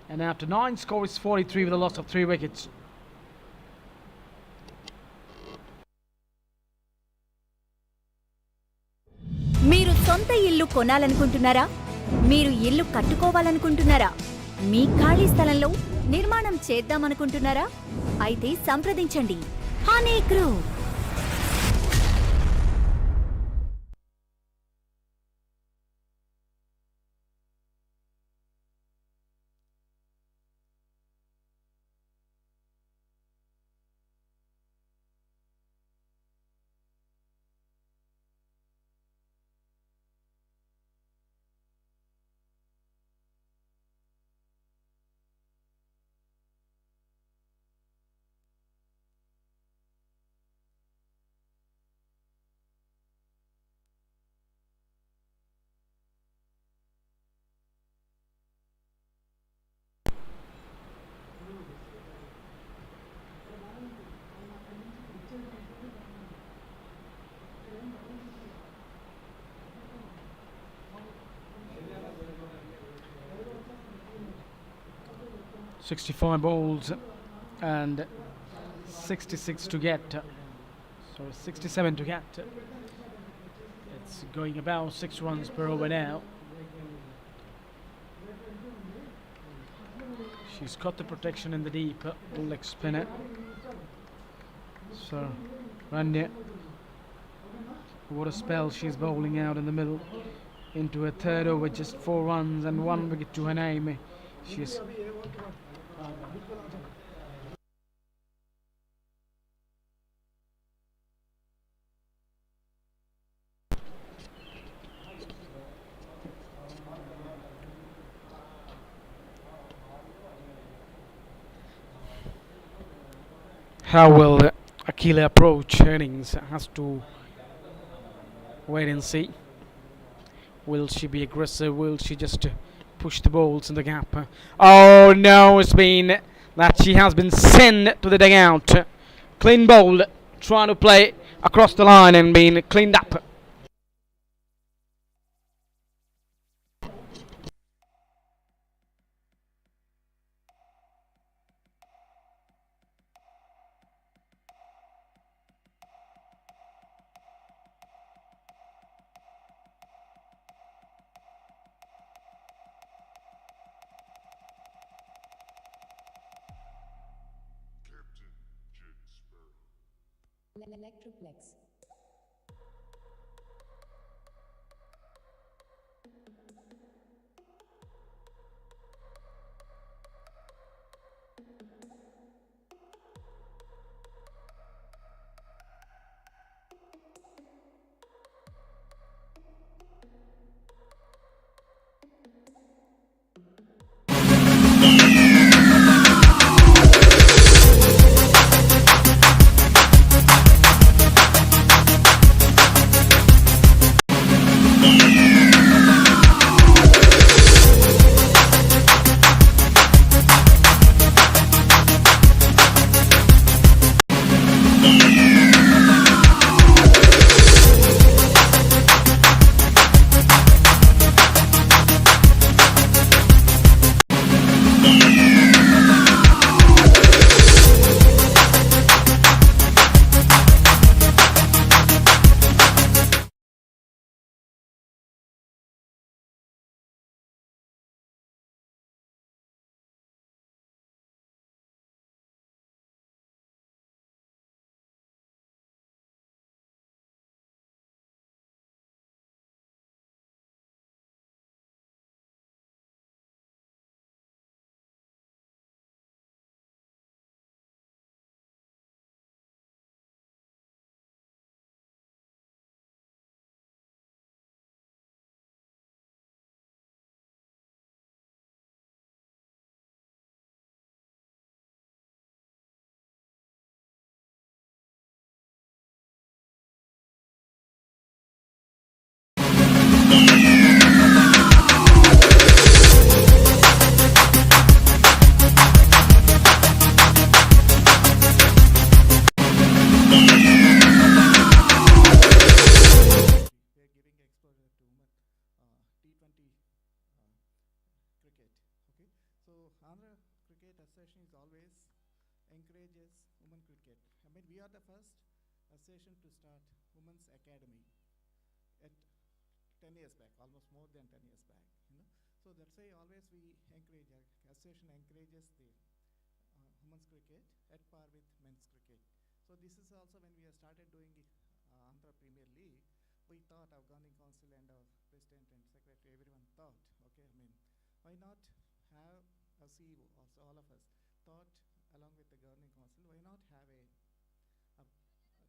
And after 9, score is 43 with a loss of 3 wickets. మీరు సొంత ఇల్లు కొనాలనుకుంటున్నారా? మీరు ఇల్లు కట్టుకోవాలనుకుంటున్నారా? మీ ఖాళీ స్థలంలో నిర్మాణం చేద్దామనుకుంటున్నారా? అయితే సంప్రదించండి Honey group. .65 balls and 66 to get. So 67 to get. It's going about 6 runs per over now. She's got the protection in the deep leg spinner. So Rania, what a spell she's bowling out in the middle into a third over, just 4 runs and 1 wicket to her name. She's how will Akila approach innings? Has to wait and see. Will she be aggressive? Will she just push the balls in the gap? Oh no, it's been that she has been sent to the dugout. Clean bowl, trying to play across the line and being cleaned up. Electroplex. We're giving exposure to women T20 cricket. Okay, so Andhra Cricket Association is always encourages women cricket. I mean, we are the first association to start women's academy at 10 years back, almost more than 10 years back. You know, so that's why always we encourage. Our association encourages the women's cricket at par with men's cricket. So this is also when we have started doing Andhra Premier League. We thought, our governing council and our president and secretary, everyone thought, okay, I mean, why not have a CEO, also all of us thought, along with the governing council, why not have a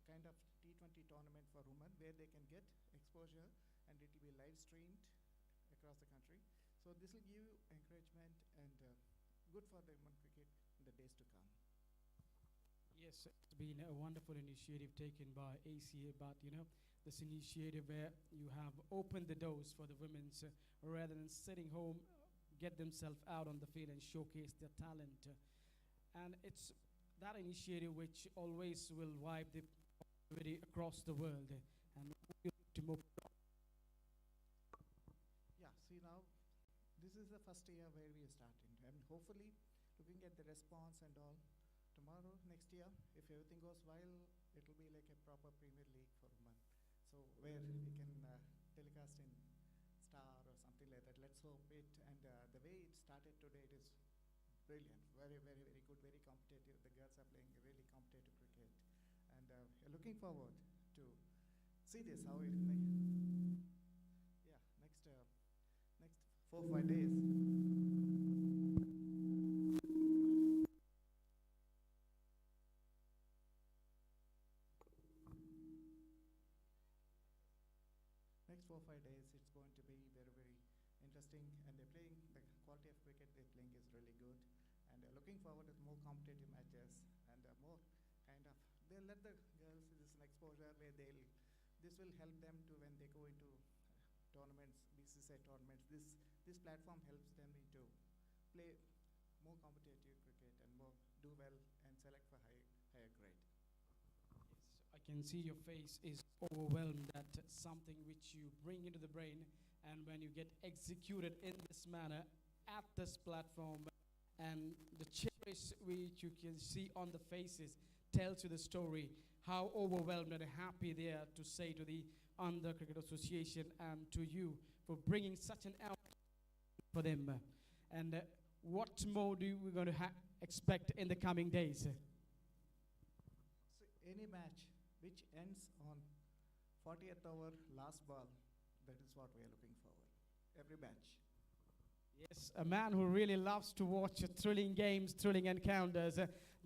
kind of T20 tournament for women where they can get exposure and it will be live streamed across the country. So this will give you encouragement and good for the women cricket in the days to come. Yes, it's been a wonderful initiative taken by ACA, but you know, this initiative where you have opened the doors for the women's rather than sitting home, get themselves out on the field and showcase their talent. And it's that initiative which always will wipe the poverty across the world and to move. Yeah, see now, this is the first year where we are starting. And hopefully, looking at the response and all, tomorrow, next year, if everything goes well, it will be like a proper Premier League for women. So where we can telecast in Star or something like that. Let's hope it. And the way it started today, it is brilliant. Very, very, very good. Very competitive. The girls are playing really competitive cricket, and we're looking forward to see this how it. Yeah, next 4-5 days. Next 4-5 days, it's going to be very, very interesting, and they're playing, the quality of cricket they're playing is really good, and looking forward to more competitive matches, and more kind of, they'll let the girls, this is an exposure where this will help them to when they go into tournaments, BCCI tournaments, this platform helps them to play more competitive cricket and more do well and select for higher grade. I can see your face is overwhelmed at something which you bring into the brain, and when you get executed in this manner at this platform, and the cherish which you can see on the faces tells you the story, how overwhelmed and happy they are to say to the Andhra Cricket Association and to you for bringing such an out for them. And what more do we going to expect in the coming days? So any match which ends on 40th over last ball, that is what we are looking forward. Every match. Yes, a man who really loves to watch thrilling games, thrilling encounters.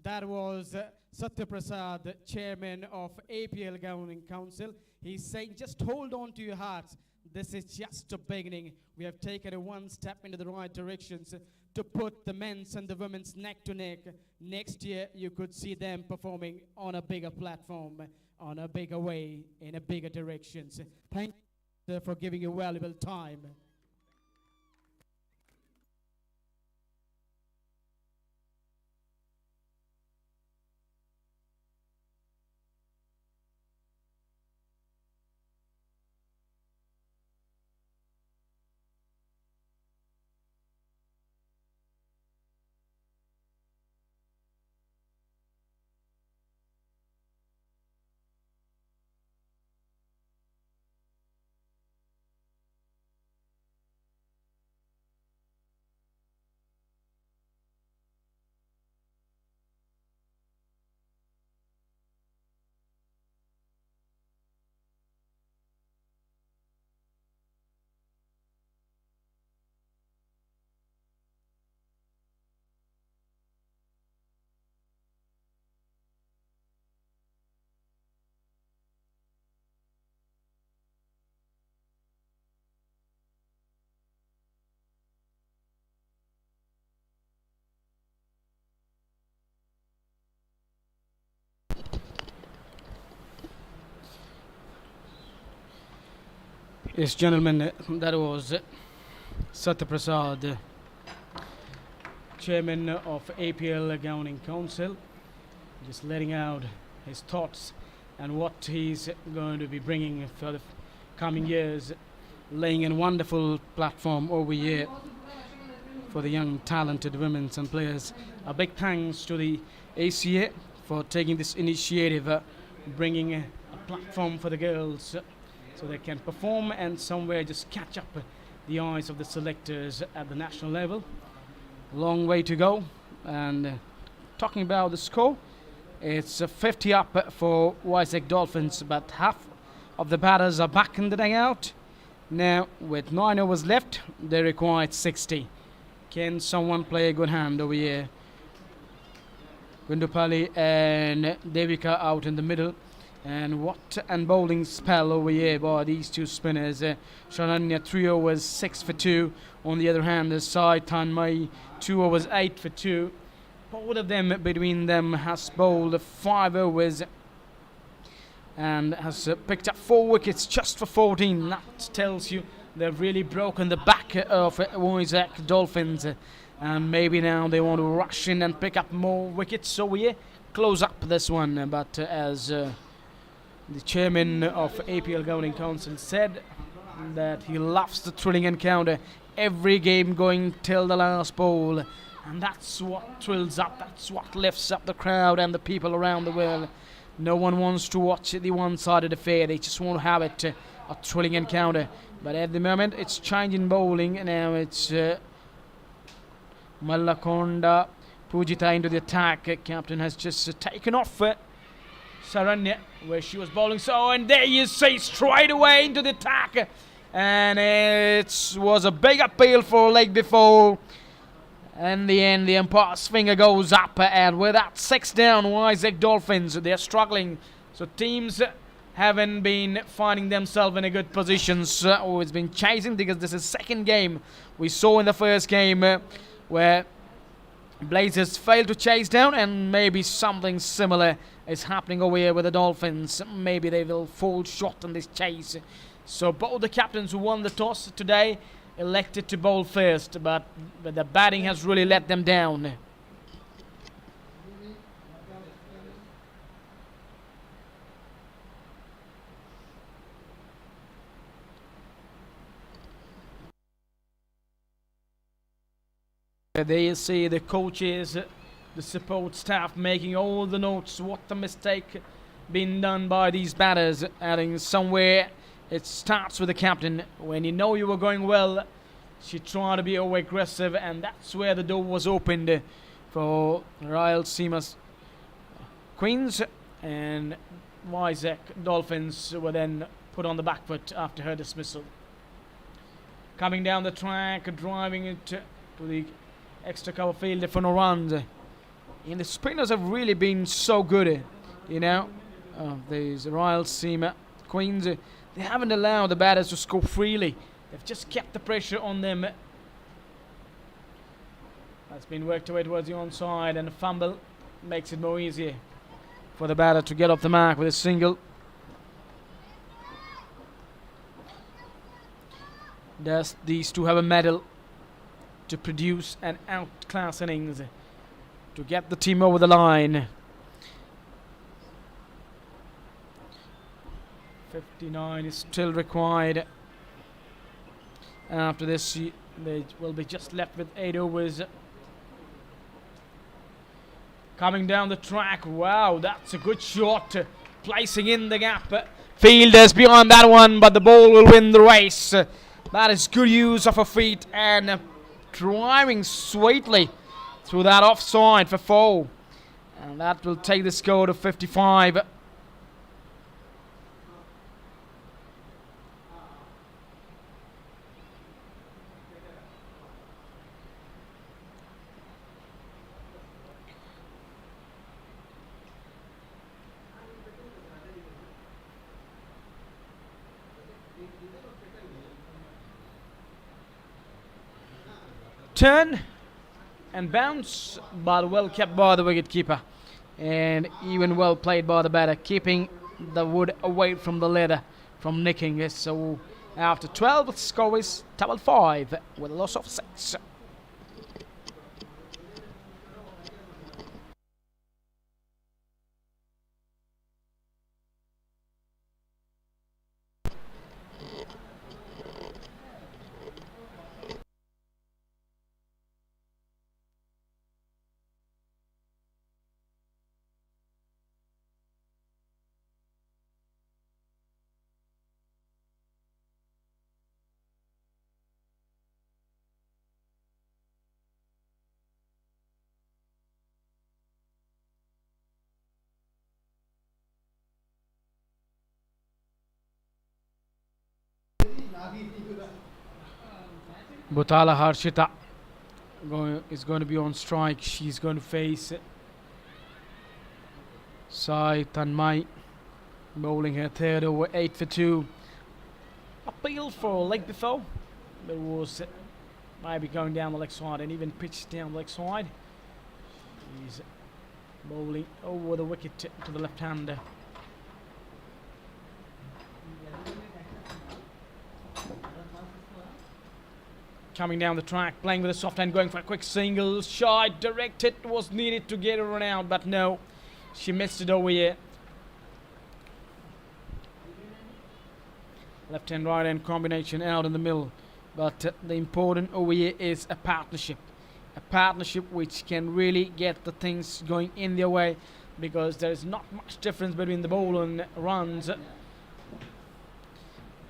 That was Satya Prasad, chairman of APL Governing Council. He's saying, just hold on to your hearts. This is just a beginning. We have taken a one step into the right directions to put the men's and the women's neck to neck. Next year, you could see them performing on a bigger platform, on a bigger way, in a bigger directions. Thank you for giving your valuable time. Yes, gentlemen, that was Satya Prasad, chairman of APL Governing Council, just letting out his thoughts and what he's going to be bringing for the coming years, laying a wonderful platform over here for the young talented women and players. A big thanks to the ACA for taking this initiative, bringing a platform for the girls so they can perform and somewhere just catch up the eyes of the selectors at the national level. Long way to go. And talking about the score, it's 50 up for VIZAG Dolphins, but half of the batters are back in the dugout. Now, with 9 overs left, they require 60. Can someone play a good hand over here? Gundupalli and Devika out in the middle. And what an bowling spell over here by these two spinners. Shananya 3 overs 6 for 2. On the other hand, the side Tanmay 2 overs 8 for 2. Both of them between them has bowled 5 overs and has picked up 4 wickets just for 14. That tells you they've really broken the back of VIZAG Dolphins, and maybe now they want to rush in and pick up more wickets. So we close up this one, but as the chairman of APL Governing Council said, that he loves the thrilling encounter, every game going till the last ball, and that's what thrills up, that's what lifts up the crowd and the people around the world. No one wants to watch the one-sided affair, they just want to have it a thrilling encounter. But at the moment it's changing bowling, and now it's Mallakonda Pujita into the attack. Captain has just taken off Saranya where she was bowling, so and there you see straight away into the attack, and it was a big appeal for a leg before. In the end, the umpire's finger goes up, and with that 6 down, VIZAG Dolphins, they're struggling. So teams haven't been finding themselves in a good positions. Always been chasing, because this is second game. We saw in the first game where Blazers failed to chase down, and maybe something similar is happening over here with the Dolphins. Maybe they will fall short in this chase. So both the captains who won the toss today elected to bowl first, but the batting has really let them down. There you see the coaches, the support staff making all the notes. What a mistake being done by these batters. Adding somewhere, it starts with the captain. When you know you were going well, she tried to be over aggressive, and that's where the door was opened for RAYALASEEMA's Queens, and VIZAG Dolphins were then put on the back foot after her dismissal. Coming down the track, driving it to the extra cover field for no runs. And the spinners have really been so good, you know. These RAYALASEEMA Queens, they haven't allowed the batters to score freely. They've just kept the pressure on them. That's been worked away towards the onside, and a fumble makes it more easier for the batter to get off the mark with a single. Does these two have a medal to produce an outclass innings to get the team over the line? 59 is still required. After this, they will be just left with 8 overs. Coming down the track, wow, that's a good shot, placing in the gap. Fielders beyond that one, but the ball will win the race. That is good use of her feet, and driving sweetly through that offside for 4. And that will take the score to 55. Turn and bounce, but well kept by the wicketkeeper, and even well played by the batter, keeping the wood away from the leather from nicking it. So After 12, the score is 5-5 with a loss of 6. Butala Harshita is going to be on strike. She's going to face Sai Tanmay, bowling her third over, 8 for 2. Appeal for leg before, but was maybe going down the leg side and even pitched down the leg side. She's bowling over the wicket to the left-hander. Coming down the track, playing with a soft hand, going for a quick single. Shot directed, was needed to get her out, but no, she missed it over here. Left hand, right hand combination out in the middle. But the important over here is a partnership. A partnership which can really get the things going in their way, because there is not much difference between the ball and runs.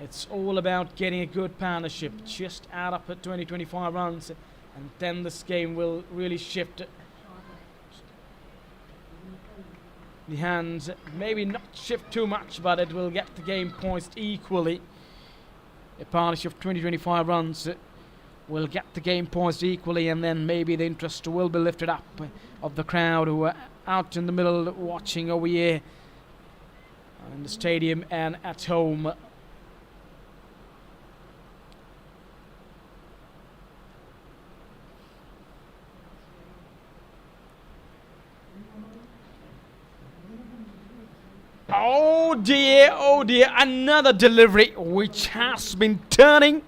It's all about getting a good partnership. Just add up at 20-25 runs, and then this game will really shift the hands. Maybe not shift too much, but it will get the game poised equally. A partnership of 20-25 runs will get the game poised equally, and then maybe the interest will be lifted up of the crowd who are out in the middle watching over here in the stadium and at home. Oh dear, another delivery which has been turning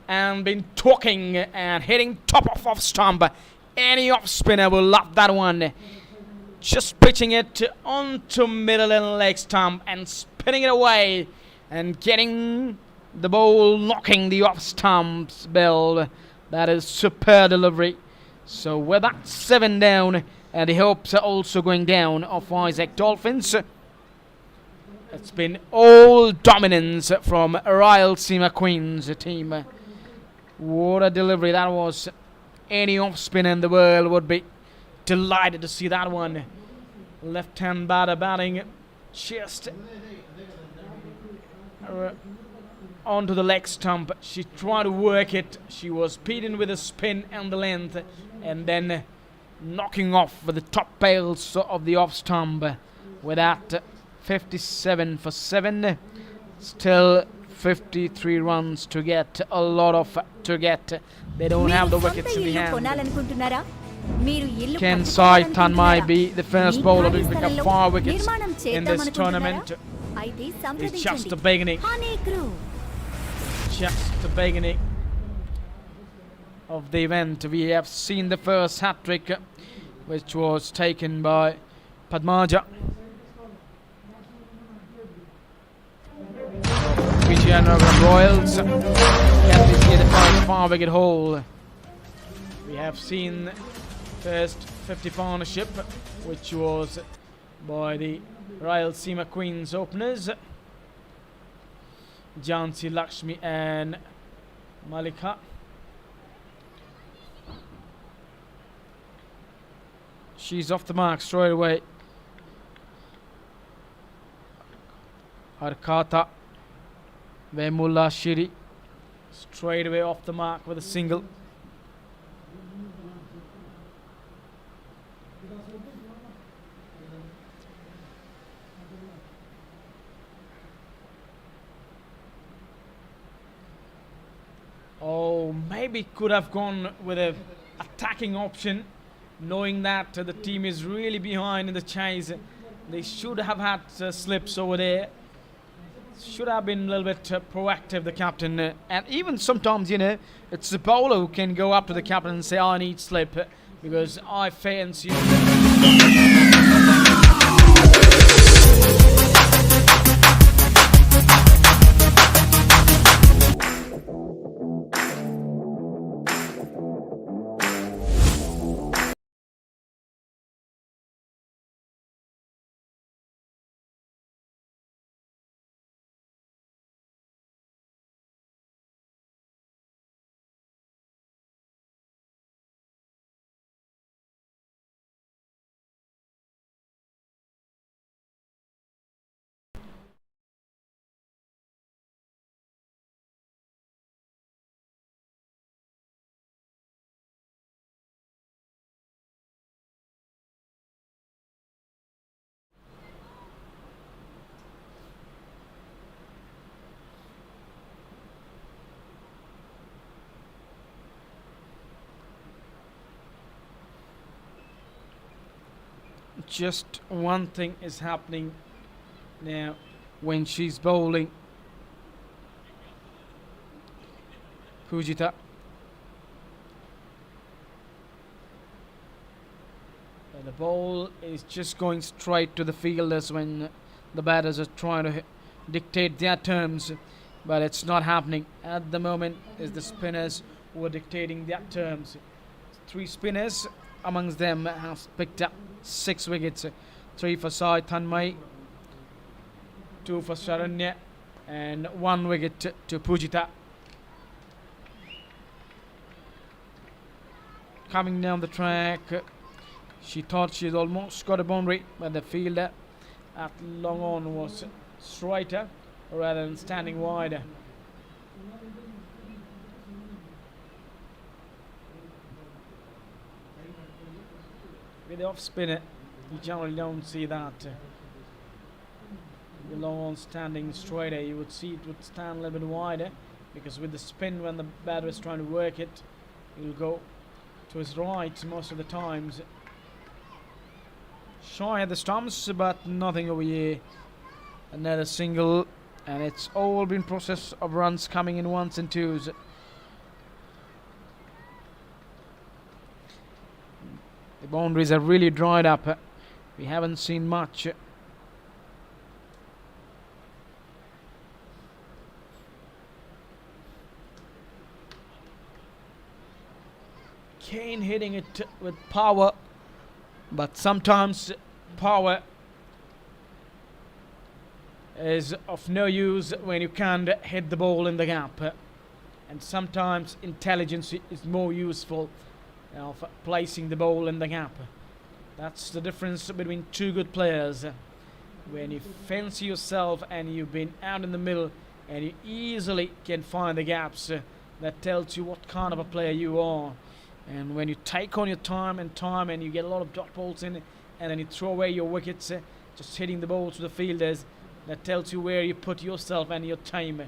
and been talking and hitting top of off stump. Any off spinner will love that one. Just pitching it onto middle and leg stump and spinning it away and getting the ball, knocking the off stump's bell. That is super delivery. So with that 7 down, and the hopes are also going down of VIZAG Dolphins. It's been all dominance from RAYALASEEMA Queens team. What a delivery that was. Any off spinner in the world would be delighted to see that one. Left hand batter batting just onto the leg stump. She tried to work it. She was beaten with the spin and the length, and then knocking off with the top pails of the off stump. With that 57 for 7, still 53 runs to get, a lot of to get. They don't have the wickets in the hand. Can Sai Tanmay be the first bowler to pick up 4 wickets in this tournament? It's just the beginning. Just the beginning of the event. We have seen the first hat-trick, which was taken by Padmaja. Vijayanagar Royals can be the first 4-wicket haul. We have seen first 50 partnership, which was by the RAYALASEEMA Queens openers, Jhansi Lakshmi and Malika. She's off the mark straight away. Arkata Vemula Shiri straight away off the mark with a single. Oh, maybe could have gone with a attacking option, knowing that the team is really behind in the chase. They should have had slips over there. Should have been a little bit proactive, the captain. And even sometimes, it's the bowler who can go up to the captain and say, I need slip because I fancy you. Just one thing is happening now when she's bowling. Pujita. And the ball is just going straight to the fielders when the batters are trying to dictate their terms, but it's not happening. At the moment, is the spinners who are dictating their terms. 3 spinners amongst them has picked up 6 wickets. 3 for Sai Thanmay, 2 for Sharanya, and 1 wicket to Pujita. Coming down the track, she thought she'd almost got a boundary, but the fielder at long on was straighter rather than standing wider. With the off spinner, you generally don't see that. The long on standing straighter, you would see it would stand a little bit wider, because with the spin, when the batter is trying to work it, it will go to his right most of the times. Shy at the stumps, but nothing over here. Another single, and it's all been process of runs coming in 1s and 2s. The boundaries are really dried up. We haven't seen much. Kane hitting it with power, but sometimes power is of no use when you can't hit the ball in the gap, and sometimes intelligence is more useful of placing the ball in the gap. That's the difference between 2 good players. When you fancy yourself and you've been out in the middle and you easily can find the gaps, that tells you what kind of a player you are. And when you take on your time and you get a lot of dot balls in, and then you throw away your wickets, just hitting the ball to the fielders, that tells you where you put yourself and your time.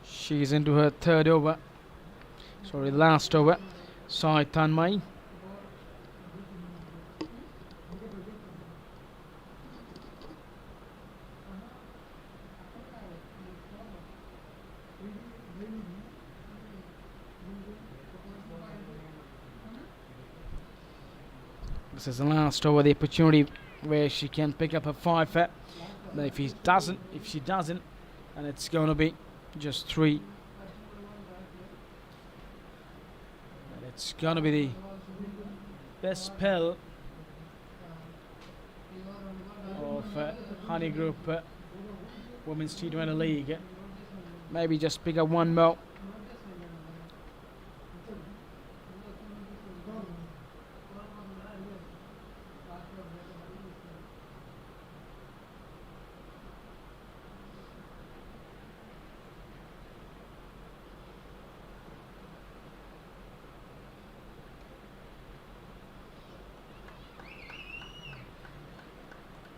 She's into her 3rd over. Sorry, last over. Sai Thanmay. This is the last over, the opportunity where she can pick up a 5. But if she doesn't, and it's going to be just 3. And it's going to be the best spell of Honeyy Group Women's T20 League. Maybe just pick up 1 more.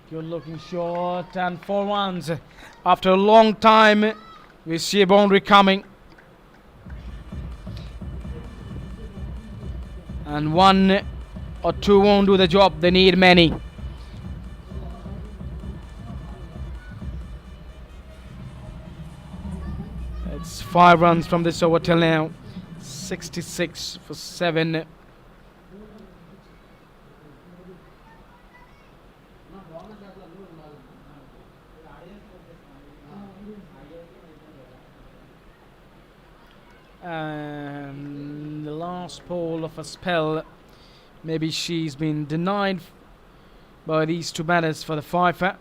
Good looking shot, and 4 runs. After a long time, we see a boundary coming. And one or two won't do the job. They need many. It's 5 runs from this over till now. 66 for 7. And the last ball of a spell. Maybe she's been denied by these two batters for the 5.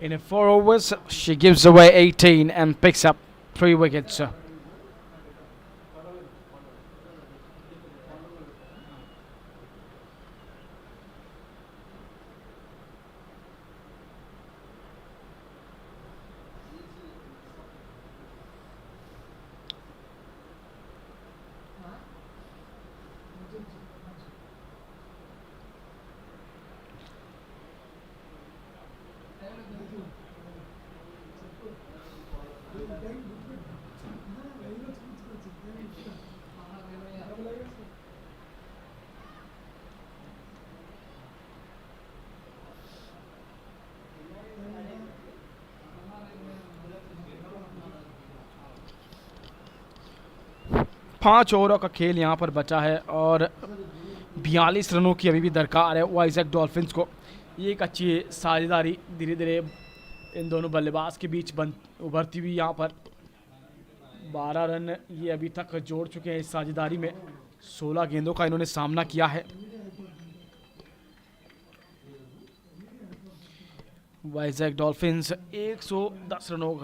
In 4 overs, she gives away 18 and picks up 3 wickets. पाँच ओवरों का खेल यहाँ पर बचा है और 42 रनों की अभी भी दरकार है वाइजैक डॉल्फिन्स को। ये एक अच्छी साझेदारी धीरे धीरे इन दोनों बल्लेबाज के बीच उभरती हुई यहाँ पर 12 रन ये अभी तक जोड़ चुके हैं इस साझेदारी में। 16 गेंदों का इन्होंने सामना किया है। वाइजैक डॉल्फिन्स 110 रनों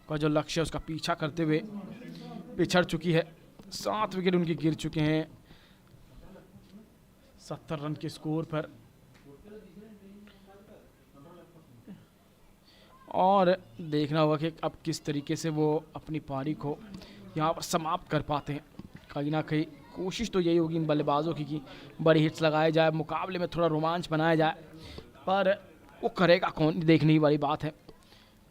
का जो लक्ष्य है उसका पीछा करते हुए पिछड़ चुकी है। 7 विकेट उनके गिर चुके हैं 70 रन के स्कोर पर और देखना होगा कि अब किस तरीके से वो अपनी पारी को यहाँ पर समाप्त कर पाते हैं। कहीं ना कहीं कोशिश तो यही होगी इन बल्लेबाजों की कि बड़ी हिट्स लगाए जाए, मुकाबले में थोड़ा रोमांच बनाया जाए, पर वो करेगा कौन देखने वाली बात है।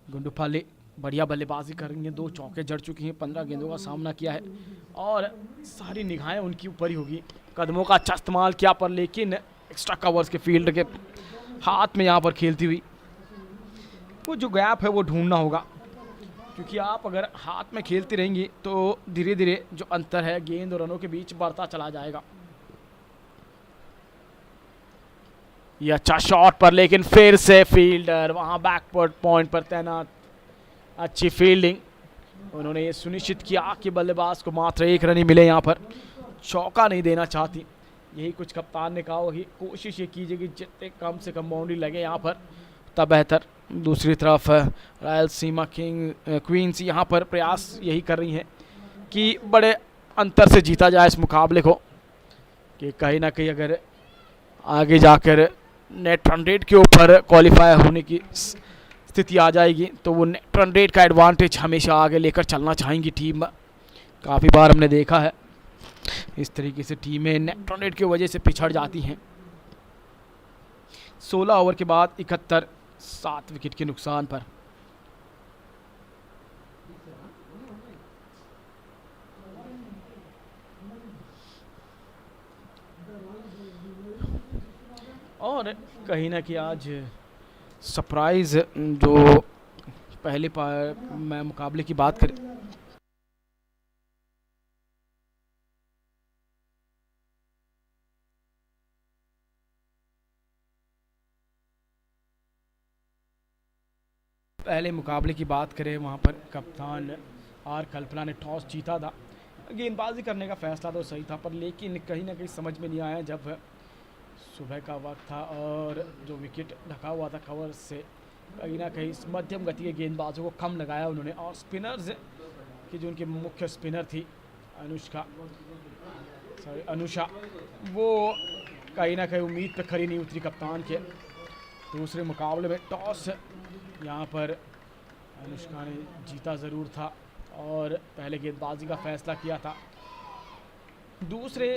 गुंडूपाली बढ़िया बल्लेबाजी करेंगे, 2 चौके जड़ चुकी हैं, 15 गेंदों का सामना किया है और सारी निगाहें उनकी ऊपर ही होगी। कदमों का अच्छा इस्तेमाल किया पर लेकिन एक्स्ट्रा कवर्स के फील्ड के हाथ में यहाँ पर खेलती हुई वो जो गैप है वो ढूंढना होगा, क्योंकि आप अगर हाथ में खेलती रहेंगी तो धीरे धीरे जो अंतर है गेंद और रनों के बीच बढ़ता चला जाएगा। ये अच्छा शॉट पर लेकिन फिर से फील्डर वहाँ बैकवर्ड पॉइंट पर तैनात। अच्छी फील्डिंग, उन्होंने ये सुनिश्चित किया कि बल्लेबाज को मात्र 1 रन ही मिले, यहाँ पर चौका नहीं देना चाहती। यही कुछ कप्तान ने कहा होगी, कोशिश ये कीजिए कि जितने कम से कम बाउंड्री लगे यहाँ पर तब बेहतर। दूसरी तरफ रायलसीमा क्वींस यहाँ पर प्रयास यही कर रही हैं कि बड़े अंतर से जीता जाए इस मुकाबले को, कि कहीं ना कहीं अगर आगे जाकर नेट रन रेट के ऊपर क्वालिफाई होने की स्थिति आ जाएगी तो वो नेट रन रेट का एडवांटेज हमेशा आगे लेकर चलना चाहेंगी टीम। काफ़ी बार हमने देखा है इस तरीके से टीमें नेट रन रेट की वजह से पिछड़ जाती हैं। 16 ओवर के बाद 71, 7 विकेट के नुकसान पर। और कहीं ना कहीं आज सरप्राइज जो पहले मैं मुकाबले की बात करें वहाँ पर कप्तान आर कल्पना ने टॉस जीता था। गेंदबाजी करने का फैसला तो सही था पर लेकिन कहीं ना कहीं समझ में नहीं आया जब सुबह का वक्त था और जो विकेट ढका हुआ था कवर से, कहीं ना कहीं मध्यम गति के गेंदबाजों को कम लगाया उन्होंने और स्पिनर्स की जो उनकी मुख्य स्पिनर थी अनुषा, वो कहीं ना कहीं उम्मीद पे खरी नहीं उतरी कप्तान के। दूसरे मुकाबले में टॉस यहाँ पर अनुष्का ने जीता ज़रूर था और पहले गेंदबाजी का फैसला किया था। दूसरे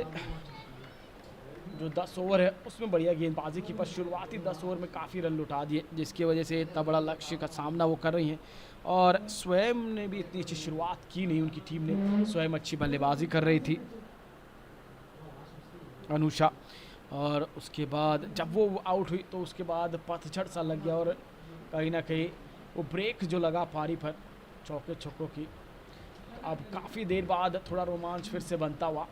जो 10 ओवर है उसमें बढ़िया गेंदबाजी की, पर शुरुआती 10 ओवर में काफ़ी रन लुटा दिए, जिसकी वजह से इतना बड़ा लक्ष्य का सामना वो कर रही हैं। और स्वयं ने भी इतनी अच्छी शुरुआत की नहीं, उनकी टीम ने स्वयं अच्छी बल्लेबाजी कर रही थी अनुषा। और उसके बाद जब वो आउट हुई तो उसके बाद पतझड़ सा लग गया और कहीं ना कहीं वो ब्रेक जो लगा पारी पर चौके छक्कों की, अब काफ़ी देर बाद थोड़ा रोमांच फिर से बनता हुआ।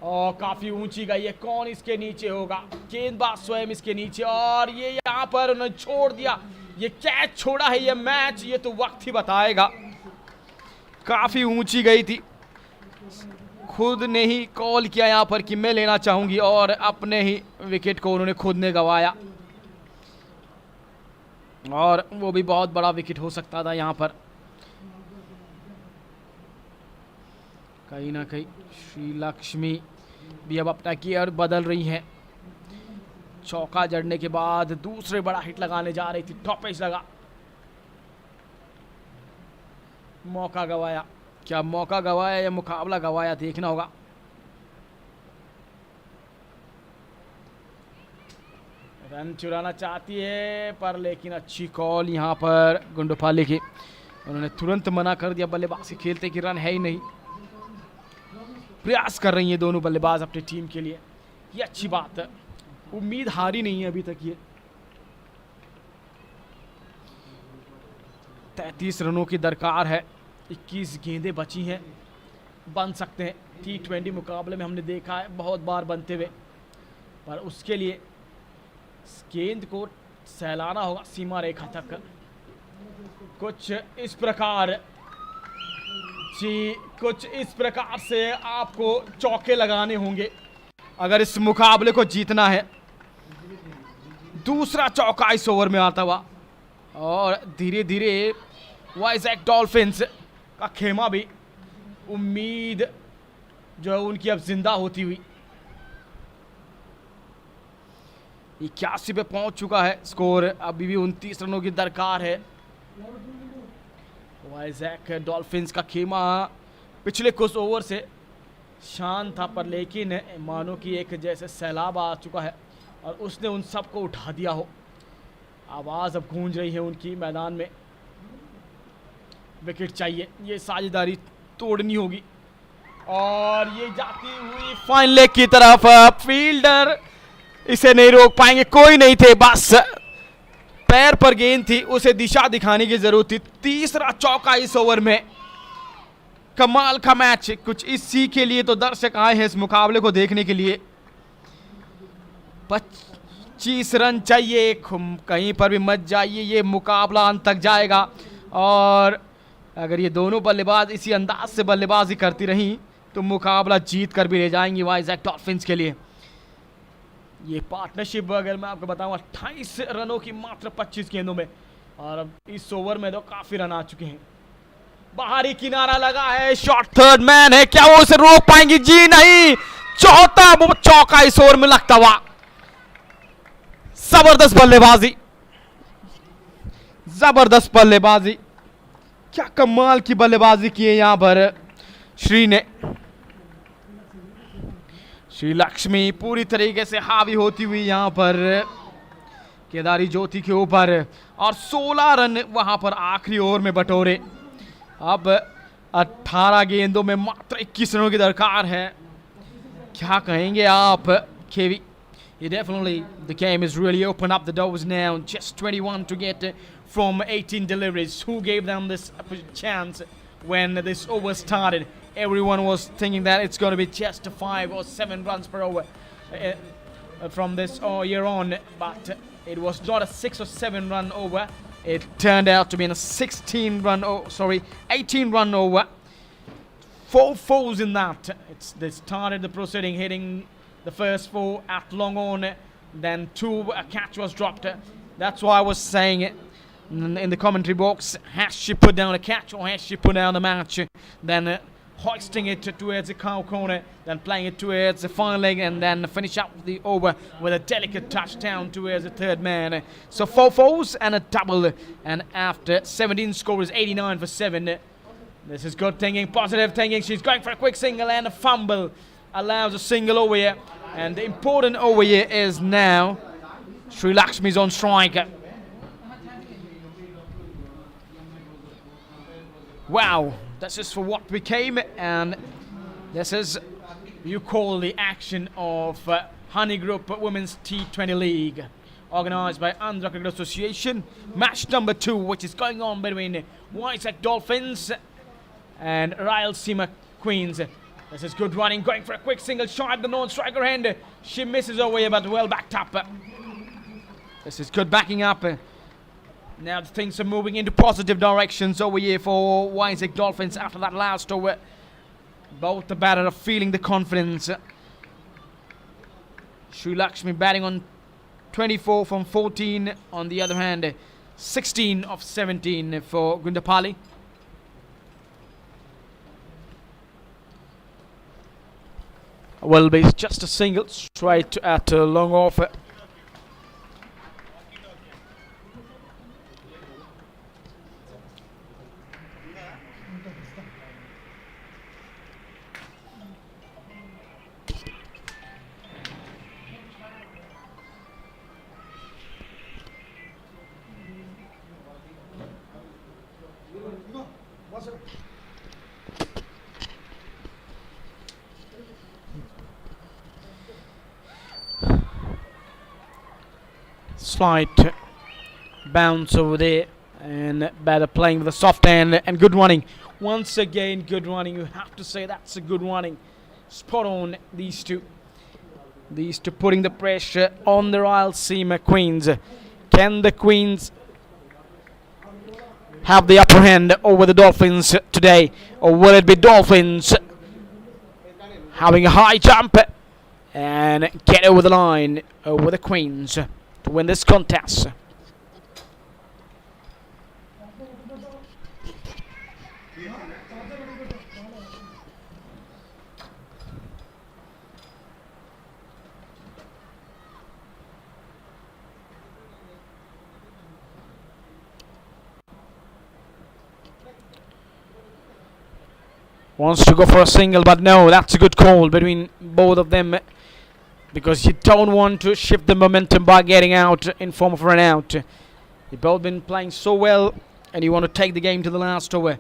और काफ़ी ऊंची गई है, कौन इसके नीचे होगा? गेंदबाज स्वयं इसके नीचे, और ये यहाँ पर उन्होंने छोड़ दिया। ये कैच छोड़ा है, ये मैच, ये तो वक्त ही बताएगा। काफ़ी ऊंची गई थी, खुद ने ही कॉल किया यहाँ पर कि मैं लेना चाहूंगी, और अपने ही विकेट को उन्होंने खुद ने गंवाया, और वो भी बहुत बड़ा विकेट हो सकता था यहाँ पर। कहीं ना कहीं श्री लक्ष्मी भी अब अपना गियर बदल रही हैं। चौका जड़ने के बाद दूसरे बड़ा हिट लगाने जा रही थी, टॉप एज लगा, मौका गवाया। क्या मौका गवाया या मुकाबला गवाया, देखना होगा। रन चुराना चाहती है पर लेकिन अच्छी कॉल यहाँ पर गुंडोपाली की, उन्होंने तुरंत मना कर दिया। बल्लेबाज खेलते कि रन है ही नहीं। प्रयास कर रही हैं दोनों बल्लेबाज अपनी टीम के लिए, ये अच्छी बात है। उम्मीद हारी नहीं है अभी तक। ये 33 रनों की दरकार है, 21 गेंदें बची हैं, बन सकते हैं। T20 मुकाबले में हमने देखा है बहुत बार बनते हुए, पर उसके लिए गेंद को सहलाना होगा सीमा रेखा तक। कुछ इस प्रकार जी, कुछ इस प्रकार से आपको चौके लगाने होंगे अगर इस मुकाबले को जीतना है। दूसरा चौका इस ओवर में आता हुआ, और धीरे धीरे वाइजैक डॉल्फिन्स का खेमा भी, उम्मीद जो है उनकी अब जिंदा होती हुई। 81 पे पहुंच चुका है स्कोर, अभी भी 29 रनों की दरकार है। वाइजैक डॉल्फिन्स का खेमा पिछले कुछ ओवर से शांत था, पर लेकिन मानो कि एक जैसे सैलाब आ चुका है और उसने उन सब को उठा दिया हो। आवाज़ अब गूंज रही है उनकी मैदान में, विकेट चाहिए, ये साझेदारी तोड़नी होगी। और ये जाती हुई फाइन लेग की तरफ, फील्डर इसे नहीं रोक पाएंगे, कोई नहीं थे, बस पैर पर गेंद थी, उसे दिशा दिखाने की जरूरत थी। तीसरा चौका इस ओवर में, कमाल का मैच। कुछ इसी के लिए तो दर्शक आए हैं इस मुकाबले को देखने के लिए। 25 रन चाहिए, कहीं पर भी मत जाइए, ये मुकाबला अंत तक जाएगा। और अगर ये दोनों बल्लेबाज इसी अंदाज से बल्लेबाजी करती रहीं तो मुकाबला जीत कर भी ले जाएंगी वाइजैक डॉल्फिन्स के लिए। ये पार्टनरशिप अगर मैं आपको बताऊं 28 रनों की मात्र 25 गेंदों में, और अब इस ओवर में तो काफी रन आ चुके हैं। बाहरी किनारा लगा है, शॉट थर्ड मैन है, क्या वो उसे रोक पाएंगी? जी नहीं, चौथा वो चौका इस ओवर में लगता हुआ। जबरदस्त बल्लेबाजी, जबरदस्त बल्लेबाजी, क्या कमाल की बल्लेबाजी की है यहां पर श्री ने। श्री लक्ष्मी पूरी तरीके से हावी होती हुई यहां पर केदारी ज्योति के ऊपर, और 16 रन वहां पर आखिरी ओवर में बटोरे। अब 18 गेंदों में मात्र 21 रनों की दरकार है। क्या कहेंगे आप केवी? Definitely the game has really opened up the doors now. Just 21 to get from 18 deliveries. Who gave them this chance when this over started? Everyone was thinking that it's going to be just 5 or 7 runs per over from this year on, but it was not a 6 or 7 run over. It turned out to be a 18 run over. 4 fours in that. They started the proceeding hitting the first 4 at long on, then 2 a catch was dropped. That's why I was saying it in the commentary box, has she put down a catch or has she put down the match? Then hoisting it towards the cow corner, then playing it towards the final leg, and then finish up the over with a delicate touchdown towards the third man. So 4 fours and a double, and after 17 scores, 89 for 7. This is good thinking, positive thinking. She's going for a quick single, and a fumble allows a single over here. And the important over here is now Sri Lakshmi's on strike. Wow, this is for what became, and this is, you call the action of Honeyy Group Women's T20 League, organised by Andhra Cricket Association. Match number 2, which is going on between VIZAG Dolphins and Rayalaseema Queens. This is good running, going for a quick single shot at the non-striker end. She misses over here, but well backed up. This is good backing up. Now things are moving into positive directions over here for VIZAG Dolphins after that last over. Both the batter are feeling the confidence. Sri Lakshmi batting on 24 from 14. On the other hand, 16 of 17 for Gundapalli. Will be just a single straight at a long off. Slight bounce over there, and batter playing with a soft hand, and good running. Once again, good running. You have to say that's a good running. Spot on, these two. These two putting the pressure on the Rayalaseema Queens. Can the Queens have the upper hand over the Dolphins today, or will it be Dolphins having a high jump and get over the line over the Queens to win this contest? Wants to go for a single, but no, that's a good call between both of them, because you don't want to shift the momentum by getting out in form of run out. They've both been playing so well, and you want to take the game to the last over.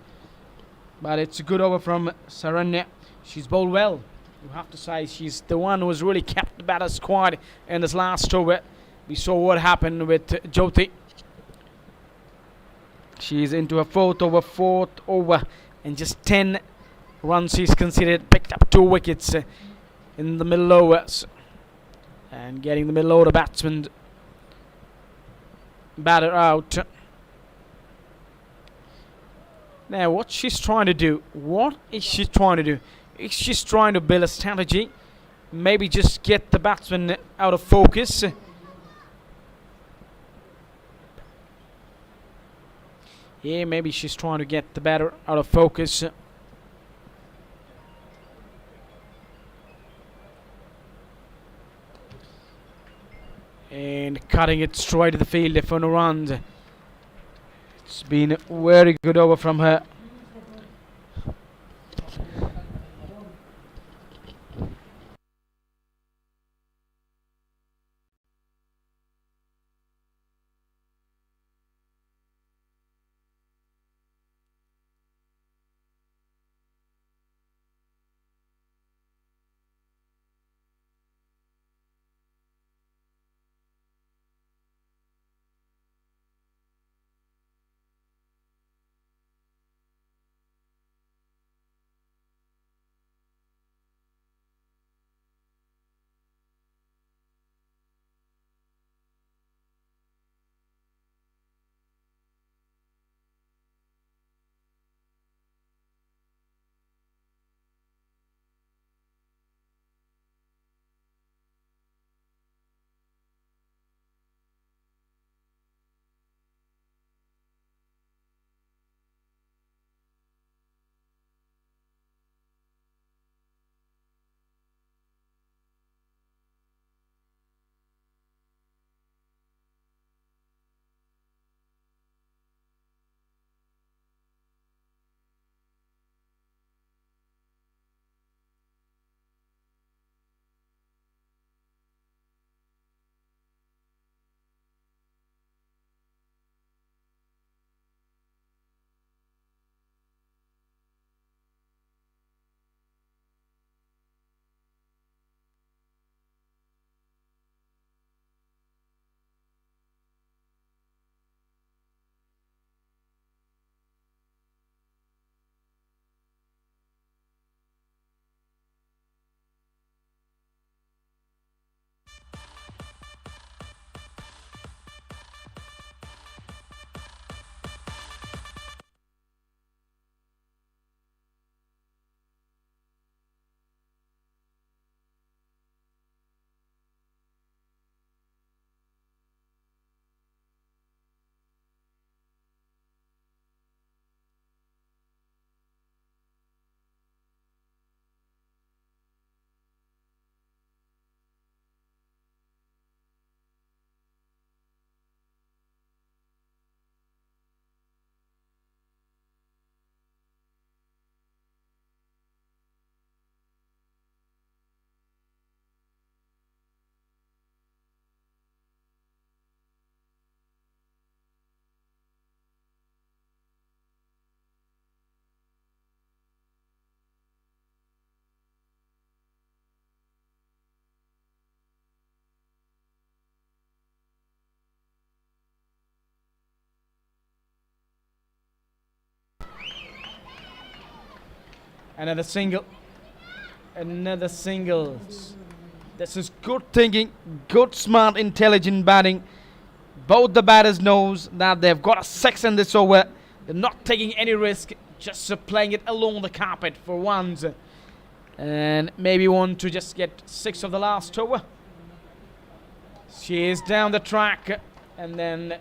But it's a good over from Saranya. She's bowled well. You have to say she's the one who has really kept the batters quiet in this last over. We saw what happened with Jyoti. She's into her fourth over, and just 10 runs she's considered, picked up 2 wickets in the middle overs, and getting the middle order batsman batter out. Now what she's trying to do, is she trying to build a strategy, maybe just get the batsman out of focus? Yeah, maybe she's trying to get the batter out of focus. And cutting it straight to the field for no runs. It's been a very good over from her. Another single. Another single. This is good thinking, good, smart, intelligent batting. Both the batters knows that they've got a 6 in this over. They're not taking any risk, just playing it along the carpet for once. And maybe want to just get 6 of the last over. She is down the track and then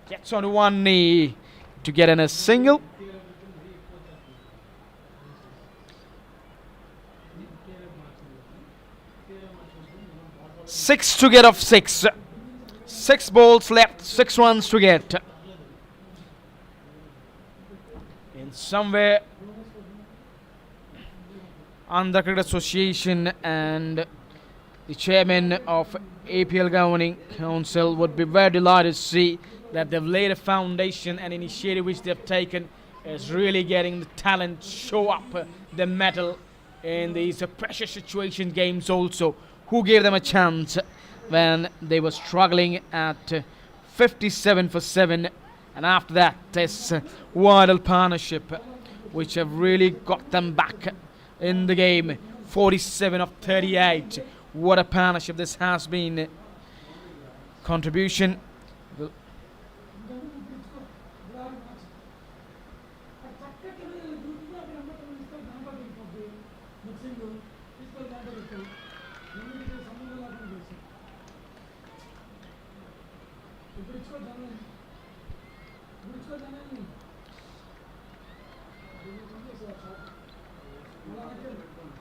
gets on one knee to get in a single. Six to get off 6. 6 balls left, 6 runs to get. In somewhere, under Cricket Association and the chairman of APL Governing Council would be very delighted to see that they've laid a foundation and initiative which they've taken is really getting the talent show up the mettle in these pressure situation games also. Who gave them a chance when they were struggling at 57 for 7, and after that this vital partnership which have really got them back in the game. 47 of 38. What a partnership this has been. Contribution.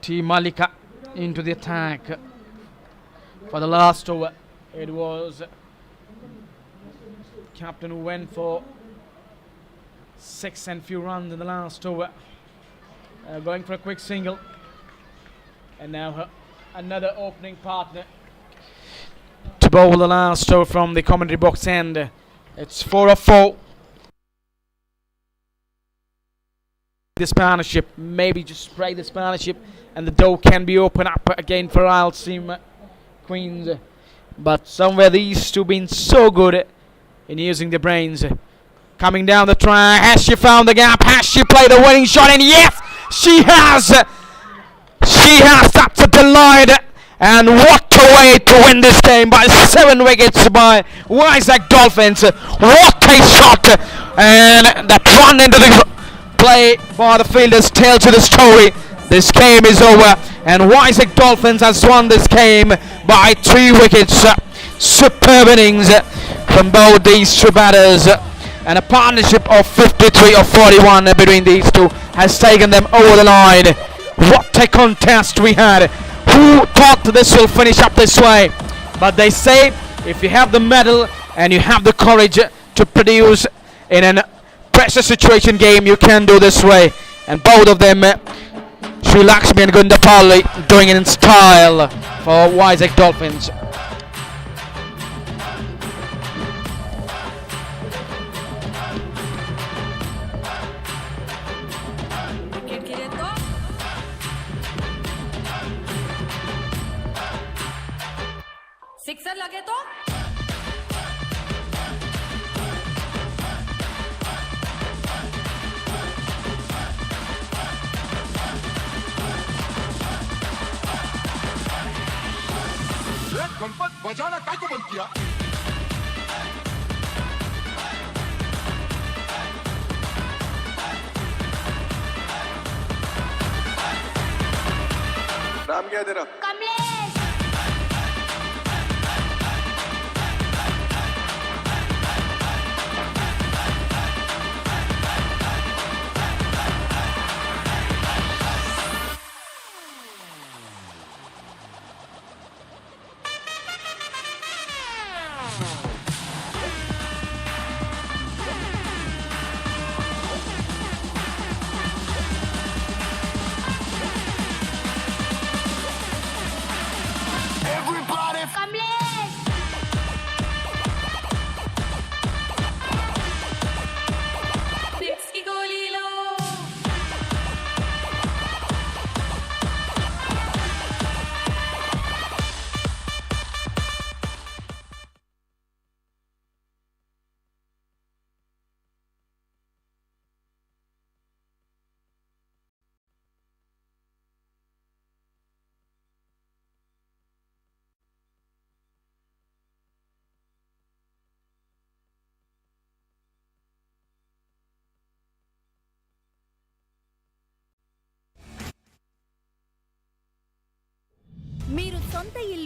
T. Malika into the attack for the last over. It was captain who went for 6 and few runs in the last over, going for a quick single. And now another opening partner to bowl the last over from the commentary box end. It's 4 of 4. This partnership, maybe just break this partnership and the door can be opened up again for RAYALASEEMA Queens. But somewhere these two been so good in using their brains. Coming down the track, has she found the gap? Has she played the winning shot? And yes, she has! She has, that's a delight. And what a way to win this game by 7 wickets by VIZAG Dolphins. What a shot! And that run into the play by the fielders tells you the story. This game is over and VIZAG Dolphins has won this game by 3 wickets. Superb innings from both these two batters, and a partnership of 53 or 41 between these two has taken them over the line. What a contest we had. Who thought this will finish up this way? But they say if you have the mettle and you have the courage to produce in a pressure situation game, you can do this way. And both of them, Sri Lakshmi and Gundapalli, doing it in style for VIZAG Dolphins. Sixer लगे तो गणपत बजाना काय को बंद किया नाम क्या है तेरा कमलेश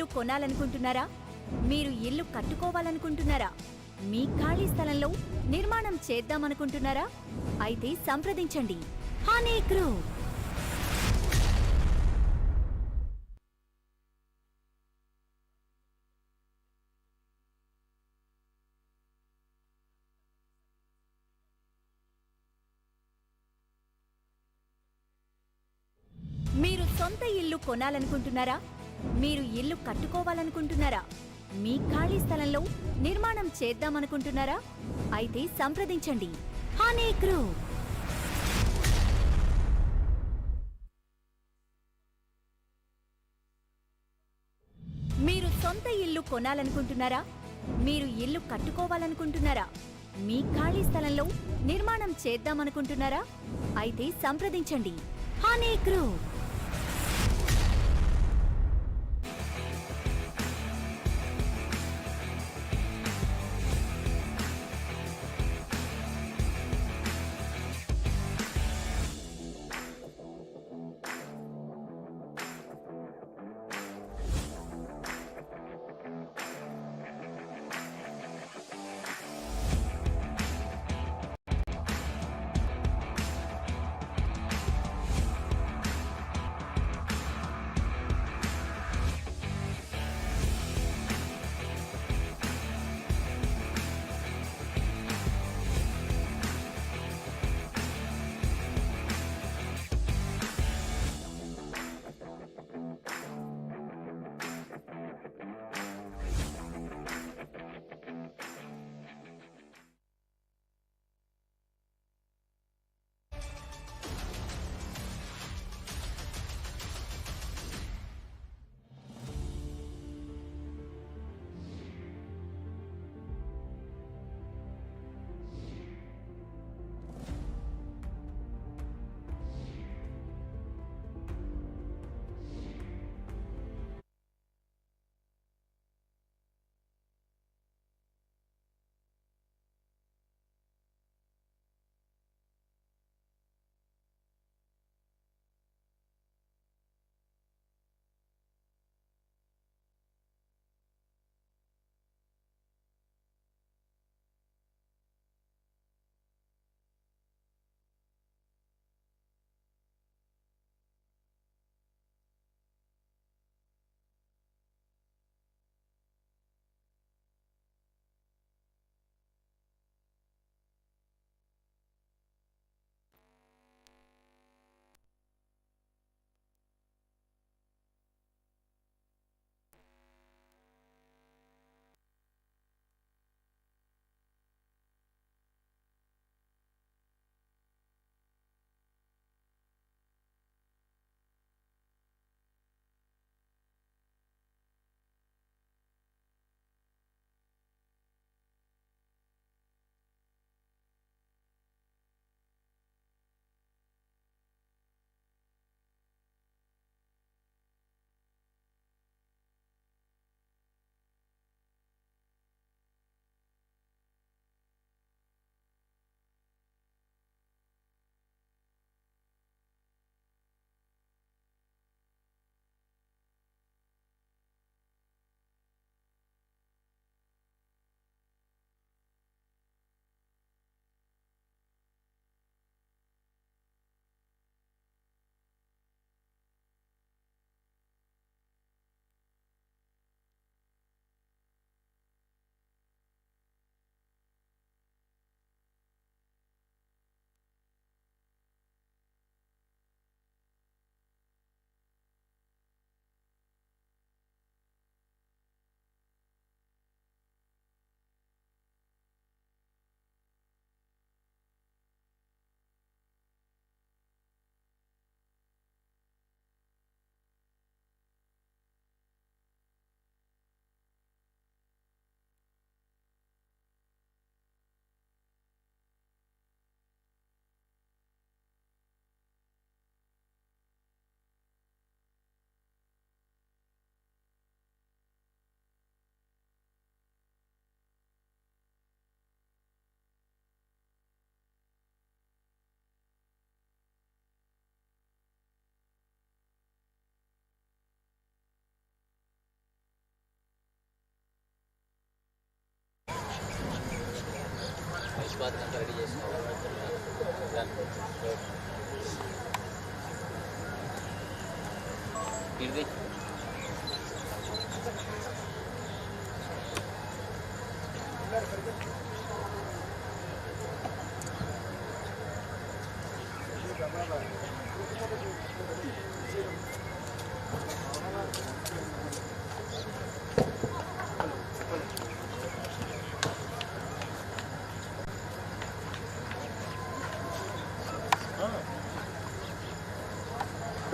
ఇల్లు కొనాలనుకుంటున్నారా? మీరు ఇల్లు కట్టుకోవాలనుకుంటున్నారా? మీ ఖాళీ స్థలంలో నిర్మాణం చేద్దామనుకుంటున్నారా? అయితే సంప్రదించండి హనీ గ్రూప్. మీరు సొంత ఇల్లు కొనాలనుకుంటున్నారా? మీరు ఇల్లు కట్టుకోవాలనుకుంటున్నారా? మీ ఖాళీ స్థలంలో నిర్మాణం చేద్దామనుకుంటున్నారా? అయితే సంప్రదించండి హనీ గ్రూప్. మీరు సొంత ఇల్లు కొనాలనుకుంటున్నారా? మీరు ఇల్లు కట్టుకోవాలనుకుంటున్నారా? మీ ఖాళీ స్థలంలో నిర్మాణం చేద్దామనుకుంటున్నారా? అయితే సంప్రదించండి Honey group.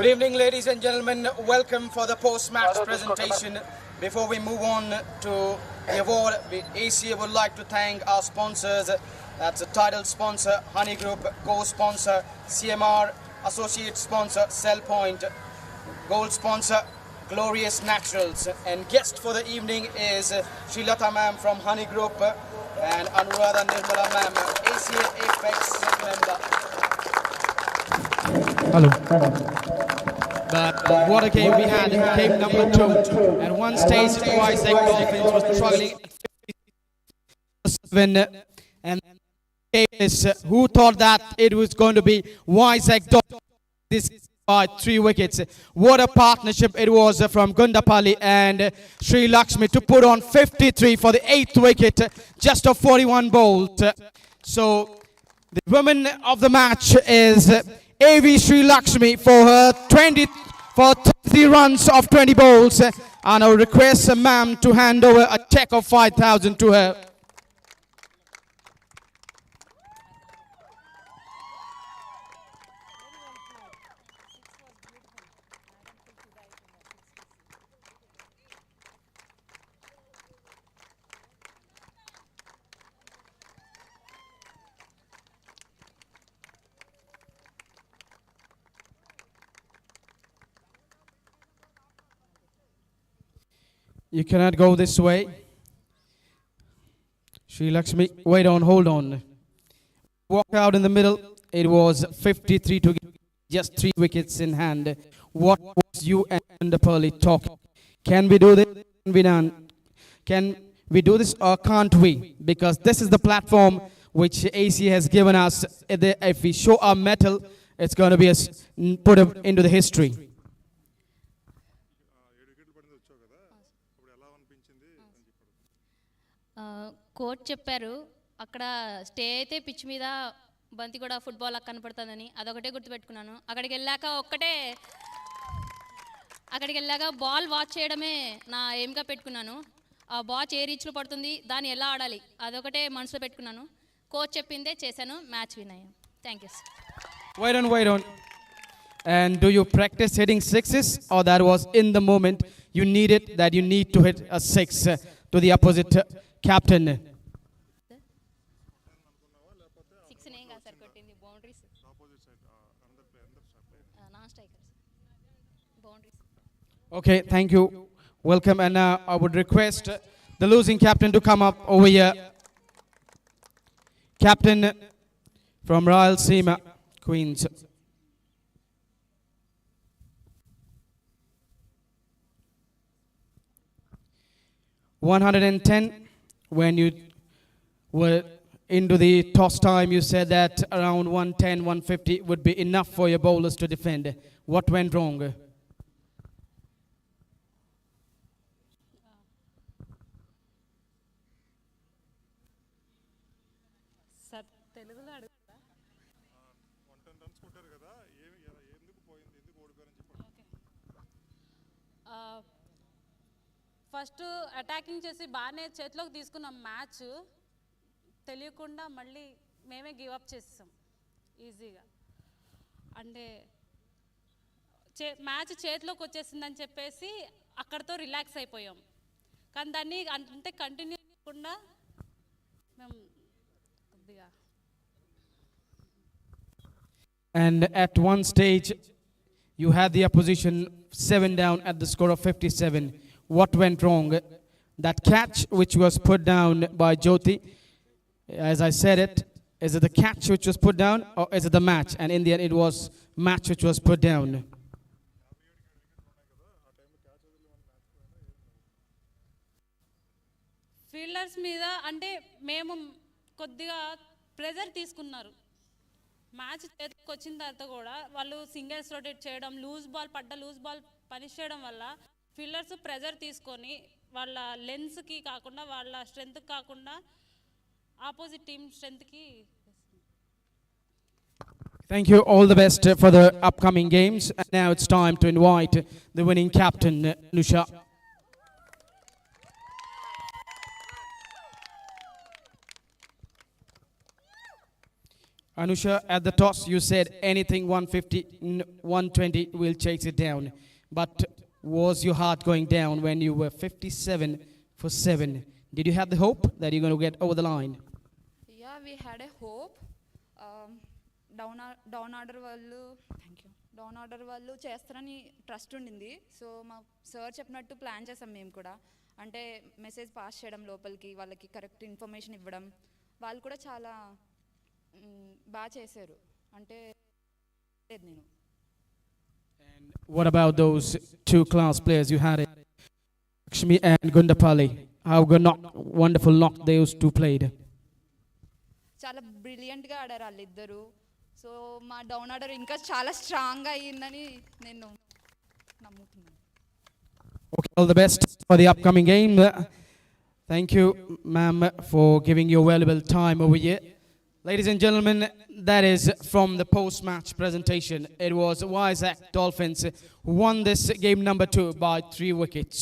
Good evening, ladies and gentlemen. Welcome for the post-match presentation. Before we move on to the award, ACA would like to thank our sponsors. That's a title sponsor, Honeyy Group, co-sponsor, CMR, associate sponsor, Cellpoint, gold sponsor, Glorious Naturals. And guest for the evening is Srilata ma'am from Honeyy Group and Anuradha Nirmala ma'am, ACA Apex member. Hello. But what a game we had in game number 2. At one stage, VIZAG Dolphins was struggling. And who thought that it was going to be VIZAG Dolphins this by 3 wickets? What a partnership it was from Gundapalli and Sri Lakshmi to put on 53 for the 8th wicket, just of 41 bowls. So the woman of the match is AV Sri Lakshmi for her 30 runs of 20 bowls, and I request ma'am to hand over a check of 5,000 to her. You cannot go this way. Sri Lakshmi, wait on, hold on. Walk out in the middle. It was 53 to just 3 wickets in hand. What was you and the Pearly talking? Can we do this? Can we do this or can't we? Because this is the platform which AC has given us. If we show our mettle, it's going to be put into the history. Coach చెప్పారు అక్కడ stay అయితే pitch మీద బంతి కూడా football లాగా కనపడుతుందని, అదొకటే గుర్తుపెట్టుకున్నాను. అక్కడికి వెళ్ళాక బాల్ వాచ్ చేయడమే నా ఎయిమ్గా పెట్టుకున్నాను. ఆ బాచ్ ఏ రీచ్లో పడుతుంది, దాన్ని ఎలా ఆడాలి, అదొకటే మనసులో పెట్టుకున్నాను. కోచ్ చెప్పిందే చేశాను, మ్యాచ్ విన్ అయ్యాను. Thank you. Wait on. And do you practice hitting sixes, or that was in the moment you needed that you need to hit a 6 to the opposite captain? Okay, thank you. Welcome. And now I would request the losing captain to come up over here. Captain from RAYALASEEMA, Queens. $110. When you were into the toss time, you said that around 110, 150 would be enough for your bowlers to defend. What went wrong? First attacking చేసి బాగానే చేతిలోకి తీసుకున్నాం match, తెలియకుండా మళ్ళీ మేమే give up చేసేసాం ఈజీగా. అంటే మ్యాచ్ చేతిలోకి వచ్చేసిందని చెప్పేసి అక్కడితో రిలాక్స్ అయిపోయాం. కానీ దాన్ని అంటే కంటిన్యూ చేయకుండా మేము కొద్దిగా. And at one stage, you had the opposition 7 down at the score of 57. What went wrong? That catch which was put down by Jyoti, as I said it, is it the catch which was put down, or is it the match? And in the end, it was match which was put down. Fielders మీద అంటే మేము కొద్దిగా pressure తీసుకున్నారు. Match చేతికి వచ్చిన తర్వాత కూడా వాళ్ళు సింగిల్స్ రొటేట్ చేయడం, లూజ్ బాల్ పనిష్ చేయడం వల్ల ఫీల్డర్స్ ప్రెజర్ తీసుకొని వాళ్ళ లెన్స్కి కాకుండా వాళ్ళ స్ట్రెంగ్త్కి కాకుండా ఆపోజిట్ టీమ్ స్ట్రెంగ్త్కి. Thank you. All the best for the upcoming games. And now it's time to invite the winning captain, Nusha. Anusha, at the toss you said anything 150, 120 will chase it down. But was your heart going down when you were 57 for 7? Did you have the hope that you're going to get over the line? Yeah, we had a hope. Down order వాళ్ళు చేస్తారని trust ఉండింది. So మా sir చెప్పినట్టు plan చేసాం మేము కూడా. అంటే message pass చేయడం లోపలికి, వాళ్ళకి కరెక్ట్ ఇన్ఫర్మేషన్ ఇవ్వడం. వాళ్ళు కూడా చాలా బాగా చేశారు. అంటే నేను. What about those two class players you had, Lakshmi and Gundapalli? How wonderful knock those two played. చాలా బ్రిలియంట్గా ఆడారు వాళ్ళిద్దరు. సో మా డౌన్ ఆర్డర్ ఇంకా చాలా స్ట్రాంగ్గా అయ్యిందని నేను నమ్ముతున్నాను. Okay, all the best for the upcoming game. Thank you, ma'am, for giving your valuable time over here. Ladies and gentlemen, that is from the post-match presentation. It was VIZAG Dolphins who won this game number 2 by 3 wickets.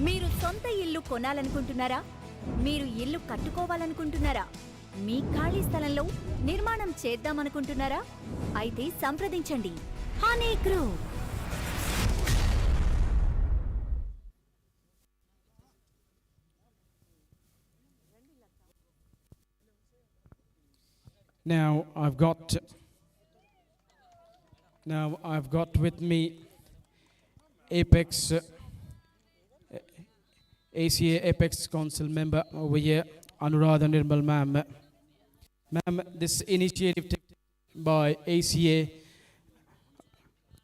మీరు సొంత ఇల్లు కొనాలనుకుంటున్నారా? మీరు ఇల్లు కట్టుకోవాలనుకుంటున్నారా? మీ ఖాళీ స్థలంలో నిర్మాణం చేద్దామనుకుంటున్నారా? అయితే సంప్రదించండి Honey group. Now I've got with me Apex ACA Apex Council member over here, Anuradha Nirmal ma'am. Ma'am, this initiative taken by ACA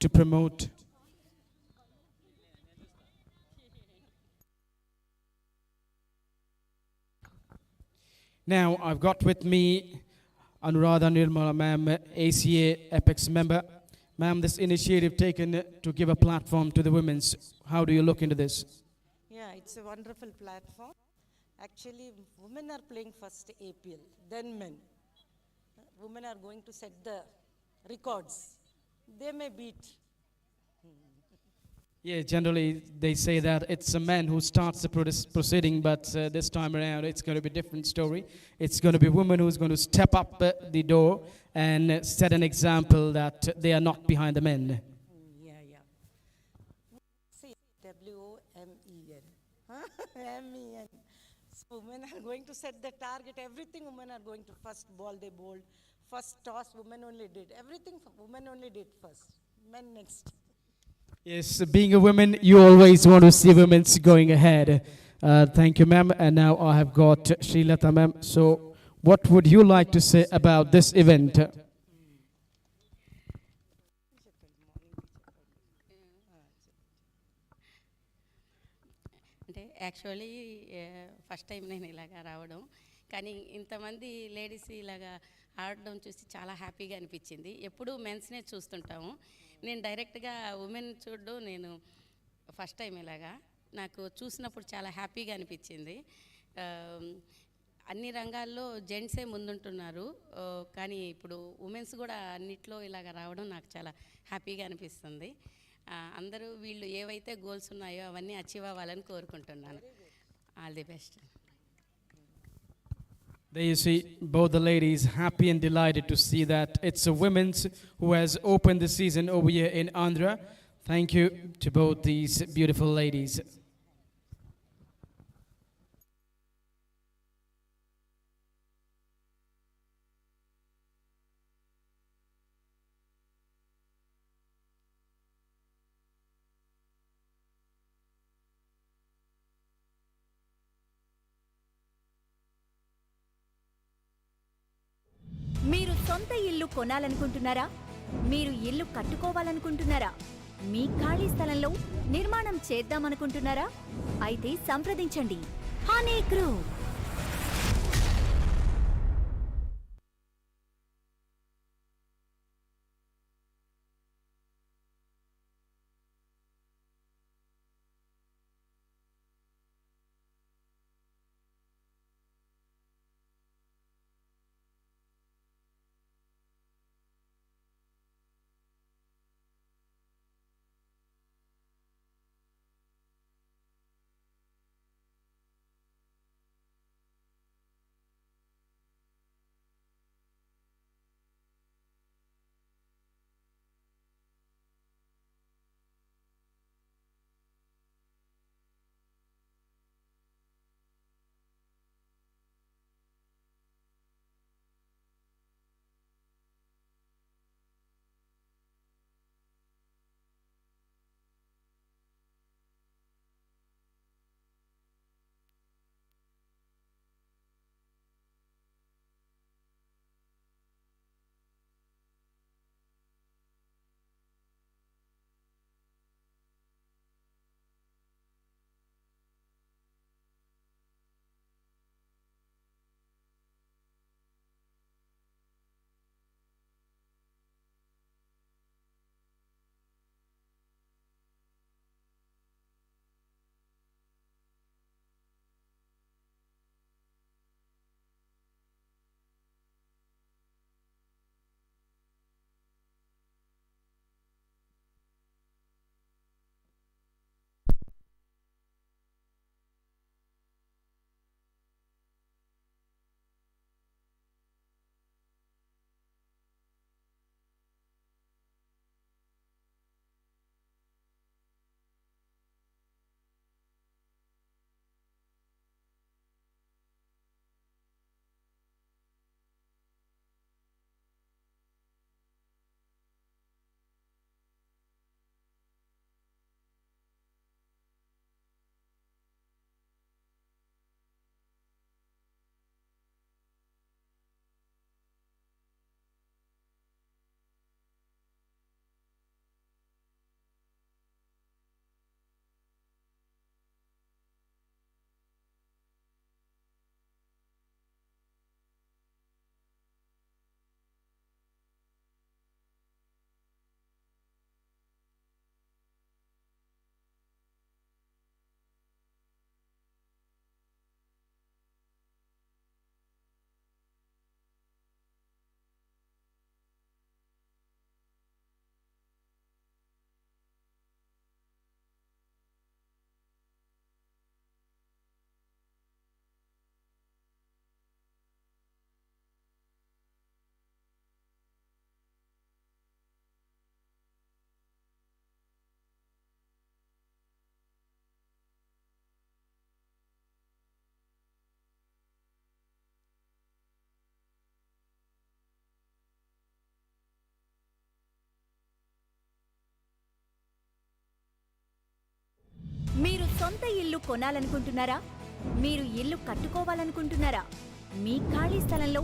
to promote Now I've got with me Anuradha Nirmal ma'am, ACA Apex member. Ma'am, this initiative taken to give a platform to the women's. How do you look into this? Yeah, it's a wonderful platform. Actually, women are playing first APL, then men. Women are going to set the records. They may beat. Yeah, generally they say that it's a man who starts the proceeding, but this time around it's going to be a different story. It's going to be women who's going to step up the door and set an example that they are not behind the men. Yeah. See, WOMEN. MEN. So women are going to set the target. Everything women are going to first ball they bowled. First toss women only did. Everything women only did first. Men next. Yes, being a woman, you always want to see women going ahead. Thank you, ma'am. And now I have got Srilata, ma'am. So what would you like to say about this event? అంటే actually first time నేను ఇలాగా రావడం, కానీ ఇంతమంది ladies ఇలాగా ఆడడం చూసి చాలా హ్యాపీగా అనిపించింది. ఎప్పుడూ మెన్స్నే చూస్తుంటాము, నేను డైరెక్ట్గా ఉమెన్ చూడడం నేను ఫస్ట్ టైం ఇలాగా. నాకు చూసినప్పుడు చాలా హ్యాపీగా అనిపించింది. అన్ని రంగాల్లో జెంట్సే ముందుంటున్నారు, కానీ ఇప్పుడు ఉమెన్స్ కూడా అన్నిట్లో ఇలాగ రావడం నాకు చాలా హ్యాపీగా అనిపిస్తుంది. అందరూ వీళ్ళు ఏవైతే గోల్స్ ఉన్నాయో అవన్నీ అచీవ్ అవ్వాలని కోరుకుంటున్నాను. All the best. There you see both the ladies happy and delighted to see that it's a women's who has opened the season over here in Andhra. Thank you to both these beautiful ladies. మీరు సొంత ఇల్లు కొనాలనుకుంటున్నారా? మీరు ఇల్లు కట్టుకోవాలనుకుంటున్నారా? మీ ఖాళీ స్థలంలో నిర్మాణం చేద్దామనుకుంటున్నారా? అయితే సంప్రదించండి హనీ గ్రూప్. మీరు సొంత ఇల్లు కొనాలనుకుంటున్నారా? మీరు ఇల్లు కట్టుకోవాలనుకుంటున్నారా? మీ ఖాళీ స్థలంలో